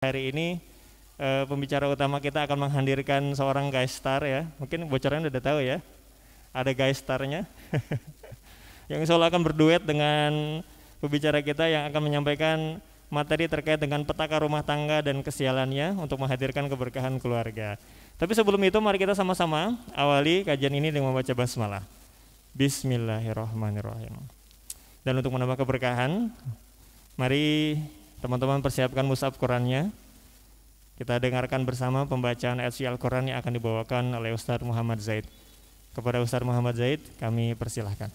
Hari ini pembicara utama kita akan menghadirkan seorang guest star ya. Mungkin bocorannya udah tahu ya. Ada guest starnya yang insya Allah akan berduet dengan pembicara kita yang akan menyampaikan materi terkait dengan petaka rumah tangga dan kesialannya untuk menghadirkan keberkahan keluarga. Tapi sebelum itu mari kita sama-sama awali kajian ini dengan membaca basmalah. Bismillahirrahmanirrahim. Dan untuk menambah keberkahan, mari teman-teman persiapkan mushaf Qurannya. Kita dengarkan bersama pembacaan ayat suci Al-Quran yang akan dibawakan oleh Ustaz Muhammad Zaid. Kepada Ustaz Muhammad Zaid kami persilahkan.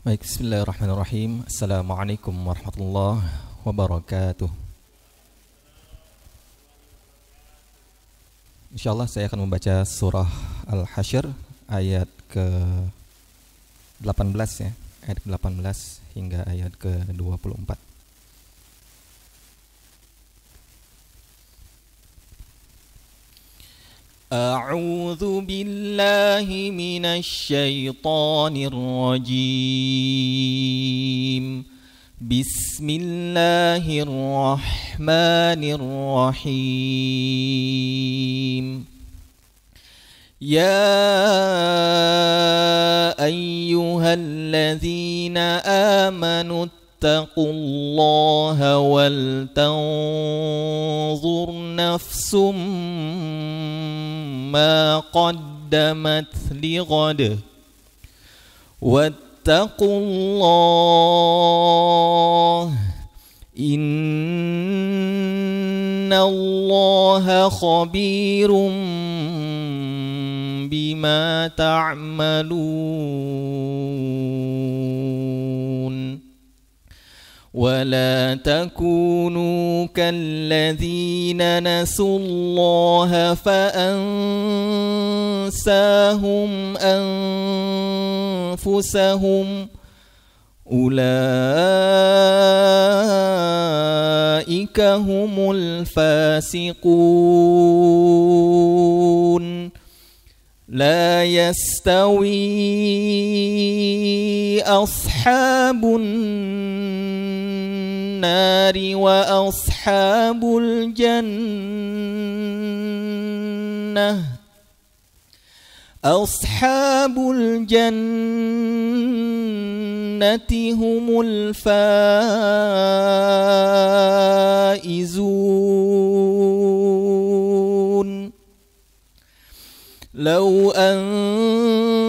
Baik, bismillahirrahmanirrahim. Assalamualaikum warahmatullahi wabarakatuh. Insyaallah saya akan membaca surah Al-Hasyr ayat ke-18 ya, ayat ke-18 hingga ayat ke-24. أعوذ بالله من الشيطان الرجيم بسم الله الرحمن الرحيم يا أيها الذين آمنوا اتقوا الله ولتنظر نفس ما قدمت لغد واتقوا الله إن الله خبير بما تعملون ولا تكونوا كالذين نسوا الله فأنساهم أنفسهم أولئك هم الفاسقون لا يستوي أصحاب النار وأصحاب الجنة أصحاب الجنة هم الفائزون لو أنزلنا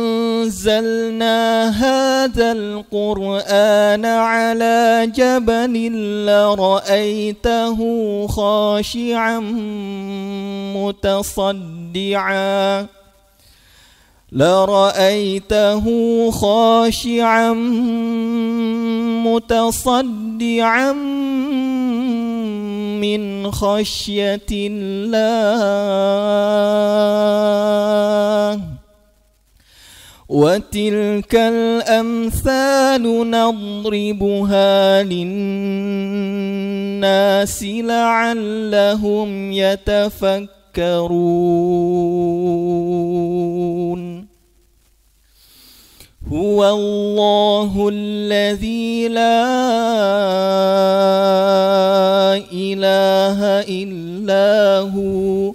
هذا القرآن على جبل لرأيته خاشعا متصدعا متصدعا من خشية الله وتلك الأمثال نضربها للناس لعلهم يتفكرون هو الله الذي لا إله إلا هو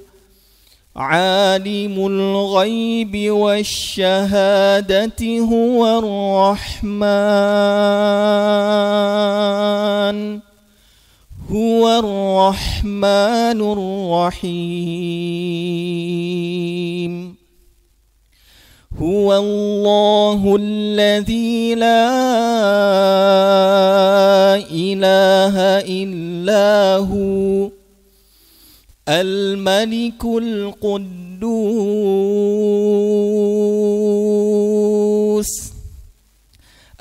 عالم الغيب والشهادة هو الرحمن الرحيم هو الله الذي لا إله إلا هو الملك القدوس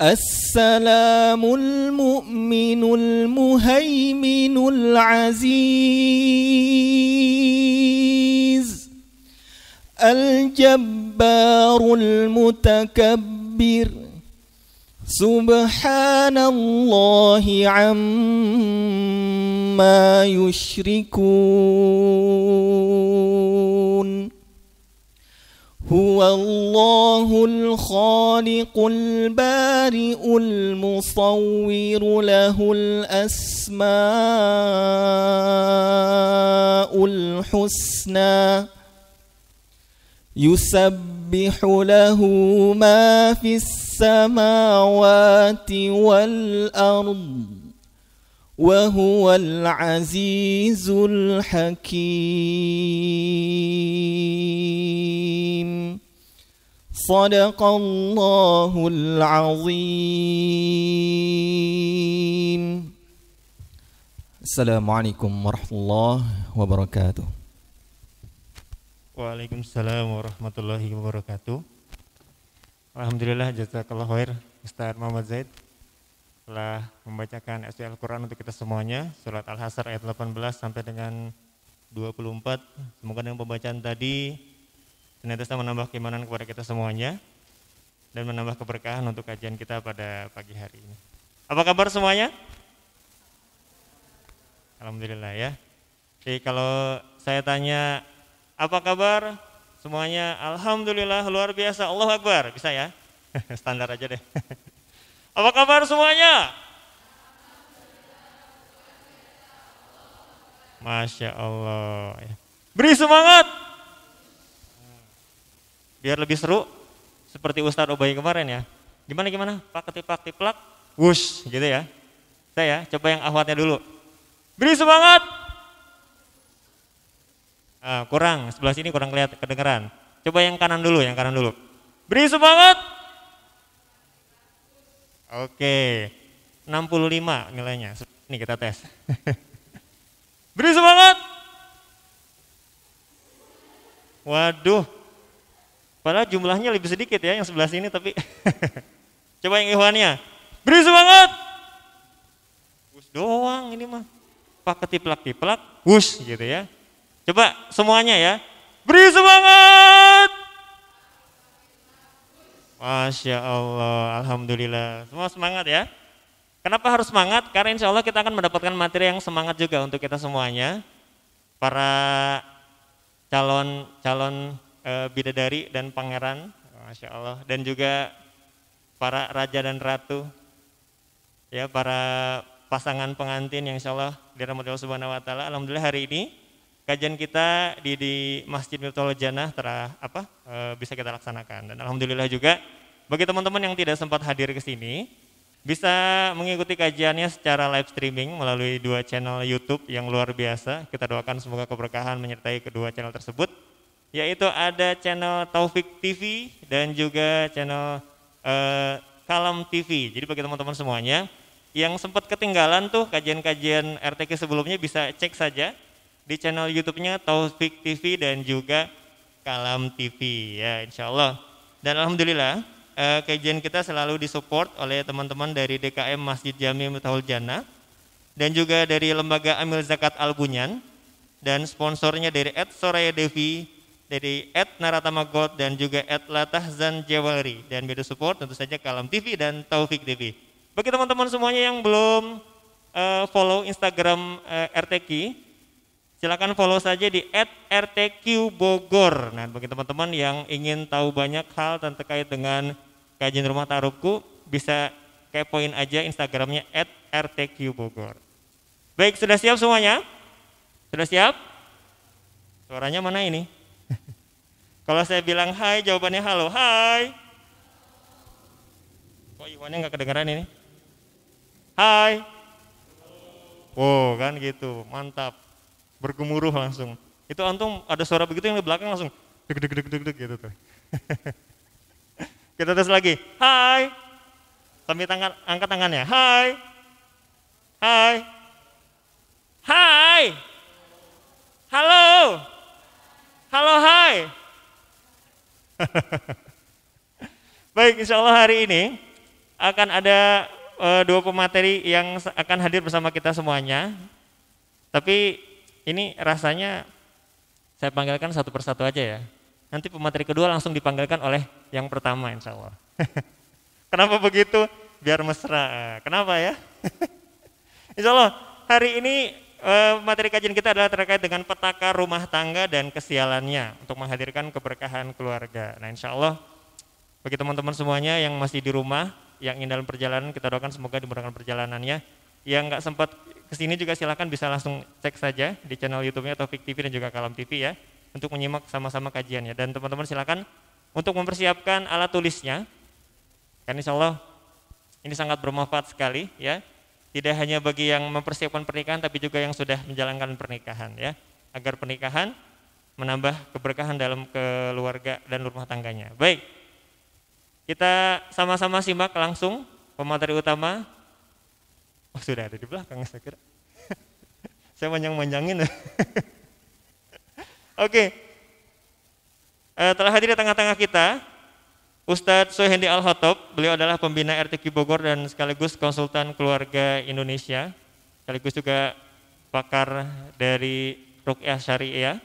السلام المؤمن المهيمن العزيز الجبار المتكبر سبحان الله عما عما يشركون هو الله الخالق البارئ المصور له الأسماء الحسنى يسبح له ما في السماوات والأرض وهو العزيز الحكيم صدق الله العظيم. Assalamualaikum warahmatullahi wabarakatuh. Waalaikumsalam warahmatullahi wabarakatuh. Alhamdulillah, jazakallah khair Ustaz Muhammad Zaid telah membacakan ayat Al-Quran untuk kita semuanya, surat Al-Hasyr ayat 18 sampai dengan 24. Semoga dengan pembacaan tadi senantiasa menambah keimanan kepada kita semuanya dan menambah keberkahan untuk kajian kita pada pagi hari ini. Apa kabar semuanya? Alhamdulillah ya. Jadi kalau saya tanya apa kabar semuanya, alhamdulillah luar biasa, Allahu Akbar, bisa ya? Standar aja deh. Apa kabar semuanya? Masya Allah. Beri semangat. Biar lebih seru, seperti Ustadz Ubay kemarin ya. Gimana? Pak ketiplak, wush gitu ya. Saya coba yang ahwatnya dulu. Beri semangat. Kurang, sebelah sini kurang kedengeran. Coba yang kanan dulu. Beri semangat. Oke, 65 nilainya. Ini kita tes. Beri semangat. Waduh, padahal jumlahnya lebih sedikit ya yang sebelah sini, tapi coba yang ikhwannya. Beri semangat. Wush doang ini mah. Pak ketiplak, wush gitu ya. Coba semuanya ya, beri semangat. Masya Allah, alhamdulillah, semua semangat ya. Kenapa harus semangat? Karena insya Allah kita akan mendapatkan materi yang semangat juga untuk kita semuanya. Para calon bidadari dan pangeran, Masya Allah. Dan juga para raja dan ratu, ya, para pasangan pengantin yang insya Allah dirahmati Allah Subhanahu Wa Taala. Alhamdulillah hari ini kajian kita di Masjid Miftahul Jannah bisa kita laksanakan, dan alhamdulillah juga bagi teman-teman yang tidak sempat hadir ke sini bisa mengikuti kajiannya secara live streaming melalui 2 channel YouTube yang luar biasa. Kita doakan semoga keberkahan menyertai kedua channel tersebut, yaitu ada channel Taufik TV dan juga channel Kalam TV. Jadi bagi teman-teman semuanya yang sempat ketinggalan tuh kajian-kajian RTQ sebelumnya bisa cek saja di channel YouTube-nya Taufik TV dan juga Kalam TV ya, insya Allah. Dan alhamdulillah kajian kita selalu disupport oleh teman-teman dari DKM Masjid Jami Miftahul Jannah dan juga dari Lembaga Amil Zakat Al-Bunyan, dan sponsornya dari @Soraya Devi, dari @Naratama Gold dan juga @Latahzan Jewelry, dan media support tentu saja Kalam TV dan Taufik TV. Bagi teman-teman semuanya yang belum follow Instagram RTQ, silakan follow saja di @rtqbogor. Nah, bagi teman-teman yang ingin tahu banyak hal terkait dengan kajian rumah ta'arufku, bisa kepoin aja Instagramnya @rtqbogor. Baik, sudah siap semuanya? Sudah siap? Suaranya mana ini? Kalau saya bilang hai, jawabannya halo, hai. Kok ikhwannya nggak kedengeran ini? Hai. Wow, kan gitu, mantap. Bergemuruh langsung. Itu antum ada suara begitu yang di belakang langsung deg gitu tuh. Kita tes lagi. Hai. Sambil angkat tangannya. Hai. Hai. Hai. Halo. Halo, hai. Baik, insya Allah hari ini akan ada 2 pemateri yang akan hadir bersama kita semuanya. Tapi ini rasanya saya panggilkan satu persatu aja ya. Nanti pemateri kedua langsung dipanggilkan oleh yang pertama insya Allah. Kenapa begitu? Biar mesra. Kenapa ya? Insya Allah hari ini materi kajian kita adalah terkait dengan petaka rumah tangga dan kesialannya untuk menghadirkan keberkahan keluarga. Nah, insya Allah bagi teman-teman semuanya yang masih di rumah, yang ingin dalam perjalanan, kita doakan semoga dimudahkan perjalanannya. Yang nggak sempat kesini juga silahkan bisa langsung cek saja di channel YouTube-nya Taufik TV dan juga Kalam TV ya, untuk menyimak sama-sama kajiannya. Dan teman-teman silakan untuk mempersiapkan alat tulisnya, kan insya Allah ini sangat bermanfaat sekali ya. Tidak hanya bagi yang mempersiapkan pernikahan, tapi juga yang sudah menjalankan pernikahan ya, agar pernikahan menambah keberkahan dalam keluarga dan rumah tangganya. Baik, kita sama-sama simak langsung pemateri utama. Oh, sudah ada di belakang saya kira. Saya manjang-manjangin. Oke, telah hadir di tengah-tengah kita Ustadz Soehendi Al-Hotob. Beliau adalah pembina RTQ Bogor dan sekaligus konsultan keluarga Indonesia, sekaligus juga pakar dari Ruqyah Syariah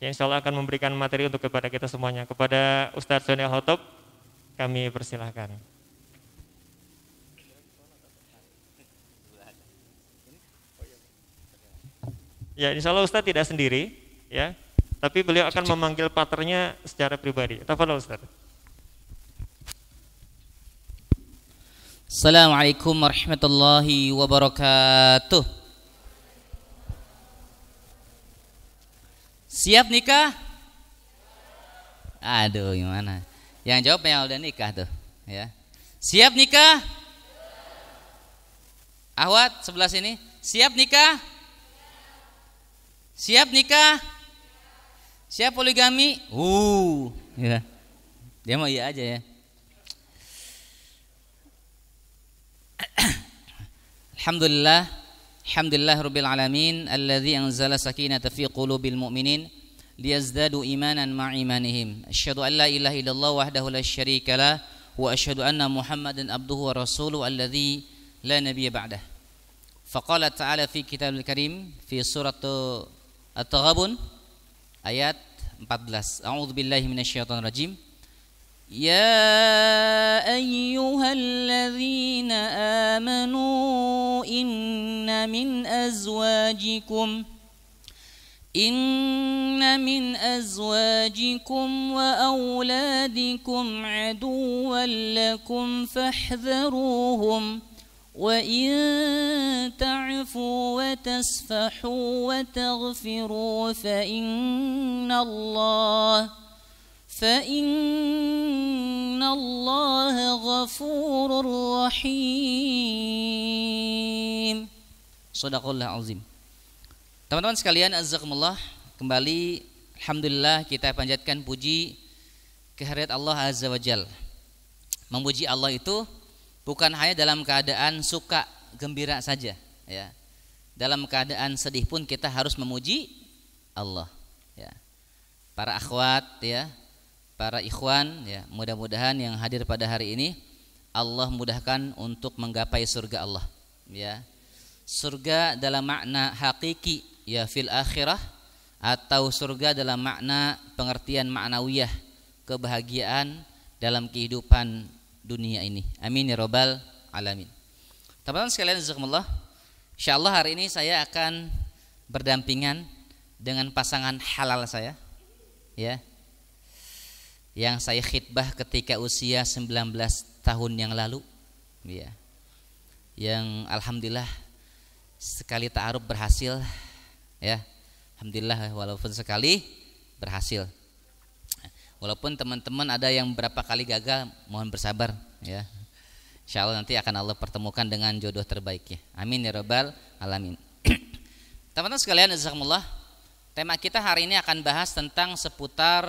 yang insya Allah akan memberikan materi untuk kepada kita semuanya. Kepada Ustadz Soehendi Al-Hotob kami persilahkan. Ya, insya Allah Ustadz tidak sendiri ya, tapi beliau akan memanggil paternya secara pribadi. Tafadhol Ustadz. Assalamualaikum warahmatullahi wabarakatuh. Siap nikah? Aduh, gimana? Yang jawab yang udah nikah tuh, ya. Siap nikah? Ahwat sebelah sini, siap nikah? Siap nikah? Siap poligami? Ya. Dia mau iya aja ya. Alhamdulillah, alhamdulillah rabbil alamin alladzi anzala sakinata fi qulubil mu'minin liyazdadu imanan ma'a imanihim. Asyhadu an la ilaha illallah wahdahu la syarika lah wa asyhadu anna Muhammadan abduhu wa rasuluhu alladzi la nabiyya ba'dah. Faqala ta'ala fi kitabil karim fi surat At-Taghabun ayat 14. A'udzu billahi minasyaitonir rajim. يا أيها الذين آمنوا إن من أزواجكم وأولادكم عدوا لكم فاحذروهم وإن تعفوا وتصفحوا وتغفروا فإن الله غفور رحيم. Shadaqallahul azim. Teman-teman sekalian, azzakumullah, kembali alhamdulillah kita panjatkan puji kehadirat Allah azza wajal. Memuji Allah itu bukan hanya dalam keadaan suka gembira saja ya. Dalam keadaan sedih pun kita harus memuji Allah ya. Para akhwat ya, para ikhwan ya, mudah-mudahan yang hadir pada hari ini Allah mudahkan untuk menggapai surga Allah ya. Surga dalam makna hakiki ya fil akhirah, atau surga dalam makna pengertian ma'nawiyah, kebahagiaan dalam kehidupan dunia ini. Amin ya rabbal alamin. Teman-teman sekalian, jazakumullah. Insyaallah hari ini saya akan berdampingan dengan pasangan halal saya ya, yang saya khitbah ketika usia 19 tahun yang lalu ya, yang alhamdulillah sekali ta'aruf berhasil ya, alhamdulillah walaupun sekali berhasil, walaupun teman-teman ada yang berapa kali gagal, mohon bersabar ya. Insyaallah nanti akan Allah pertemukan dengan jodoh terbaiknya. Amin ya rabbal alamin. Teman-teman sekalian, jazakumullah. Tema kita hari ini akan bahas tentang seputar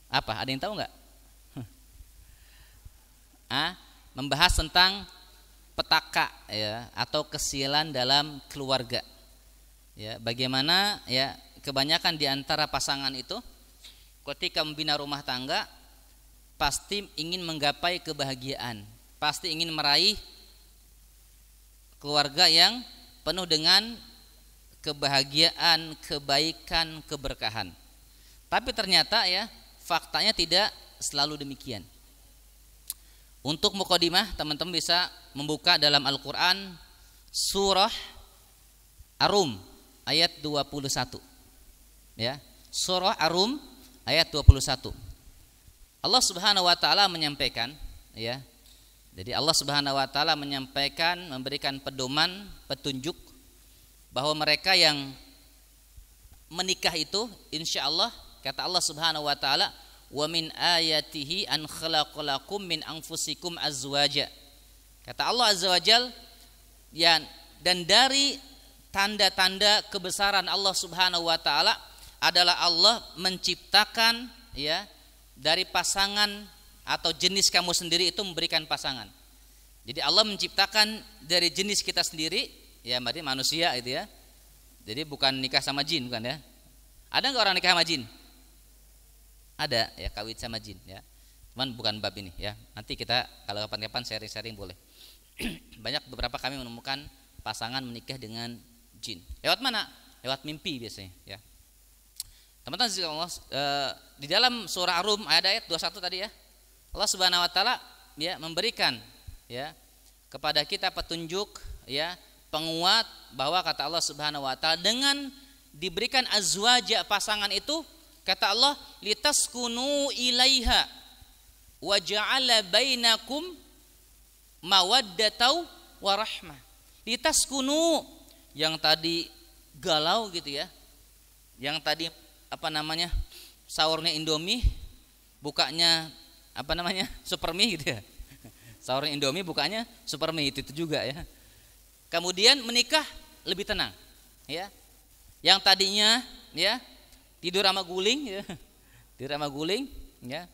apa? Ada yang tahu nggak? Membahas tentang petaka ya, atau kesialan dalam keluarga. Ya, bagaimana ya kebanyakan di antara pasangan itu ketika membina rumah tangga pasti ingin menggapai kebahagiaan, pasti ingin meraih keluarga yang penuh dengan kebahagiaan, kebaikan, keberkahan. Tapi ternyata ya faktanya tidak selalu demikian. Untuk mukadimah, teman-teman bisa membuka dalam Al-Quran surah Ar-Rum ayat 21. Ya, surah Ar-Rum ayat 21. Allah Subhanahu wa taala menyampaikan, ya. Jadi Allah Subhanahu wa taala menyampaikan, memberikan pedoman, petunjuk bahwa mereka yang menikah itu insyaallah, kata Allah Subhanahu wa taala, wa min ayatihi an khalaqalakum min anfusikum azwaja. Kata Allah Azza wa Jal, ya, dan dari tanda-tanda kebesaran Allah Subhanahu wa taala adalah Allah menciptakan, ya, dari pasangan atau jenis kamu sendiri itu memberikan pasangan. Jadi Allah menciptakan dari jenis kita sendiri, ya, berarti manusia itu ya. Jadi bukan nikah sama jin, bukan ya. Ada enggak orang nikah sama jin? Ada, ya, kawin sama jin, ya. Cuman bukan bab ini, ya. Nanti kita kalau kapan-kapan sharing-sharing boleh. Banyak beberapa kami menemukan pasangan menikah dengan jin. Lewat mana? Lewat mimpi biasanya, ya. Teman-teman, di dalam surah Ar-Rum ayat 21 tadi ya, Allah Subhanahu wa taala, ya, memberikan, ya, kepada kita petunjuk, ya, penguat bahwa kata Allah Subhanahu wa taala dengan diberikan azwaja pasangan itu, kata Allah, litaskunu ilaiha wa ja'ala bainakum mawaddatau warahmah. Litaskunu, yang tadi galau gitu ya, yang tadi sahurnya Indomie, bukanya Supermie gitu ya. Sahurnya Indomie, bukanya Supermie, itu juga ya. Kemudian menikah lebih tenang, ya. Yang tadinya, ya, tidur sama guling, ya. Tidur sama guling, ya.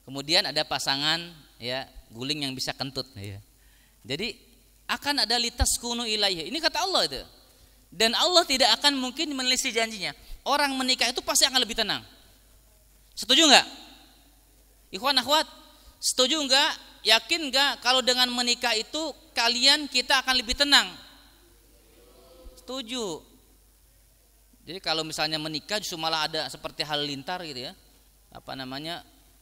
Kemudian ada pasangan, ya, guling yang bisa kentut, ya. Jadi akan ada litaskunu ilaiha. Ini kata Allah itu. Dan Allah tidak akan mungkin menelisih janjinya. Orang menikah itu pasti akan lebih tenang. Setuju enggak? Ikhwan akhwat, setuju enggak? Yakin enggak kalau dengan menikah itu kita akan lebih tenang? Setuju. Jadi kalau misalnya menikah justru malah ada seperti halilintar gitu ya.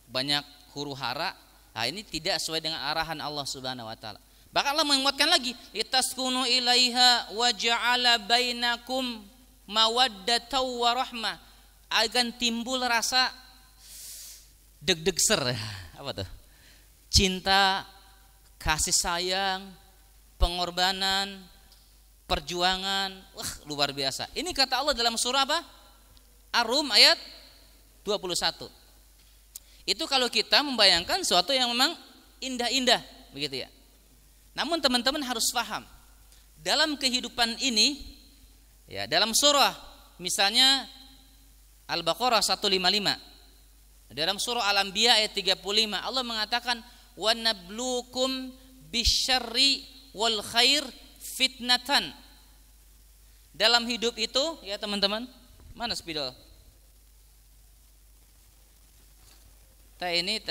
Banyak huru-hara. Nah, ini tidak sesuai dengan arahan Allah Subhanahu wa taala. Bahkan Allah menguatkan lagi, itaskunu ilaiha wa ja'ala bainakum mawaddatau warahmah, akan timbul rasa deg-deg ser. Apa tuh? Cinta, kasih sayang, pengorbanan, perjuangan. Wah, luar biasa. Ini kata Allah dalam surah apa? Ar-Rum ayat 21. Itu kalau kita membayangkan sesuatu yang memang indah-indah, begitu ya. Namun teman-teman harus paham, dalam kehidupan ini, ya, dalam surah misalnya Al-Baqarah 155, dalam surah Al-Anbiya ayat 35, Allah mengatakan wa nabluukum bisyarri wal khair fitnatan. Dalam hidup itu, ya teman-teman, mana spidol? Ini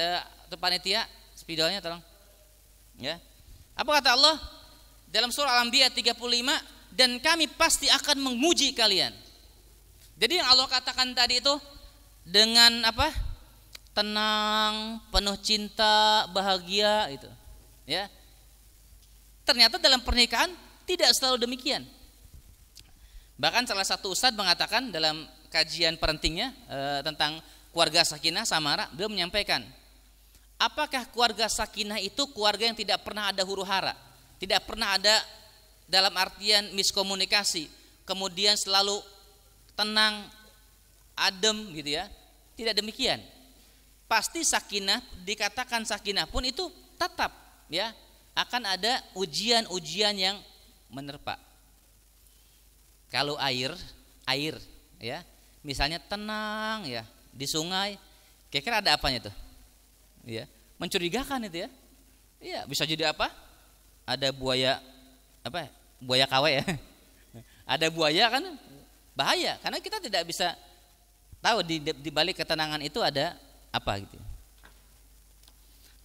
panitia spidolnya tolong. Ya. Apa kata Allah dalam surah Al-Anbiya 35, dan kami pasti akan menguji kalian. Jadi yang Allah katakan tadi itu dengan apa? Tenang, penuh cinta, bahagia itu. Ya. Ternyata dalam pernikahan tidak selalu demikian. Bahkan salah satu ustadz mengatakan dalam kajian parentingnya tentang keluarga sakinah samara, beliau menyampaikan, apakah keluarga sakinah itu keluarga yang tidak pernah ada huru-hara, tidak pernah ada dalam artian miskomunikasi, kemudian selalu tenang, adem gitu ya? Tidak demikian. Pasti sakinah, dikatakan sakinah pun itu tetap, ya, akan ada ujian-ujian yang menerpa. Kalau air ya, misalnya tenang ya di sungai, kira-kira ada apanya tuh? Ya, mencurigakan itu ya. Iya, bisa jadi apa? Ada buaya apa? Buaya kawe ya. Ada buaya kan bahaya, karena kita tidak bisa tahu di balik ketenangan itu ada apa gitu.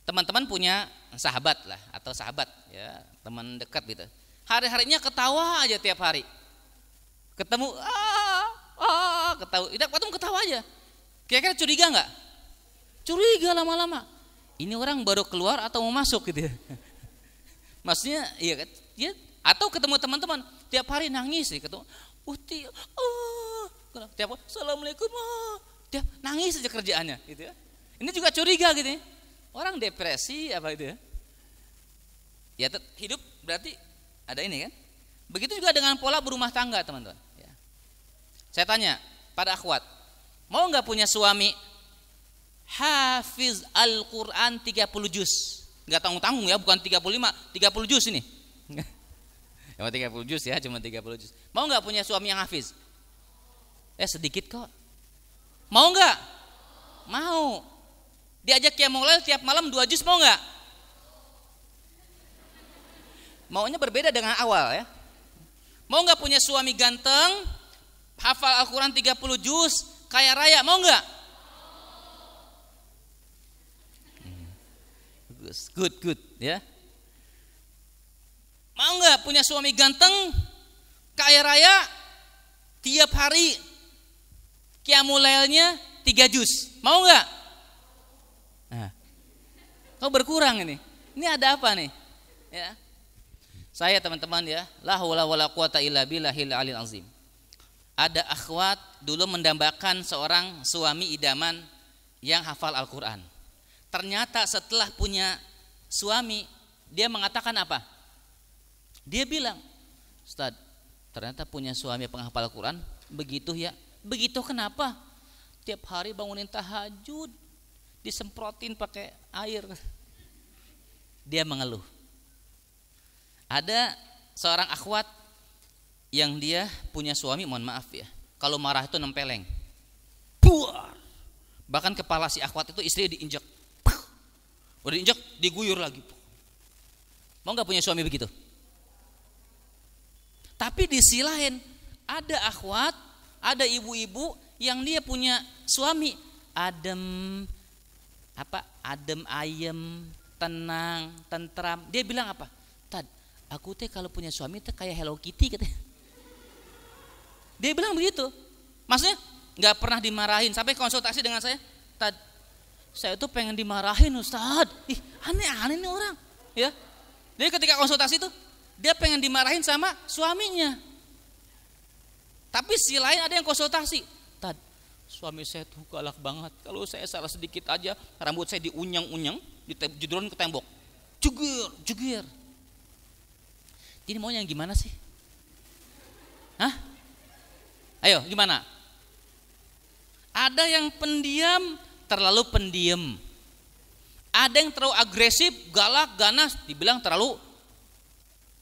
Teman-teman punya sahabat lah atau sahabat ya, teman dekat gitu. Hari-harinya ketawa aja tiap hari. Ketemu ketawa aja. Kira-kira curiga enggak? Curiga lama-lama. Ini orang baru keluar atau mau masuk gitu ya. Maksudnya iya kan? Ya, atau ketemu teman-teman, tiap hari nangis nih ketemu. Uhti, tiap assalamualaikum, tiap nangis saja kerjaannya, gitu ya. Ini juga curiga gitu ya. Orang depresi apa itu ya? Ya hidup berarti ada ini kan. Begitu juga dengan pola berumah tangga teman-teman. Ya. Saya tanya pada akhwat, mau nggak punya suami hafiz Al-Quran 30 juz? Nggak tanggung-tanggung ya, bukan 35, 30 juz ini. Cuma 30 juz ya, cuma 30 juz. Mau nggak punya suami yang hafiz? Sedikit kok. Mau nggak? Mau. Diajak qiyamul lail tiap malam 2 juz, mau nggak? Maunya berbeda dengan awal ya. Mau nggak punya suami ganteng, hafal Al-Quran 30 juz, kaya raya, mau nggak? Good ya. Mau nggak punya suami ganteng, kaya raya, tiap hari qiyamul lailnya 3 juz, mau nggak? Nah, kok berkurang ini? Ini ada apa nih? Ya. Saya teman-teman ya, la haula wala quwata illa billahil aliyil azim. Ada akhwat dulu mendambakan seorang suami idaman yang hafal Al-Quran. Ternyata setelah punya suami, dia mengatakan apa? Dia bilang, Ustaz, ternyata punya suami penghafal Al-Quran, begitu ya. Begitu kenapa? Tiap hari bangunin tahajud, disemprotin pakai air. Dia mengeluh. Ada seorang akhwat yang dia punya suami, mohon maaf ya, kalau marah itu nempeleng. Buar. Bahkan kepala si akhwat itu istri diinjak. Udah diinjak, diguyur lagi. Mau nggak punya suami begitu? Tapi di sisi lain ada akhwat, ada ibu-ibu yang dia punya suami adem, adem ayem, tenang, tentram. Dia bilang apa? Tad, aku teh kalau punya suami teh kayak Hello Kitty katanya. Dia bilang begitu. Maksudnya nggak pernah dimarahin. Sampai konsultasi dengan saya, Tad, saya tuh pengen dimarahin Ustaz. Ih, aneh-aneh nih orang. Ya. Jadi ketika konsultasi itu dia pengen dimarahin sama suaminya. Tapi si lain ada yang konsultasi, Tad, suami saya tuh galak banget. Kalau saya salah sedikit aja, rambut saya diunyang-unyang, dijedorin ke tembok. Jugir. Ini maunya yang gimana sih? Hah? Ayo, gimana? Ada yang pendiam, terlalu pendiam. Ada yang terlalu agresif, galak, ganas, dibilang terlalu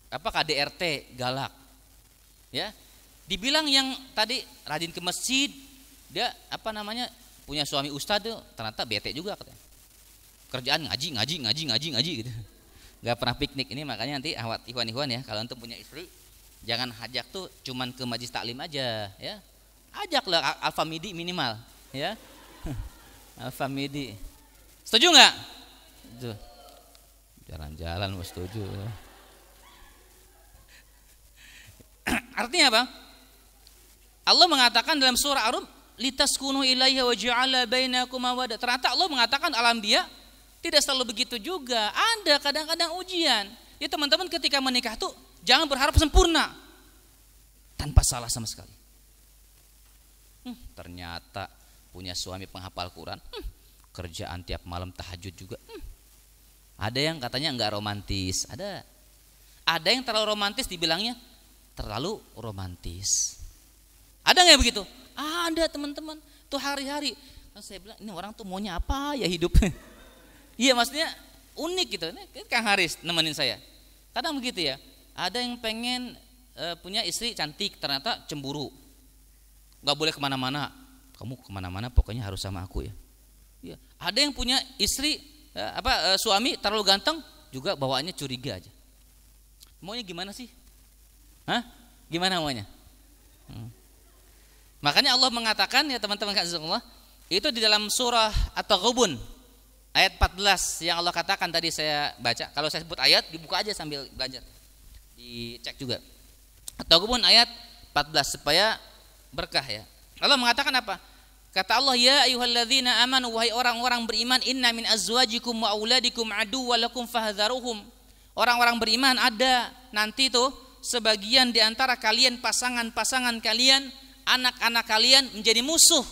KDRT, galak. Ya. Dibilang yang tadi rajin ke masjid, dia punya suami ustadz tuh ternyata bete juga katanya. Kerjaan ngaji gitu. Gak pernah piknik. Ini makanya nanti ahwat ikhwan ya, kalau untuk punya istri jangan hajak tuh cuman ke majlis taklim aja ya. Ajaklah Al-Famidi minimal ya. Al-Famidi. Setuju nggak? Tuh. Jalan-jalan mau setuju. Artinya apa? Allah mengatakan dalam surah Ar-Rum, litaskunu ilaiha wa ja'ala bainakum mawaddah. Ternyata Allah mengatakan alam dia tidak selalu begitu juga. Ada kadang-kadang ujian. Ya teman-teman, ketika menikah tuh jangan berharap sempurna tanpa salah sama sekali. Ternyata punya suami penghafal Quran, kerjaan tiap malam tahajud juga. Ada yang katanya enggak romantis, ada yang terlalu romantis, dibilangnya terlalu romantis. Ada nggak begitu? Ada teman-teman. Tuh hari-hari. Kan saya bilang ini orang tuh maunya apa ya hidup? Iya maksudnya unik gitu. Ini Kang Haris nemenin saya. Kadang begitu ya. Ada yang pengen punya istri cantik, ternyata cemburu. Nggak boleh kemana-mana. Kamu kemana-mana pokoknya harus sama aku ya. Iya. Ada yang punya istri suami terlalu ganteng, juga bawaannya curiga aja. Maunya gimana sih? Hah? Gimana maunya? Makanya Allah mengatakan ya teman-teman Allah, itu di dalam surah At-Taghabun ayat 14 yang Allah katakan tadi saya baca. Kalau saya sebut ayat dibuka aja sambil belajar. Dicek juga. At-Taghabun ayat 14 supaya berkah ya. Allah mengatakan apa? Kata Allah, ya ayyuhalladzina amanu, wahai orang-orang beriman, inna min azwajikum wa auladikum aduwwalakum fahdharuhum. Orang-orang beriman ada nanti tuh sebagian di antara kalian, pasangan-pasangan kalian, anak-anak kalian menjadi musuh.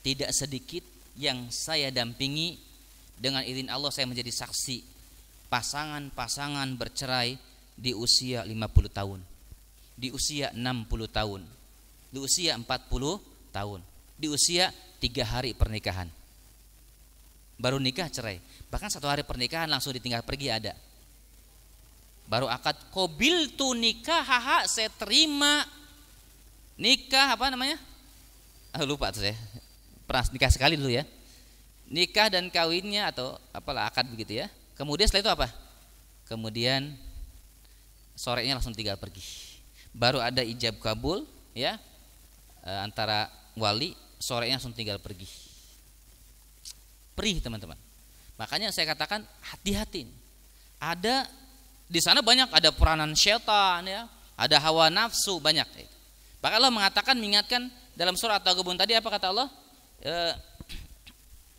Tidak sedikit yang saya dampingi, dengan izin Allah saya menjadi saksi, pasangan-pasangan bercerai di usia 50 tahun, di usia 60 tahun, di usia 40 tahun, di usia 3 hari pernikahan. Baru nikah cerai, bahkan 1 hari pernikahan langsung ditinggal pergi ada. Baru akad qabil tu nikah, haha saya terima nikah, apa namanya? Lupa tuh saya. Pernah nikah sekali dulu ya. Nikah dan kawinnya atau apalah akad begitu ya. Kemudian setelah itu apa? Kemudian sorenya langsung tinggal pergi. Baru ada ijab kabul ya, antara wali, sorenya langsung tinggal pergi. Perih teman-teman. Makanya saya katakan hati-hati. Ada di sana banyak, ada peranan syaitan ya, ada hawa nafsu banyak. Bahkan Allah mengatakan, mengingatkan dalam surah At-Taghabun tadi, apa kata Allah?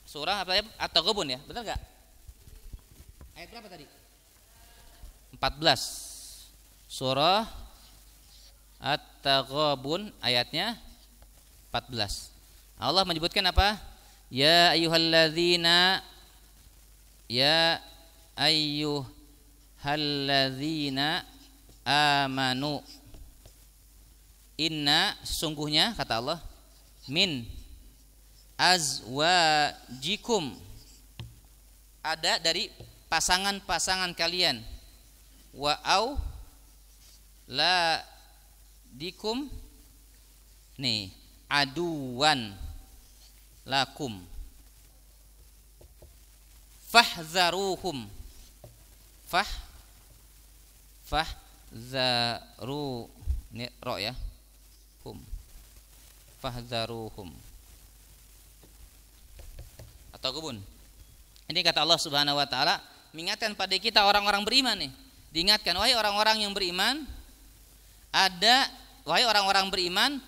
Surah apa ya? At-Taghabun ya, betul nggak? Ayat berapa tadi? 14. Surah At-Taghabun ayatnya 14. Allah menyebutkan apa? Ya ayyuhalladzina amanu inna, sesungguhnya kata Allah, min azwajikum, ada dari pasangan-pasangan kalian, wa au la dikum, nih, aduwan lakum fahzaruhum, fahzaru, ini ro ya, hum, fahzaruhum. Atau kebun. Ini kata Allah Subhanahu wa taala mengingatkan pada kita orang-orang beriman nih. Diingatkan, wahai orang-orang yang beriman, wahai orang-orang beriman,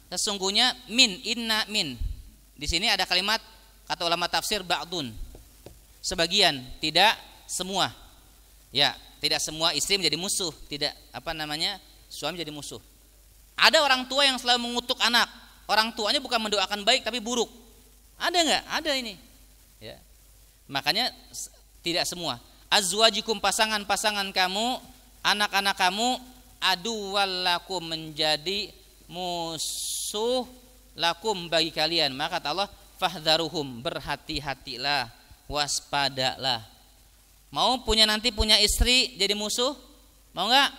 sesungguhnya inna min. Di sini ada kalimat, kata ulama tafsir, ba'dun. Sebagian, tidak semua. Ya, tidak semua istri menjadi musuh, tidak suami jadi musuh. Ada orang tua yang selalu mengutuk anak. Orang tuanya bukan mendoakan baik tapi buruk. Ada enggak? Ada ini. Ya. Makanya tidak semua. Azwajikum, pasangan-pasangan kamu, anak-anak kamu, aduwallakum, menjadi musuh lakum, bagi kalian. Maka kata Allah, fahdharuhum, berhati-hatilah, waspadalah. Mau nanti punya istri jadi musuh? Mau enggak?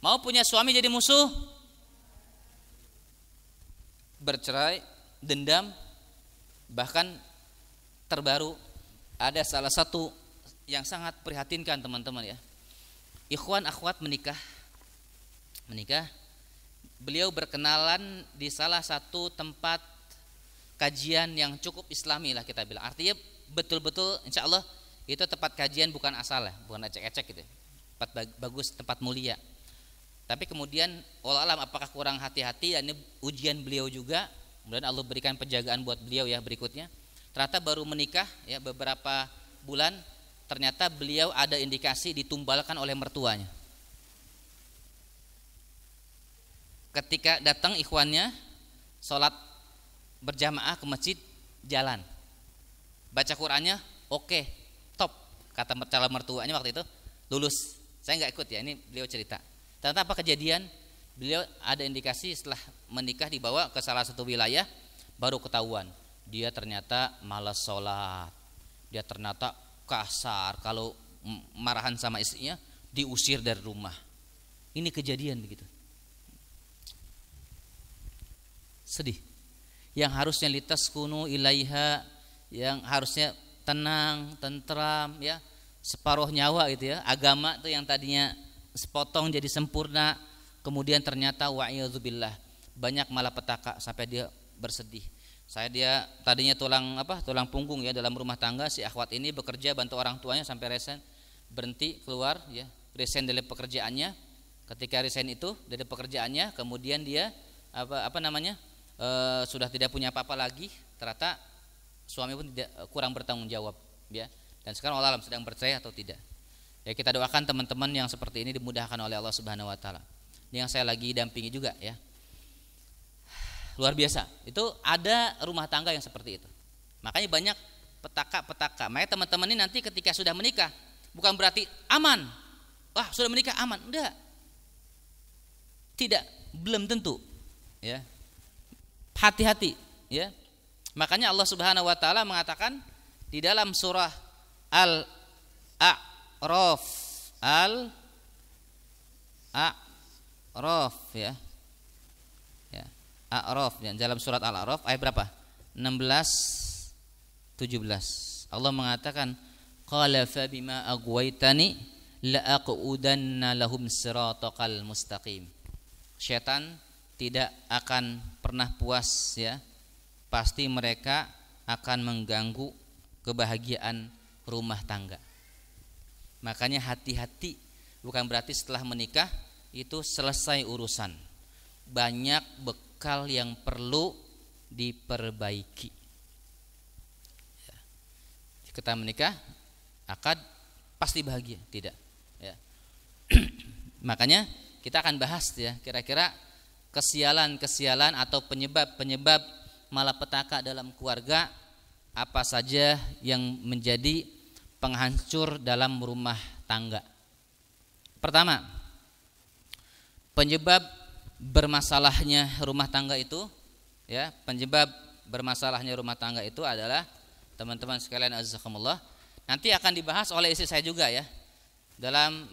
Mau punya suami jadi musuh? Bercerai, dendam, bahkan terbaru ada salah satu yang sangat prihatinkan teman-teman ya. Ikhwan akhwat menikah. Beliau berkenalan di salah satu tempat kajian yang cukup islami lah kita bilang. Artinya betul-betul insya Allah itu tempat kajian bukan asal ya, bukan ecek-ecek gitu. Tempat bagus, tempat mulia. Tapi kemudian wallahu alam apakah kurang hati-hati, dan ini ujian beliau juga. Kemudian Allah berikan penjagaan buat beliau ya berikutnya. Ternyata baru menikah ya beberapa bulan, ternyata beliau ada indikasi ditumbalkan oleh mertuanya. Ketika datang ikhwannya sholat berjamaah ke masjid, jalan, baca Qurannya oke, top, kata calon mertuanya waktu itu, lulus. Saya nggak ikut ya, ini beliau cerita. Ternyata apa kejadian? Beliau ada indikasi setelah menikah dibawa ke salah satu wilayah, baru ketahuan dia ternyata malas sholat, dia ternyata kasar, kalau marahan sama istrinya diusir dari rumah. Ini kejadian begitu. Sedih. Yang harusnya litaskunu ilaiha, yang harusnya tenang, tentram ya, separuh nyawa gitu ya. Agama tuh yang tadinya sepotong jadi sempurna, kemudian ternyata wa'iyadzubillah banyak malapetaka sampai dia bersedih. Dia tadinya tulang punggung ya dalam rumah tangga. Si akhwat ini bekerja bantu orang tuanya sampai resign, berhenti, keluar ya, resign dari pekerjaannya. Ketika resign itu dari pekerjaannya, kemudian dia sudah tidak punya apa-apa lagi. Ternyata suami pun kurang bertanggung jawab ya. Dan sekarang Allah alam sedang bercerai atau tidak. Ya, kita doakan teman-teman yang seperti ini dimudahkan oleh Allah Subhanahu wa taala. Ini yang saya lagi dampingi juga ya. Luar biasa. Itu ada rumah tangga yang seperti itu. Makanya banyak petaka-petaka. Makanya teman-teman ini nanti ketika sudah menikah bukan berarti aman. Wah, sudah menikah aman. Enggak. Tidak, belum tentu. Ya. Hati-hati, ya. Makanya Allah Subhanahu wa taala mengatakan di dalam surah Al-A'raf ya. Ya, A'raf ya, dalam surat Al-A'raf ayat berapa? 16 17. Allah mengatakan qala fa bima aghwaytani la aqudanna lahum siratal mustaqim. Syaitan tidak akan pernah puas ya. Pasti mereka akan mengganggu kebahagiaan rumah tangga. Makanya hati-hati, bukan berarti setelah menikah itu selesai urusan. Banyak bekal yang perlu diperbaiki. Ya. Kita menikah, akad pasti bahagia, tidak. Ya. Makanya kita akan bahas ya, kira-kira kesialan-kesialan atau penyebab-penyebab malapetaka dalam keluarga apa saja yang menjadi penghancur dalam rumah tangga. Pertama, penyebab bermasalahnya rumah tangga itu ya, penyebab bermasalahnya rumah tangga itu adalah teman-teman sekalian azakumullah, nanti akan dibahas oleh istri saya juga ya, dalam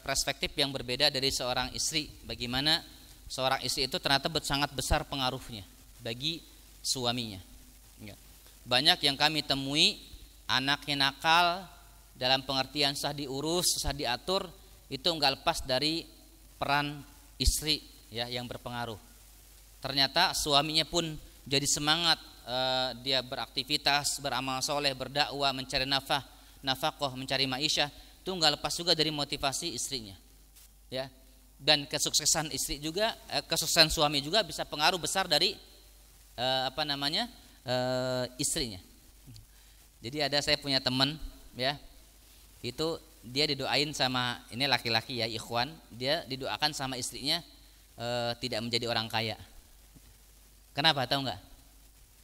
perspektif yang berbeda dari seorang istri, bagaimana seorang istri itu ternyata sangat besar pengaruhnya bagi suaminya. Banyak yang kami temui anaknya nakal, dalam pengertian susah diurus, susah diatur, itu enggak lepas dari peran istri ya yang berpengaruh. Ternyata suaminya pun jadi semangat, dia beraktivitas, beramal soleh, berdakwah, mencari nafkah, mencari maisha, itu enggak lepas juga dari motivasi istrinya. Ya. Dan kesuksesan istri juga, kesuksesan suami juga bisa pengaruh besar dari istrinya. Jadi ada, saya punya teman ya, itu dia didoain sama, ini laki-laki ya, ikhwan, dia didoakan sama istrinya tidak menjadi orang kaya. Kenapa, tahu nggak?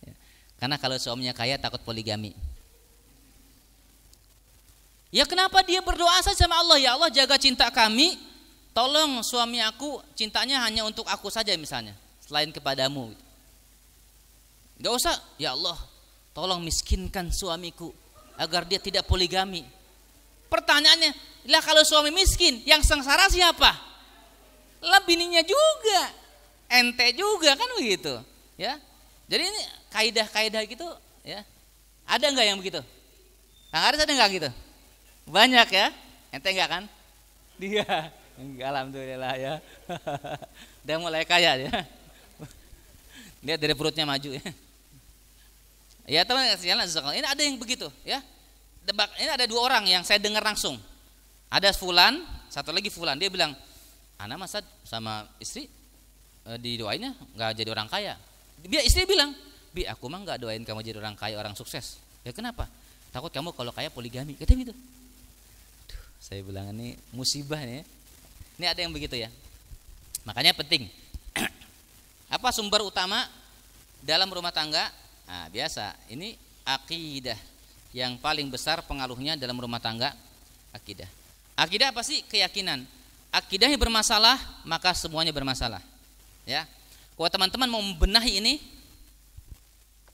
Ya. Karena kalau suaminya kaya takut poligami. Ya kenapa dia berdoa saja sama Allah, ya Allah jaga cinta kami, tolong suami aku cintanya hanya untuk aku saja misalnya, selain kepadamu. Gak usah, ya Allah tolong miskinkan suamiku agar dia tidak poligami. Pertanyaannya, lah kalau suami miskin yang sengsara siapa? Lah bininya juga, ente juga kan begitu ya. Jadi ini kaidah-kaidah gitu ya. Ada nggak yang begitu? Kang Aris ada nggak gitu? Banyak ya. Ente nggak kan? Dia enggak, alhamdulillah ya. Udah mulai kaya ya. Lihat dari perutnya maju ya. Ya teman sekalian, ini ada yang begitu ya. Ini ada dua orang yang saya dengar langsung. Ada fulan, satu lagi fulan, dia bilang, "Ana masa sama istri didoainnya enggak jadi orang kaya." Dia istri bilang, "Bi, aku mah enggak doain kamu jadi orang kaya, orang sukses." Ya kenapa? Takut kamu kalau kaya poligami. Katanya gitu. Aduh, saya bilang ini musibah nih. Ini ada yang begitu ya. Makanya penting. Apa sumber utama dalam rumah tangga? Nah, biasa, ini akidah. Yang paling besar pengaruhnya dalam rumah tangga, akidah. Akidah apa sih? Keyakinan. Akidahnya bermasalah, maka semuanya bermasalah. Ya. Kalau teman-teman mau membenahi ini,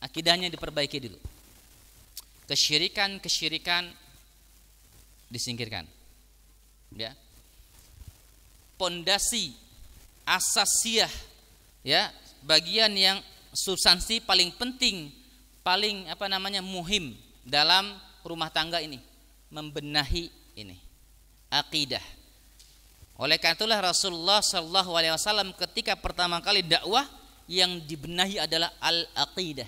akidahnya diperbaiki dulu. Kesyirikan disingkirkan. Ya. Pondasi asasiyah, ya, bagian yang substansi paling penting, paling muhim dalam rumah tangga ini, membenahi ini akidah. Oleh karena itulah Rasulullah Shallallahu Alaihi Wasallam ketika pertama kali dakwah yang dibenahi adalah al-aqidah.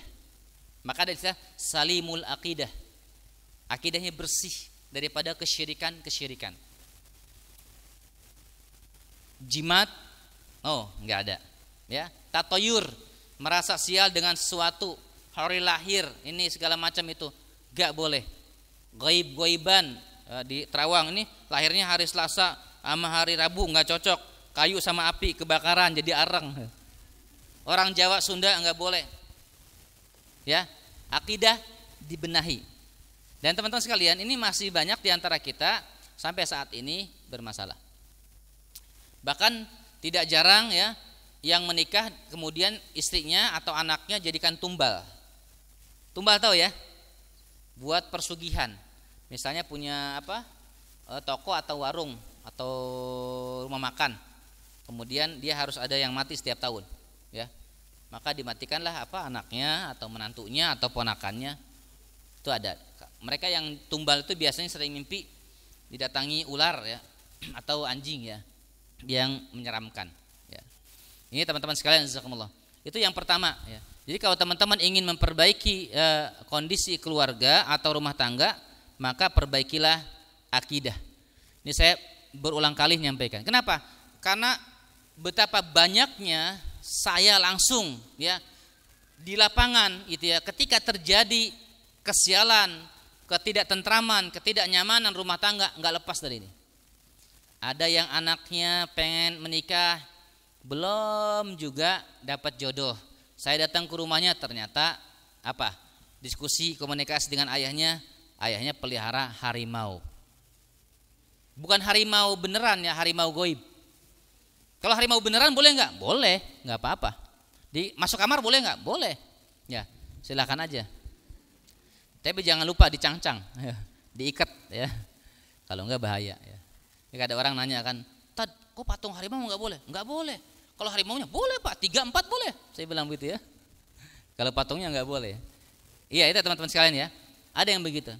Maka ada istilah salimul aqidah, akidahnya bersih daripada kesyirikan. Jimat, nggak ada. Ya, tatoyur, merasa sial dengan sesuatu, hari lahir, ini segala macam itu gak boleh. Goib-goiban, di Terawang ini lahirnya hari Selasa sama hari Rabu nggak cocok, kayu sama api kebakaran jadi areng. Orang Jawa Sunda nggak boleh. Ya, akidah dibenahi. Dan teman-teman sekalian, ini masih banyak di antara kita sampai saat ini bermasalah. Bahkan tidak jarang ya yang menikah kemudian istrinya atau anaknya jadikan tumbal. Tumbal tahu ya? Buat persugihan. Misalnya punya toko atau warung atau rumah makan. Kemudian dia harus ada yang mati setiap tahun, ya. Maka dimatikanlah anaknya atau menantunya atau ponakannya. Itu ada. Mereka yang tumbal itu biasanya sering mimpi didatangi ular ya atau anjing ya yang menyeramkan ya. Ini teman-teman sekalian, jazakumullah. Itu yang pertama ya. Jadi kalau teman-teman ingin memperbaiki kondisi keluarga atau rumah tangga, maka perbaikilah akidah. Ini saya berulang kali menyampaikan. Kenapa? Karena betapa banyaknya saya langsung ya di lapangan itu ya, ketika terjadi kesialan, ketidaktentraman, ketidaknyamanan rumah tangga, nggak lepas dari ini. Ada yang anaknya pengen menikah, belum juga dapat jodoh. Saya datang ke rumahnya, ternyata diskusi komunikasi dengan ayahnya pelihara harimau. Bukan harimau beneran ya, harimau goib. Kalau harimau beneran boleh nggak? Boleh, nggak apa-apa. Masuk kamar boleh nggak? Boleh. Ya, silakan aja. Tapi jangan lupa dicangcang, ya, diikat ya. Kalau enggak bahaya ya. Jika ada orang nanya kan, "Tad, kok patung harimau enggak boleh?" Enggak boleh. Kalau harimaunya boleh, Pak. 3, 4 boleh. Saya bilang begitu ya. Kalau patungnya enggak boleh. Iya, itu teman-teman sekalian ya. Ada yang begitu.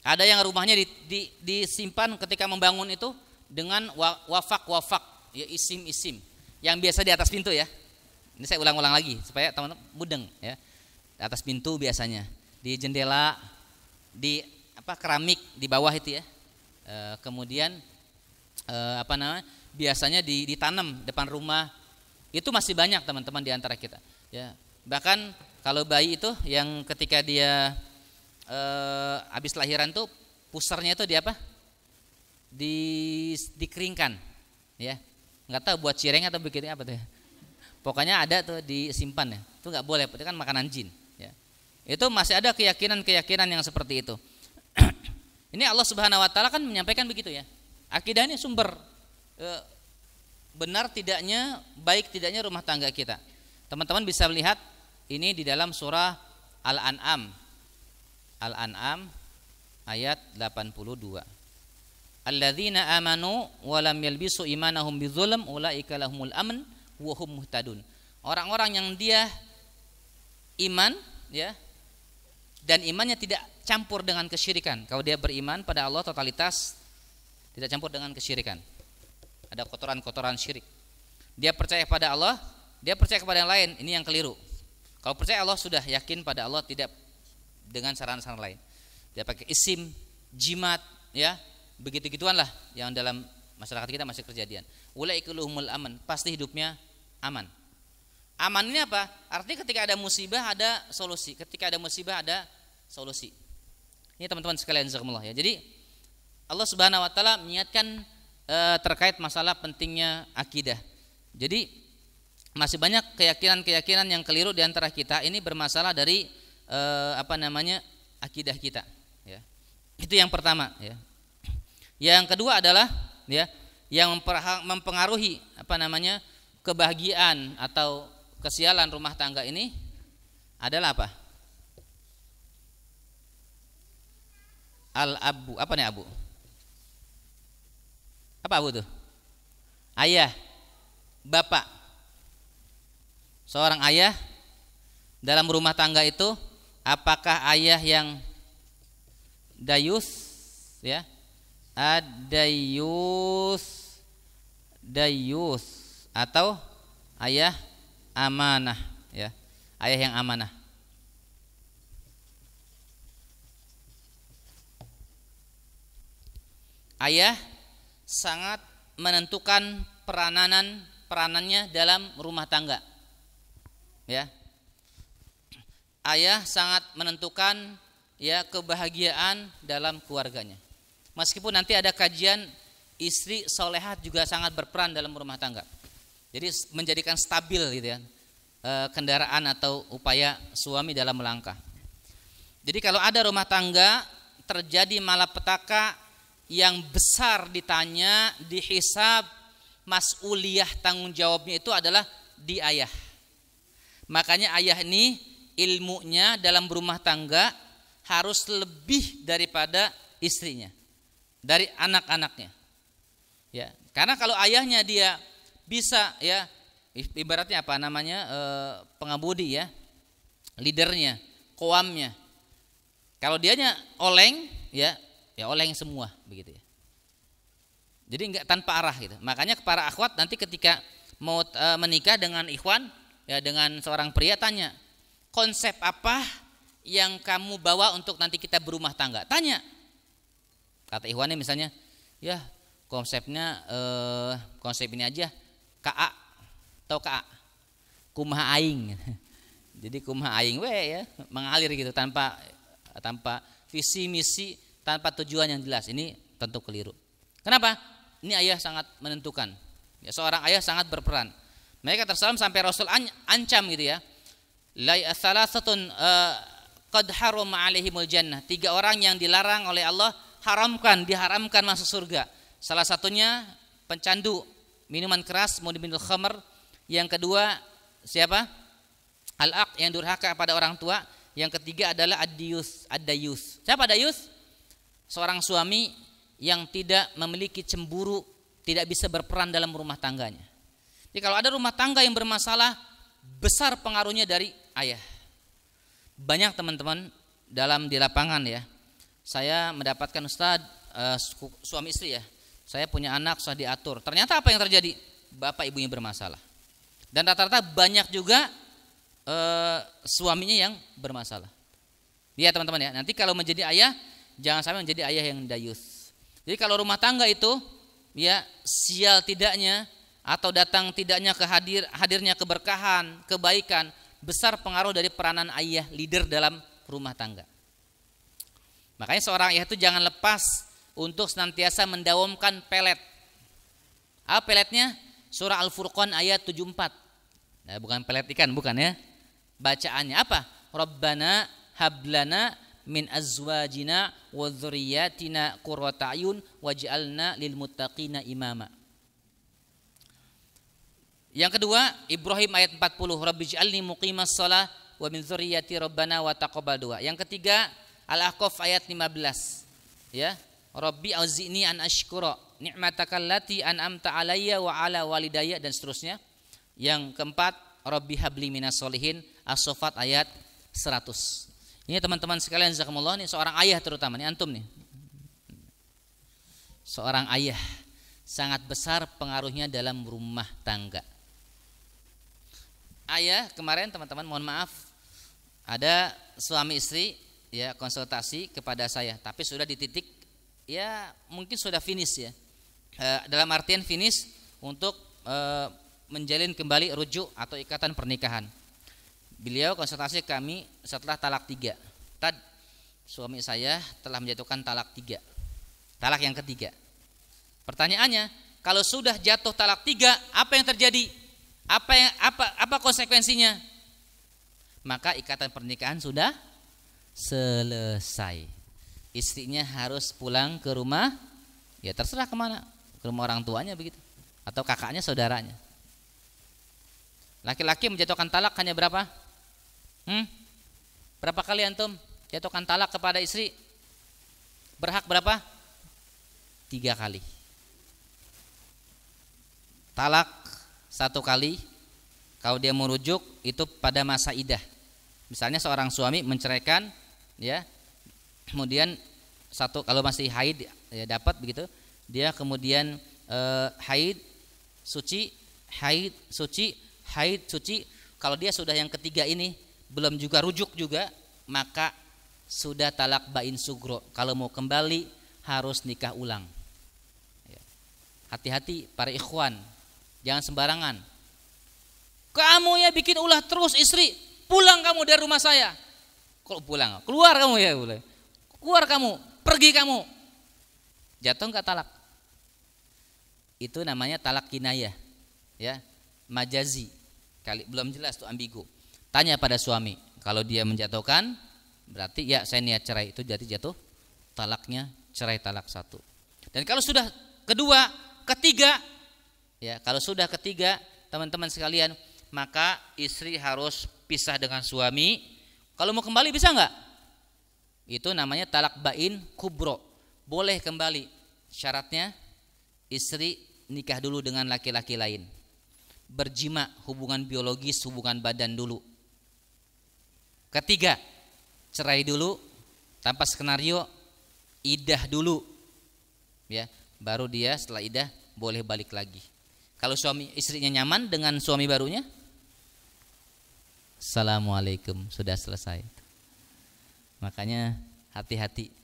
Ada yang rumahnya disimpan ketika membangun itu dengan wafak, ya, isim yang biasa di atas pintu ya. Ini saya ulang-ulang lagi supaya teman-teman mudeng ya. Di atas pintu biasanya, di jendela, di keramik di bawah itu ya. Kemudian biasanya ditanam depan rumah. Itu masih banyak teman-teman di antara kita ya. Bahkan kalau bayi itu yang ketika dia habis lahiran tuh pusernya itu dikeringkan ya. Nggak tahu buat cireng atau begitu apa tuh ya. Pokoknya ada tuh disimpan ya. Itu nggak boleh, itu kan makanan jin ya. Itu masih ada keyakinan yang seperti itu. Ini Allah Subhanahu wa taala kan menyampaikan begitu ya. Akidah ini sumber benar tidaknya, baik tidaknya rumah tangga kita. Teman-teman bisa melihat ini di dalam surah Al-An'am. Al-An'am ayat 82. Alladzina amanu wa lam yalbisu imanahum bidzulm ulaika lahumul amn wa hum muhtadun. Orang-orang yang dia iman ya, dan imannya tidak campur dengan kesyirikan. Kalau dia beriman pada Allah totalitas, tidak campur dengan kesyirikan. Ada kotoran-kotoran syirik. Dia percaya pada Allah, dia percaya kepada yang lain, ini yang keliru. Kalau percaya Allah sudah yakin pada Allah, tidak dengan saran-saran lain. Dia pakai isim, jimat, ya, begitu-gituan lah yang dalam masyarakat kita masih kejadian. Ulaika lahumul aman, pasti hidupnya aman. Aman ini apa? Artinya ketika ada musibah ada solusi, ketika ada musibah ada solusi. Ini teman-teman sekalian jazakumullah ya. Jadi Allah Subhanahu wa taala mengingatkan terkait masalah pentingnya akidah. Jadi masih banyak keyakinan-keyakinan yang keliru di antara kita ini bermasalah dari akidah kita ya. Itu yang pertama ya. Yang kedua adalah ya yang mempengaruhi kebahagiaan atau kesialan rumah tangga ini adalah apa? Al-abu. Apa nih abu? Apa abu tuh? Ayah, bapak. Seorang ayah dalam rumah tangga itu, apakah ayah yang dayus ya? Dayus atau ayah amanah ya. Ayah yang amanah. Ayah sangat menentukan peranannya dalam rumah tangga. Ya. Ayah sangat menentukan ya kebahagiaan dalam keluarganya. Meskipun nanti ada kajian istri solehat juga sangat berperan dalam rumah tangga. Jadi menjadikan stabil gitu ya, kendaraan atau upaya suami dalam melangkah. Jadi kalau ada rumah tangga terjadi malapetaka yang besar ditanya, dihisab, mas'uliyah tanggung jawabnya itu adalah di ayah. Makanya ayah ini ilmunya dalam berumah tangga harus lebih daripada istrinya, dari anak-anaknya. Ya, karena kalau ayahnya dia bisa ya, ibaratnya apa namanya, pengemudi ya, leadernya, koamnya. Kalau dianya oleng ya oleng semua begitu ya. Jadi enggak tanpa arah gitu. Makanya para akhwat nanti ketika mau menikah dengan ikhwan ya, dengan seorang pria, tanya, konsep apa yang kamu bawa untuk nanti kita berumah tangga? Tanya. Kata ikhwannya misalnya, ya konsepnya konsep ini aja, KA, tahu KA? Kumaha aing. Jadi kumaha aing we ya, mengalir gitu tanpa visi misi, tanpa tujuan yang jelas. Ini tentu keliru. Kenapa? Ini ayah sangat menentukan. Ya, seorang ayah sangat berperan. Mereka tersalam sampai Rasul ancam gitu ya. La salasatun qad harama alaihimul jannah. 3 orang yang dilarang oleh Allah diharamkan masuk surga. Salah satunya pencandu minuman keras, mudminul khamr. Yang kedua siapa? Al-aq, yang durhaka pada orang tua. Yang ketiga adalah ad-dayus. Siapa dayus? Seorang suami yang tidak memiliki cemburu, tidak bisa berperan dalam rumah tangganya. Jadi kalau ada rumah tangga yang bermasalah, besar pengaruhnya dari ayah. Banyak teman-teman di lapangan ya, saya mendapatkan Ustadz, suami istri ya, saya punya anak sudah diatur. Ternyata apa yang terjadi? Bapak ibunya bermasalah. Dan rata-rata banyak juga suaminya yang bermasalah. Lihat teman-teman ya, nanti kalau menjadi ayah, jangan sampai menjadi ayah yang dayus. Jadi kalau rumah tangga itu ya, sial tidaknya atau datang tidaknya hadirnya keberkahan, kebaikan, besar pengaruh dari peranan ayah leader dalam rumah tangga. Makanya seorang ayah itu jangan lepas untuk senantiasa mendawamkan pelet. Apa peletnya? Surah Al-Furqan ayat 74. Nah, bukan pelet ikan, bukan ya. Bacaannya apa? Rabbana hablana min azwajina wa dzurriyyatina qurrata ayun waj'alna lil muttaqina imama. Yang kedua, Ibrahim ayat 40, Rabbij'alni muqimas shalah wa min dzurriyyati rabbana wa taqabbal du'a. Yang ketiga, Al-Ahqaf ayat 15. Ya, Rabbi auzi'ni an ashkura ni'matakal lati an'amta alayya wa ala walidayya, dan seterusnya. Yang keempat, Rabbi habli minas sholihin, As-Saffat ayat 100. Ini teman-teman sekalian jazakumullah, ini seorang ayah terutama, ini antum nih. Seorang ayah sangat besar pengaruhnya dalam rumah tangga. Ayah kemarin teman-teman, mohon maaf, ada suami istri ya konsultasi kepada saya, tapi sudah di titik ya mungkin sudah finish ya. Dalam artian finish untuk menjalin kembali rujuk atau ikatan pernikahan. Beliau konsultasi kami setelah talak 3. Suami saya telah menjatuhkan talak 3. Talak yang ketiga. Pertanyaannya, kalau sudah jatuh talak 3, apa yang terjadi? Apa konsekuensinya? Maka ikatan pernikahan sudah selesai. Istrinya harus pulang ke rumah, ya terserah kemana, ke rumah orang tuanya begitu, atau kakaknya, saudaranya. Laki-laki menjatuhkan talak hanya berapa? Berapa kali antum jatuhkan talak kepada istri? Berhak berapa? 3 kali. Talak 1 kali kalau dia merujuk itu pada masa iddah. Misalnya seorang suami menceraikan ya, kemudian kalau masih haid ya dapat begitu, dia kemudian haid suci, haid suci, haid suci. Kalau dia sudah yang ketiga ini belum juga rujuk juga, maka sudah talak bain sugro. Kalau mau kembali harus nikah ulang. Hati-hati para ikhwan, jangan sembarangan. Kamu ya bikin ulah terus istri, pulang kamu dari rumah saya. Kalau pulang, keluar kamu ya, keluar kamu, pergi kamu. Jatuh enggak talak? Itu namanya talak kinayah, ya, majazi. Kali belum jelas tuh, ambigu. Tanya pada suami, kalau dia menjatuhkan berarti ya saya niat cerai, itu jadi jatuh talaknya, cerai talak 1. Dan kalau sudah kedua, ketiga, ya, kalau sudah ketiga teman-teman sekalian, maka istri harus pisah dengan suami. Kalau mau kembali bisa enggak? Itu namanya talak bain kubro. Boleh kembali. Syaratnya istri nikah dulu dengan laki-laki lain. Berjima, hubungan biologis, hubungan badan dulu. Ketiga, cerai dulu tanpa skenario, idah dulu. Ya, baru dia setelah idah boleh balik lagi. Kalau suami istrinya nyaman dengan suami barunya, assalamualaikum, sudah selesai. Makanya hati-hati.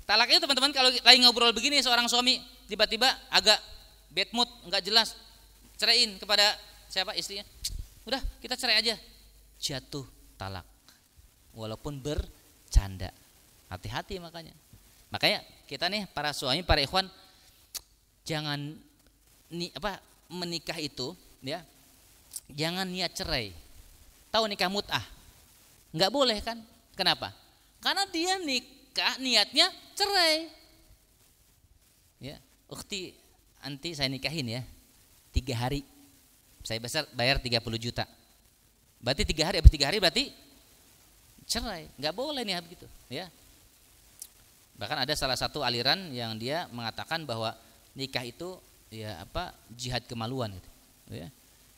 Talak itu teman-teman, kalau lagi ngobrol begini seorang suami tiba-tiba agak bad mood, enggak jelas, ceraiin kepada siapa, istrinya. Udah, kita cerai aja. Jatuh talak. Walaupun bercanda. Hati-hati makanya. Makanya kita nih para suami, para ikhwan, jangan menikah itu, ya. Jangan niat cerai. Tahu nikah mut'ah? Enggak boleh kan? Kenapa? Karena dia nikah niatnya cerai. Ya, ukhti, anti saya nikahin ya 3 hari, saya bayar 30 juta. Berarti 3 hari, habis 3 hari berarti cerai. Enggak boleh nih begitu, ya. Bahkan ada salah satu aliran yang dia mengatakan bahwa nikah itu ya jihad kemaluan gitu, ya.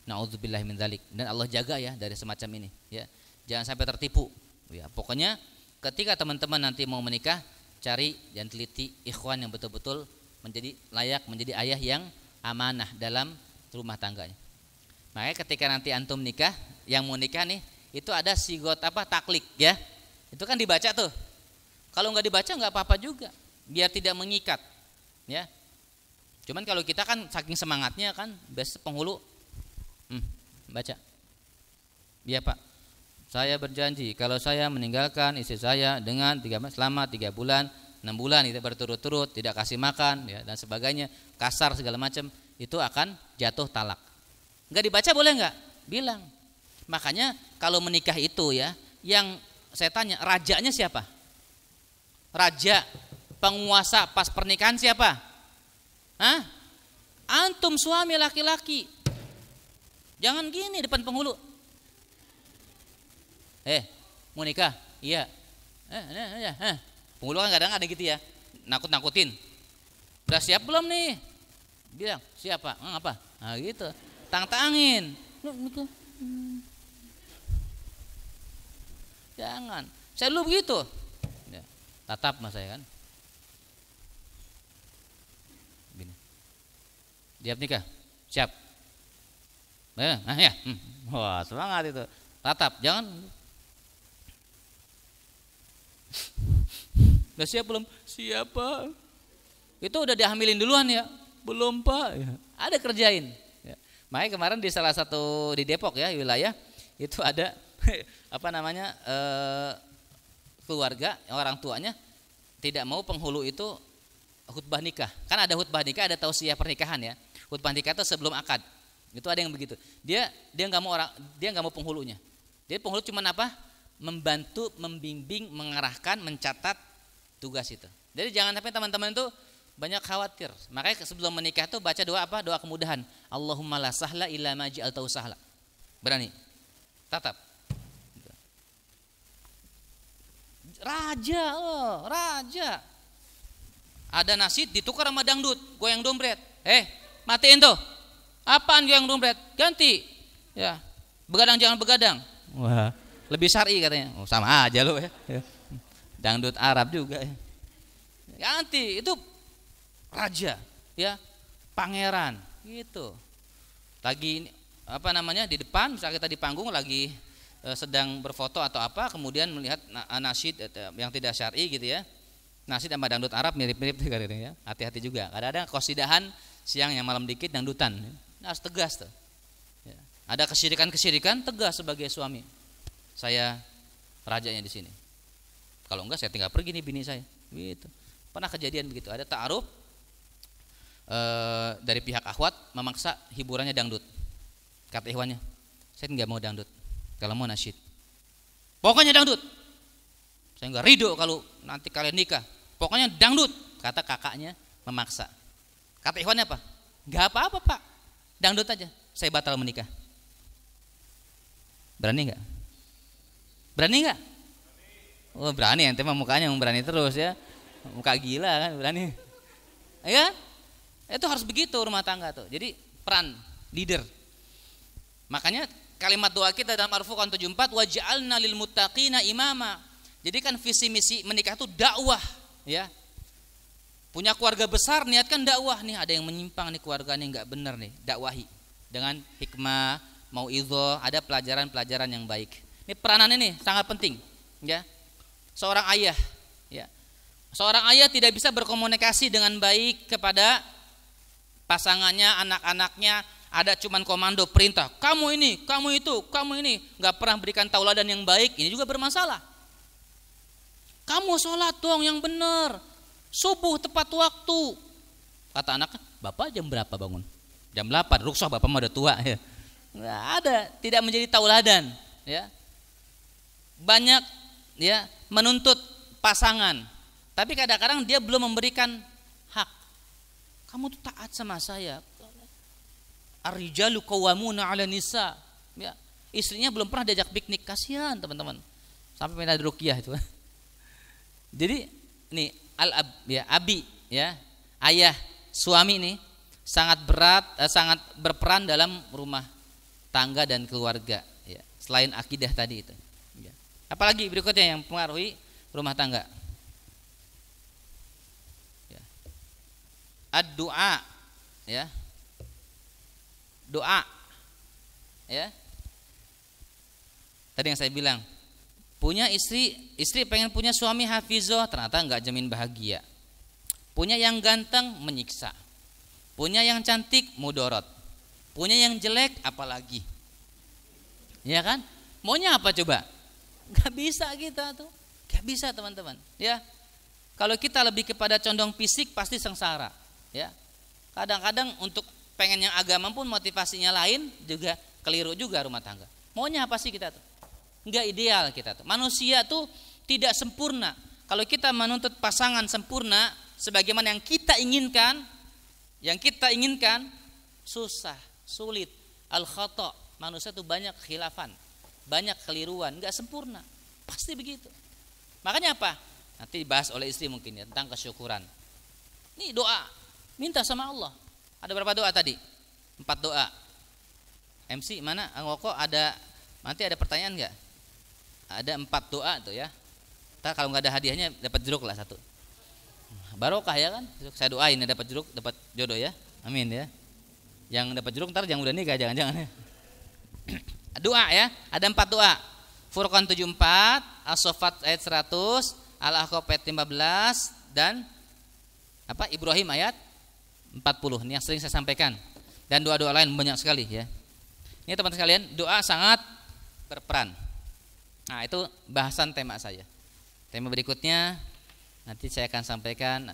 Nauzubillahi min dzalik. Dan Allah jaga ya dari semacam ini, ya. Jangan sampai tertipu. Ya, pokoknya ketika teman-teman nanti mau menikah, cari dan teliti ikhwan yang betul-betul menjadi layak menjadi ayah yang amanah dalam rumah tangganya. Makanya ketika nanti antum nikah, yang mau nikah nih, itu ada sigot taklik ya. Itu kan dibaca tuh. Kalau nggak dibaca nggak apa-apa juga, biar tidak mengikat, ya. Cuman kalau kita kan saking semangatnya kan, biasa penghulu baca. Iya Pak, saya berjanji kalau saya meninggalkan istri saya dengan selama 3 bulan, 6 bulan itu berturut-turut, tidak kasih makan ya, dan sebagainya, kasar segala macam, itu akan jatuh talak. Enggak dibaca boleh enggak? Bilang. Makanya kalau menikah itu ya, yang saya tanya, rajanya siapa? Raja, penguasa pas pernikahan siapa? Hah? Antum suami laki-laki. Jangan gini depan penghulu. Mau nikah? Iya. Penghulu kan kadang ada gitu ya, nakut-nakutin. Udah siap belum nih? Bilang, siapa? Apa? Nah gitu. Tang-tangin. Jangan. Saya dulu begitu. Ya, tatap mas saya kan. Gini. Siap nikah? Siap. Ya. Wah, semangat itu. Tatap, jangan. Udah siap belum? Siap Pak. Itu udah dihamilin duluan ya? Belum Pak. Ya. Ada kerjain. Ya. Makanya kemarin di salah satu di Depok ya wilayah itu ada keluarga orang tuanya tidak mau penghulu itu khutbah nikah. Kan ada khutbah nikah, ada tausiah pernikahan ya. Khutbah nikah itu sebelum akad. Itu ada yang begitu. Dia nggak mau penghulunya. Dia penghulu cuma membantu, membimbing, mengarahkan, mencatat tugas itu. Jadi jangan sampai teman-teman itu banyak khawatir. Makanya sebelum menikah itu baca doa Doa kemudahan. Allahumma la sahla illa ma ja'altahu sahla. Berani. Tatap. Raja. Ada nasid ditukar sama dangdut, goyang dompet. Matiin tuh. Apaan goyang dompet? Ganti. Ya. Begadang jangan begadang. Wah. Lebih syar'i katanya. Oh, sama aja lo ya. Dangdut Arab juga ya. Ganti, itu raja ya, pangeran gitu. Lagi di depan, misalnya kita di panggung lagi sedang berfoto atau apa, kemudian melihat nasyid yang tidak syar'i gitu ya. Nasyid sama dangdut Arab mirip-mirip juga ya. Hati-hati juga. Kadang-kadang qasidahan siang yang malam dikit dangdutan. Harus tegas tuh. Ya. Ada kesyirikan tegas sebagai suami. Saya rajanya di sini. Kalau enggak saya tinggal pergi nih bini saya. Gitu. Pernah kejadian begitu, ada ta'aruf dari pihak akhwat memaksa hiburannya dangdut. Kata ikhwannya, saya nggak mau dangdut, kalau mau nasyid. Pokoknya dangdut. Saya nggak ridho kalau nanti kalian nikah. Pokoknya dangdut. Kata kakaknya memaksa. Kata ikhwannya apa? Nggak apa-apa pak, dangdut aja. Saya batal menikah. Berani nggak? Berani nggak? Oh berani, ente mah mukanya berani terus ya. Muka gila kan, berani. Ya, itu harus begitu rumah tangga tuh. Jadi peran leader. Makanya kalimat doa kita dalam Al-Furqan 74, waj'alna lil muttaqina imama. Jadi kan visi misi menikah itu dakwah, ya. Punya keluarga besar, niatkan dakwah. Nih ada yang menyimpang nih keluarganya nggak benar nih, dakwahi dengan hikmah, mauidhah, ada pelajaran-pelajaran yang baik. Ini peranan ini sangat penting, ya. Seorang ayah, ya. Seorang ayah tidak bisa berkomunikasi dengan baik kepada pasangannya, anak-anaknya, ada cuman komando perintah, kamu ini, kamu itu, kamu ini, nggak pernah berikan tauladan yang baik, ini juga bermasalah. Kamu sholat dong yang benar, subuh tepat waktu. Kata anak, bapak jam berapa bangun? Jam 8, rukshoh bapak mah udah tua ya. Nggak ada, tidak menjadi tauladan, ya. Banyak ya menuntut pasangan, tapi kadang-kadang dia belum memberikan hak. Kamu tuh taat sama saya. Ar-rijalu qawwamuna 'ala nisa. Ya, istrinya belum pernah diajak piknik, kasihan teman-teman. Sampai minta ruqyah itu. Jadi nih al-ab ya, abi ya, ayah, suami nih sangat berat, sangat berperan dalam rumah tangga dan keluarga ya. Selain akidah tadi itu. Ya. Apalagi berikutnya yang mempengaruhi rumah tangga. Ya. Ad-du'a ya. Doa ya. Tadi yang saya bilang, punya istri pengen punya suami hafizah, ternyata enggak jamin bahagia. Punya yang ganteng menyiksa. Punya yang cantik mudorot. Punya yang jelek apalagi. Ya kan? Maunya apa coba? Enggak bisa kita tuh. Enggak bisa teman-teman, ya. Kalau kita lebih kepada condong fisik pasti sengsara, ya. Kadang-kadang untuk pengen yang agama pun motivasinya lain juga keliru juga rumah tangga. Maunya apa sih kita tuh? Enggak ideal kita tuh. Manusia tuh tidak sempurna. Kalau kita menuntut pasangan sempurna sebagaimana yang kita inginkan susah, sulit. Al-khata, manusia tuh banyak khilafan, banyak keliruan, enggak sempurna. Pasti begitu. Makanya apa? Nanti dibahas oleh istri mungkin ya tentang kesyukuran. Ini doa, minta sama Allah. Ada berapa doa tadi? 4 doa. MC mana? Angoko ada, nanti ada pertanyaan enggak? Ada 4 doa tuh ya. Ntar kalau nggak ada hadiahnya dapat jeruk lah 1. Barokah ya kan? Saya doain ya dapat jeruk, dapat jodoh ya. Amin ya. Yang dapat jeruk ntar yang udah nikah jangan-jangan ya. Doa ya, ada 4 doa. Furqan 74, As-Saffat ayat 100, Al-Ahqaf ayat 15 dan apa? Ibrahim ayat 40. Ini yang sering saya sampaikan. Dan doa-doa lain banyak sekali ya. Ini teman-teman sekalian, doa sangat berperan. Nah, itu bahasan tema saya. Tema berikutnya nanti saya akan sampaikan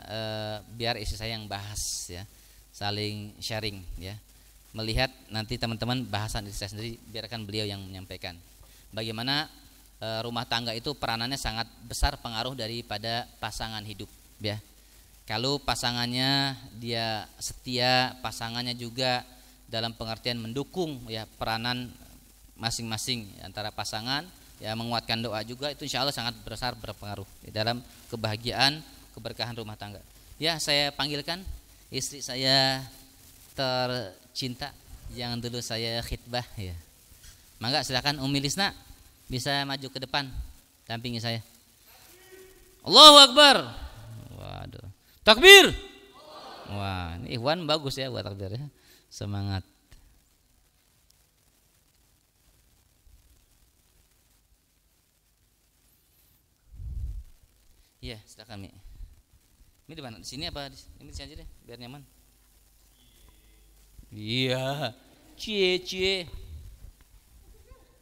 biar istri saya yang bahas ya. Saling sharing ya. Melihat nanti teman-teman bahasan istri saya sendiri, biarkan beliau yang menyampaikan. Bagaimana rumah tangga itu peranannya sangat besar pengaruh daripada pasangan hidup ya. Kalau pasangannya dia setia, pasangannya juga dalam pengertian mendukung ya peranan masing-masing antara pasangan ya, menguatkan doa juga, itu insya Allah sangat besar berpengaruh dalam kebahagiaan, keberkahan rumah tangga. Ya, saya panggilkan istri saya tercinta yang dulu saya khitbah ya. Mangga silakan Umi Lisna bisa maju ke depan dampingi saya. Allahu Akbar. Waduh. Takbir. Wah, ini Ikhwan bagus ya buat takbir ya. Semangat. Iya, silakan Mi. Mi di mana? Di sini apa? Ini di sini aja deh, biar nyaman. Iya. Cie.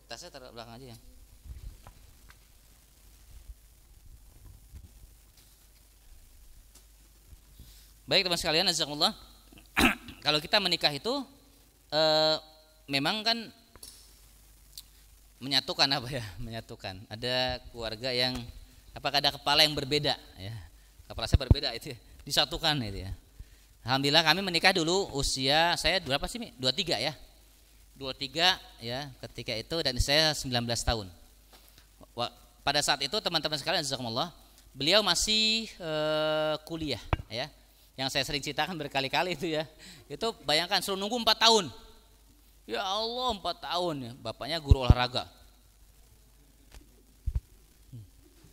Tasnya taruh belakang aja ya. Baik teman sekalian, jazakumullah. Kalau kita menikah itu memang kan menyatukan apa ya? Menyatukan. Ada keluarga yang apakah ada kepala yang berbeda ya? Kepala saya berbeda itu ya. Disatukan itu ya. Alhamdulillah kami menikah dulu usia saya berapa sih, Mi? 23 ya. 23 ya ketika itu, dan saya 19 tahun. Pada saat itu teman-teman sekalian jazakumullah, beliau masih kuliah ya. Yang saya sering ceritakan berkali-kali itu ya. Itu bayangkan suruh nunggu 4 tahun. Ya Allah, 4 tahun ya. Bapaknya guru olahraga.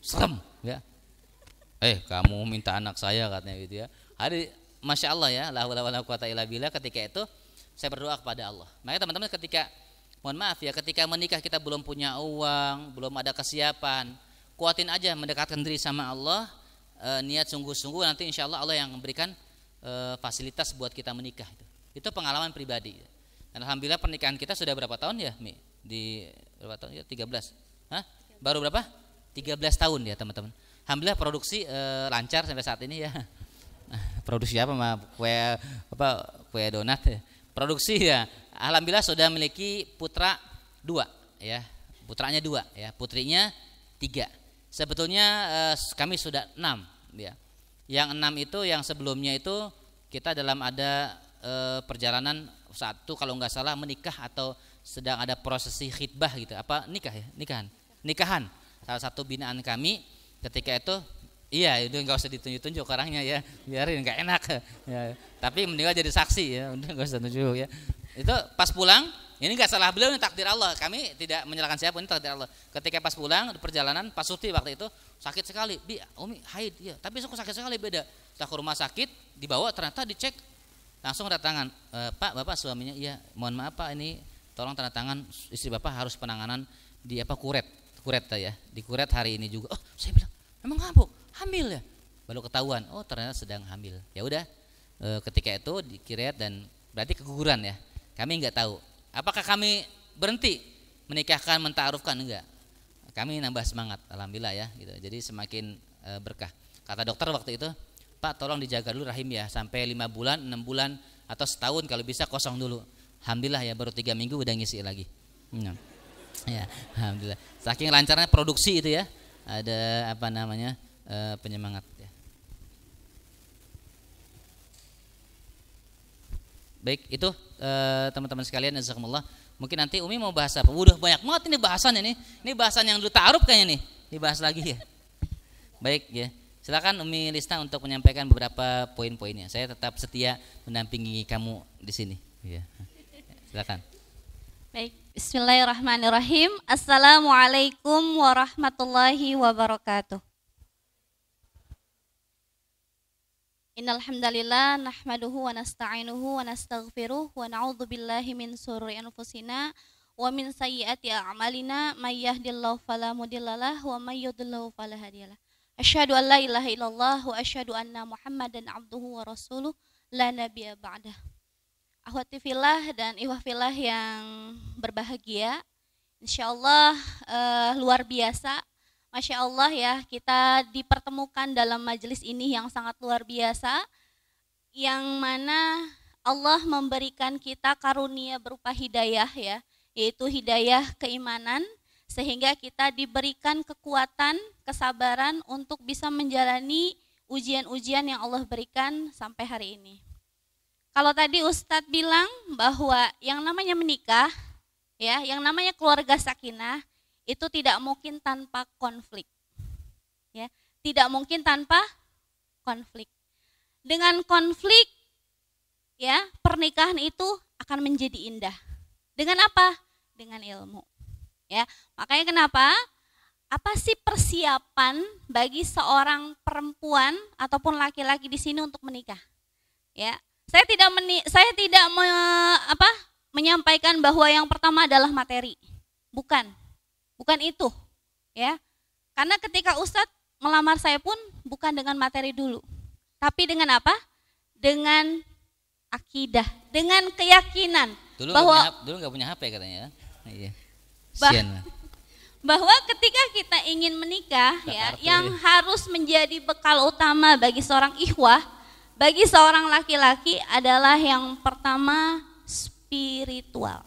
Serem ya. Kamu minta anak saya katanya gitu ya. Hari Masya Allah ya, la haula wala quwata illa billah. Ketika itu saya berdoa kepada Allah. Makanya teman-teman ketika, mohon maaf ya, ketika menikah kita belum punya uang, belum ada kesiapan, kuatin aja mendekatkan diri sama Allah, niat sungguh-sungguh, nanti insya Allah Allah yang memberikan fasilitas buat kita menikah. Itu pengalaman pribadi. Dan alhamdulillah pernikahan kita sudah berapa tahun ya, Mi? Di berapa tahun ya? 13. Hah? Baru berapa? 13 tahun ya teman-teman. Alhamdulillah produksi lancar sampai saat ini ya. Produksi apa mah kue donat ya. Produksi ya. Alhamdulillah sudah memiliki putra 2 ya. Putranya 2 ya, putrinya 3. Sebetulnya kami sudah 6 ya. Yang 6 itu yang sebelumnya itu kita dalam ada perjalanan satu kalau nggak salah menikah atau sedang ada prosesi khitbah gitu. Apa nikah ya? Nikahan. Salah satu binaan kami ketika itu, iya itu nggak usah ditunjuk-tunjuk orangnya ya, biarin nggak enak ya. Tapi meninggal jadi saksi ya, udah nggak usah tunjuk ya. Itu pas pulang, ini nggak salah beliau, ini takdir Allah. Kami tidak menyalahkan siapa, ini takdir Allah. Ketika pas pulang di perjalanan, Pak Surti waktu itu sakit sekali. Umi haid ya, tapi kok sakit sekali beda. Setelah ke rumah sakit, dibawa ternyata dicek, langsung tanda tangan. Pak, Bapak suaminya, iya, mohon maaf Pak, ini tolong tanda tangan, istri Bapak harus penanganan di kuret ya, di kuret hari ini juga. Oh, saya bilang, memang kamu hamil ya? Baru ketahuan, oh ternyata sedang hamil. Ya udah, ketika itu dikiret dan berarti keguguran ya. Kami nggak tahu. Apakah kami berhenti menikahkan, menta'arufkan? Enggak. Kami nambah semangat, alhamdulillah ya. Gitu. Jadi semakin berkah. Kata dokter waktu itu, Pak tolong dijaga dulu rahim ya, sampai 5 bulan, 6 bulan atau setahun kalau bisa kosong dulu. Alhamdulillah ya, baru 3 minggu udah ngisi lagi. Ya, alhamdulillah. Saking lancarnya produksi itu ya. Ada apa namanya? Penyemangat ya. Baik, itu teman-teman sekalian jazakumullah. Mungkin nanti Umi mau bahas apa? Udah banyak banget ini bahasannya nih. Ini bahasan yang dulu ta'aruf kayaknya nih. Dibahas lagi ya. Baik ya. Silakan Umi Lista untuk menyampaikan beberapa poin-poinnya. Saya tetap setia mendampingi kamu di sini. Ya. Silakan. Baik, bismillahirrahmanirrahim. Assalamualaikum warahmatullahi wabarakatuh. Innal hamdalillah nahmaduhu wa nasta'inuhu wa nastaghfiruh wa na'udzu billahi min shururi anfusina wa min sayyiati a'malina may yahdihillahu fala mudhillalah wa may yudhlil fala hadiyalah. Asyhadu an la ilaha illallah wa asyhadu anna Muhammadan abduhu wa rasuluh la nabiyya ba'dah. Akhwati fillah dan ikhwah fillah yang berbahagia, insyaallah luar biasa. Masya Allah ya, kita dipertemukan dalam majelis ini yang sangat luar biasa, yang mana Allah memberikan kita karunia berupa hidayah ya, yaitu hidayah keimanan, sehingga kita diberikan kekuatan, kesabaran untuk bisa menjalani ujian-ujian yang Allah berikan sampai hari ini. Kalau tadi Ustadz bilang bahwa yang namanya menikah, ya, yang namanya keluarga sakinah, itu tidak mungkin tanpa konflik, ya, tidak mungkin tanpa konflik. Dengan konflik, ya, pernikahan itu akan menjadi indah. Dengan apa? Dengan ilmu, ya. Makanya kenapa? Apa sih persiapan bagi seorang perempuan ataupun laki-laki di sini untuk menikah? Ya, saya tidak menyampaikan bahwa yang pertama adalah materi, bukan itu, ya. Karena ketika Ustadz melamar saya pun bukan dengan materi dulu, tapi dengan apa? Dengan akidah, dengan keyakinan bahwa dulu nggak punya HP katanya. Iya. Bahwa ketika kita ingin menikah, ya, yang harus menjadi bekal utama bagi seorang ikhwah bagi seorang laki-laki adalah yang pertama spiritual.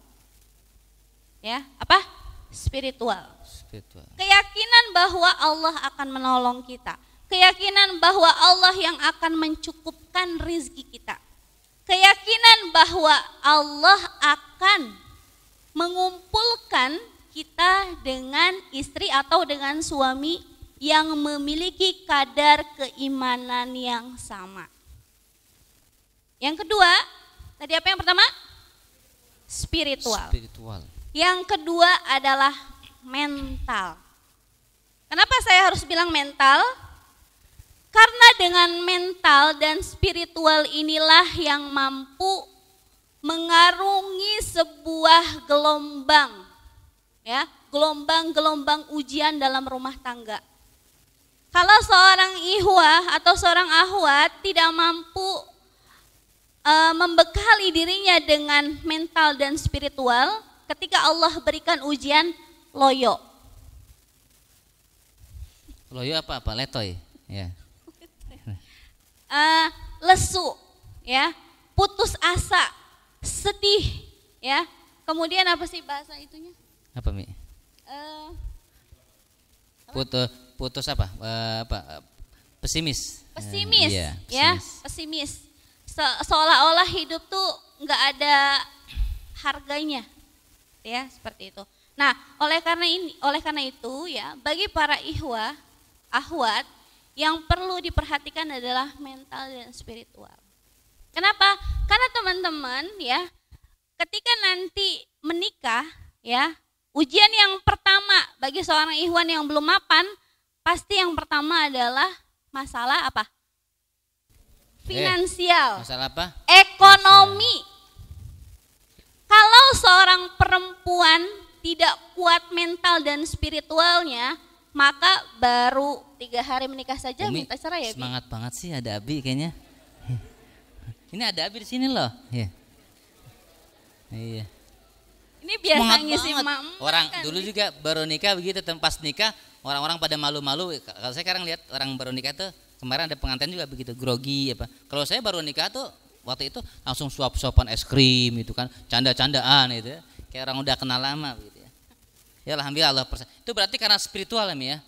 Ya, apa? Spiritual. Spiritual. Keyakinan bahwa Allah akan menolong kita. Keyakinan bahwa Allah yang akan mencukupkan rizki kita. Keyakinan bahwa Allah akan mengumpulkan kita dengan istri atau dengan suami yang memiliki kadar keimanan yang sama. Yang kedua, tadi apa yang pertama? Spiritual. Spiritual. Yang kedua adalah mental. Kenapa saya harus bilang mental? Karena dengan mental dan spiritual inilah yang mampu mengarungi sebuah gelombang, ya, gelombang-gelombang ujian dalam rumah tangga. Kalau seorang ihwah atau seorang ahwat tidak mampu membekali dirinya dengan mental dan spiritual, ketika Allah berikan ujian, loyo. Loyo apa? Letoy. Ya. Lesu, ya, putus asa, sedih, ya. Kemudian apa sih bahasa itunya? Apa, Mi? Putus apa? Pesimis. Pesimis, Iya, ya, pesimis. Seolah-olah hidup tuh nggak ada harganya, ya, seperti itu. Nah, oleh karena itu, ya, bagi para ihwah, ahwat, yang perlu diperhatikan adalah mental dan spiritual. Kenapa? Karena teman-teman, ya, ketika nanti menikah, ya, ujian yang pertama bagi seorang ihwan yang belum mapan, pasti yang pertama adalah masalah apa? Finansial. Masalah apa? Ekonomi. Kalau seorang perempuan tidak kuat mental dan spiritualnya, maka baru 3 hari menikah saja Umi, minta cerai ya. Semangat banget sih, ada Abi kayaknya. Ini ada Abi di sini loh. Iya. Iya. Ini biasa Semangat ngisi banget. emak Orang kan. dulu juga baru nikah begitu, pas nikah orang-orang pada malu-malu. Kalau saya sekarang lihat orang baru nikah tuh, kemarin ada pengantin juga begitu, grogi apa. Kalau saya baru nikah tuh waktu itu langsung suap-suapan es krim itu kan, canda-candaan itu ya. Kayak orang udah kenal lama begitu ya. Ya alhamdulillah Allah itu berarti karena spiritual ya Mi ya.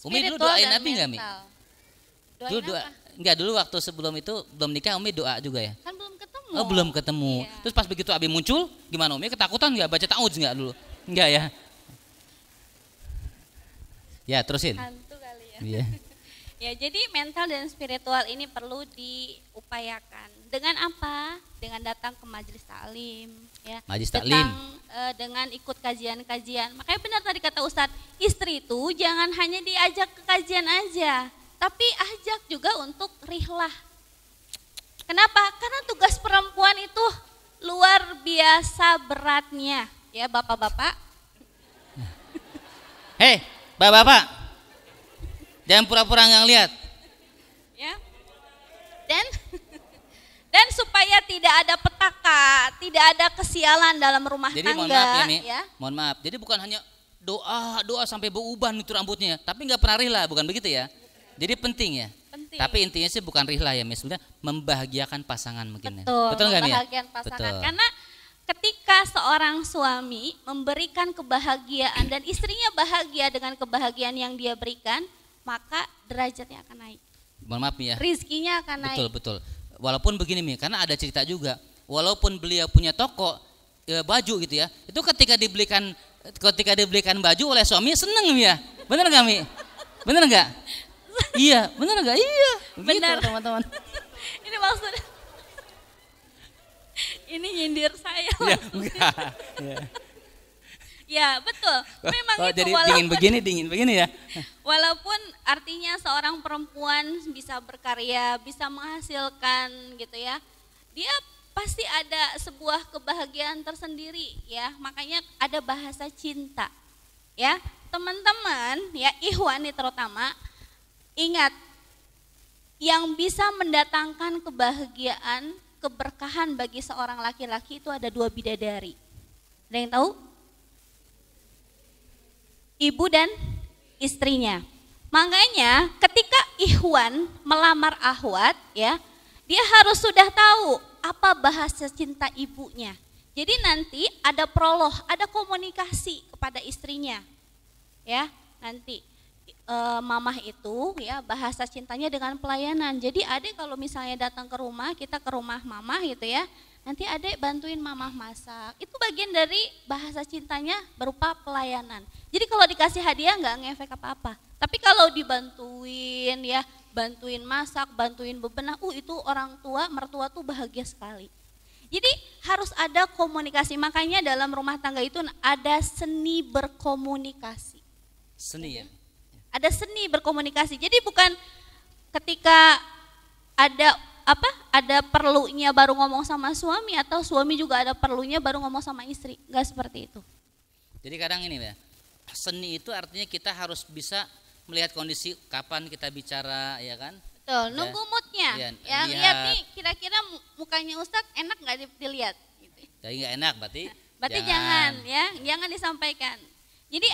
Umi dulu doain Nabi enggak Mi? Dulu doa. Enggak, dulu waktu sebelum itu belum nikah Umi doa juga ya? Kan belum ketemu. Oh belum ketemu. Iya. Terus pas begitu Abi muncul gimana Umi, ketakutan enggak, baca ta'udz enggak dulu? Enggak ya? Ya terusin. Hantu kali ya. Iya. Ya, jadi mental dan spiritual ini perlu diupayakan. Dengan apa? Dengan datang ke majelis taklim, ya. Majelis taklim. Dengan ikut kajian-kajian. Makanya benar tadi kata Ustadz, istri itu jangan hanya diajak ke kajian aja, tapi ajak juga untuk rihlah. Kenapa? Karena tugas perempuan itu luar biasa beratnya, ya bapak-bapak. Hei, bapak-bapak, jangan pura-pura nggak lihat. Ya. Dan supaya tidak ada petaka, tidak ada kesialan dalam rumah Jadi tangga. mohon maaf ya Mi, ya. mohon maaf. Jadi bukan hanya doa sampai beruban itu rambutnya, tapi nggak pernah rihlah, bukan begitu ya? Jadi penting ya. Penting. Tapi intinya sih bukan rihlah ya Mi, sebenarnya membahagiakan pasangan mungkin. Betul, Nggak Mi? Ya? membahagiakan pasangan. Betul. Karena ketika seorang suami memberikan kebahagiaan dan istrinya bahagia dengan kebahagiaan yang dia berikan, maka derajatnya akan naik. Mohon maaf Mi ya. Rizkinya akan naik. Betul. Walaupun begini Mi, karena ada cerita juga. Walaupun beliau punya toko baju gitu ya, itu ketika dibelikan baju oleh suami seneng Mi ya. Bener nggak Mi? Bener nggak? Iya, bener nggak? Iya. Bener. Gitu, teman-teman. Ini maksudnya ini nyindir saya. Ya, enggak. Ya. Ya betul, memang Oh, itu jadi walaupun dingin begini ya. walaupun artinya seorang perempuan bisa berkarya, bisa menghasilkan gitu ya, dia pasti ada sebuah kebahagiaan tersendiri ya, makanya ada bahasa cinta ya. Teman-teman ya, ikhwan nih terutama, ingat yang bisa mendatangkan kebahagiaan, keberkahan bagi seorang laki-laki itu ada 2 bidadari. Ada yang tahu? Ibu dan istrinya. Makanya ketika ikhwan melamar ahwat ya, dia harus sudah tahu apa bahasa cinta ibunya. Jadi nanti ada prolog, ada komunikasi kepada istrinya. Ya, nanti mamah itu ya bahasa cintanya dengan pelayanan. Jadi adek kalau misalnya datang ke rumah, kita ke rumah mamah gitu ya, nanti adek bantuin mamah masak. Itu bagian dari bahasa cintanya berupa pelayanan. Jadi kalau dikasih hadiah nggak ngefek apa-apa. Tapi kalau dibantuin ya, bantuin masak, bantuin bebenah, itu orang tua, mertua tuh bahagia sekali. Jadi harus ada komunikasi, makanya dalam rumah tangga itu ada seni berkomunikasi. Seni ya? Ada seni berkomunikasi. Jadi bukan ketika ada perlunya baru ngomong sama suami, atau suami juga ada perlunya baru ngomong sama istri. Enggak seperti itu. Jadi kadang ini ya, seni itu artinya kita harus bisa melihat kondisi kapan kita bicara, ya kan? Betul, nunggu moodnya. Ya, lihat nih kira-kira mukanya Ustadz enak nggak dilihat? Gitu. Jadi nggak enak berarti jangan disampaikan. Jadi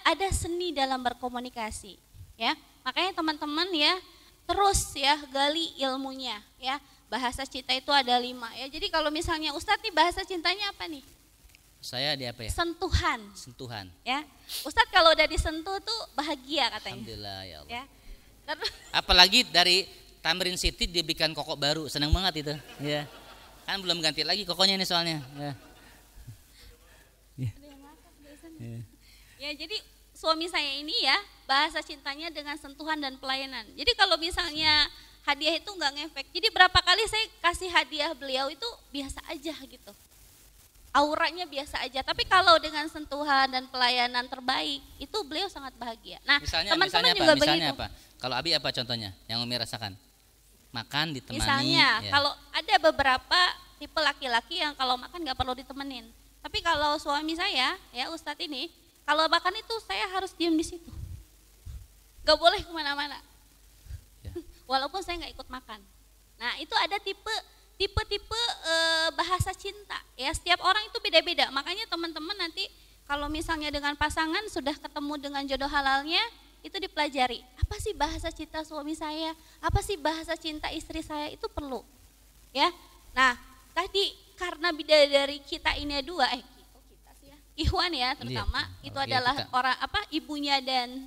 ada seni dalam berkomunikasi, ya. Makanya teman-teman ya terus ya gali ilmunya, ya. Bahasa cinta itu ada 5 ya. Jadi kalau misalnya Ustadz nih bahasa cintanya apa nih? Saya di apa ya? Sentuhan. Sentuhan. Ya, Ustadz kalau udah disentuh tuh bahagia katanya. Alhamdulillah ya Allah. Ya. Terus, apalagi dari Tamrin City dibikin kokok baru, seneng banget itu. Ya. Kan belum ganti lagi kokoknya ini soalnya. Ya. Ya, jadi suami saya ini ya bahasa cintanya dengan sentuhan dan pelayanan. Jadi kalau misalnya hadiah itu nggak ngefek. Jadi berapa kali saya kasih hadiah beliau itu biasa aja gitu. Auranya biasa aja. Tapi kalau dengan sentuhan dan pelayanan terbaik itu beliau sangat bahagia. Nah, teman-teman juga begitu. Misalnya apa? Kalau Abi apa contohnya yang Umi rasakan? Makan ditemani. Misalnya ya. kalau ada beberapa tipe laki-laki yang kalau makan nggak perlu ditemenin. Tapi kalau suami saya ya Ustadz ini, kalau makan itu saya harus diam di situ, nggak boleh kemana-mana, ya. Walaupun saya nggak ikut makan. Nah itu ada tipe bahasa cinta, ya setiap orang itu beda-beda. Makanya teman-teman nanti kalau misalnya dengan pasangan sudah ketemu dengan jodoh halalnya, itu dipelajari. Apa sih bahasa cinta suami saya? Apa sih bahasa cinta istri saya? Itu perlu, ya. Nah tadi karena bidadari kita ini dua, Ikhwan ya terutama iya. Itu adalah orang ibunya dan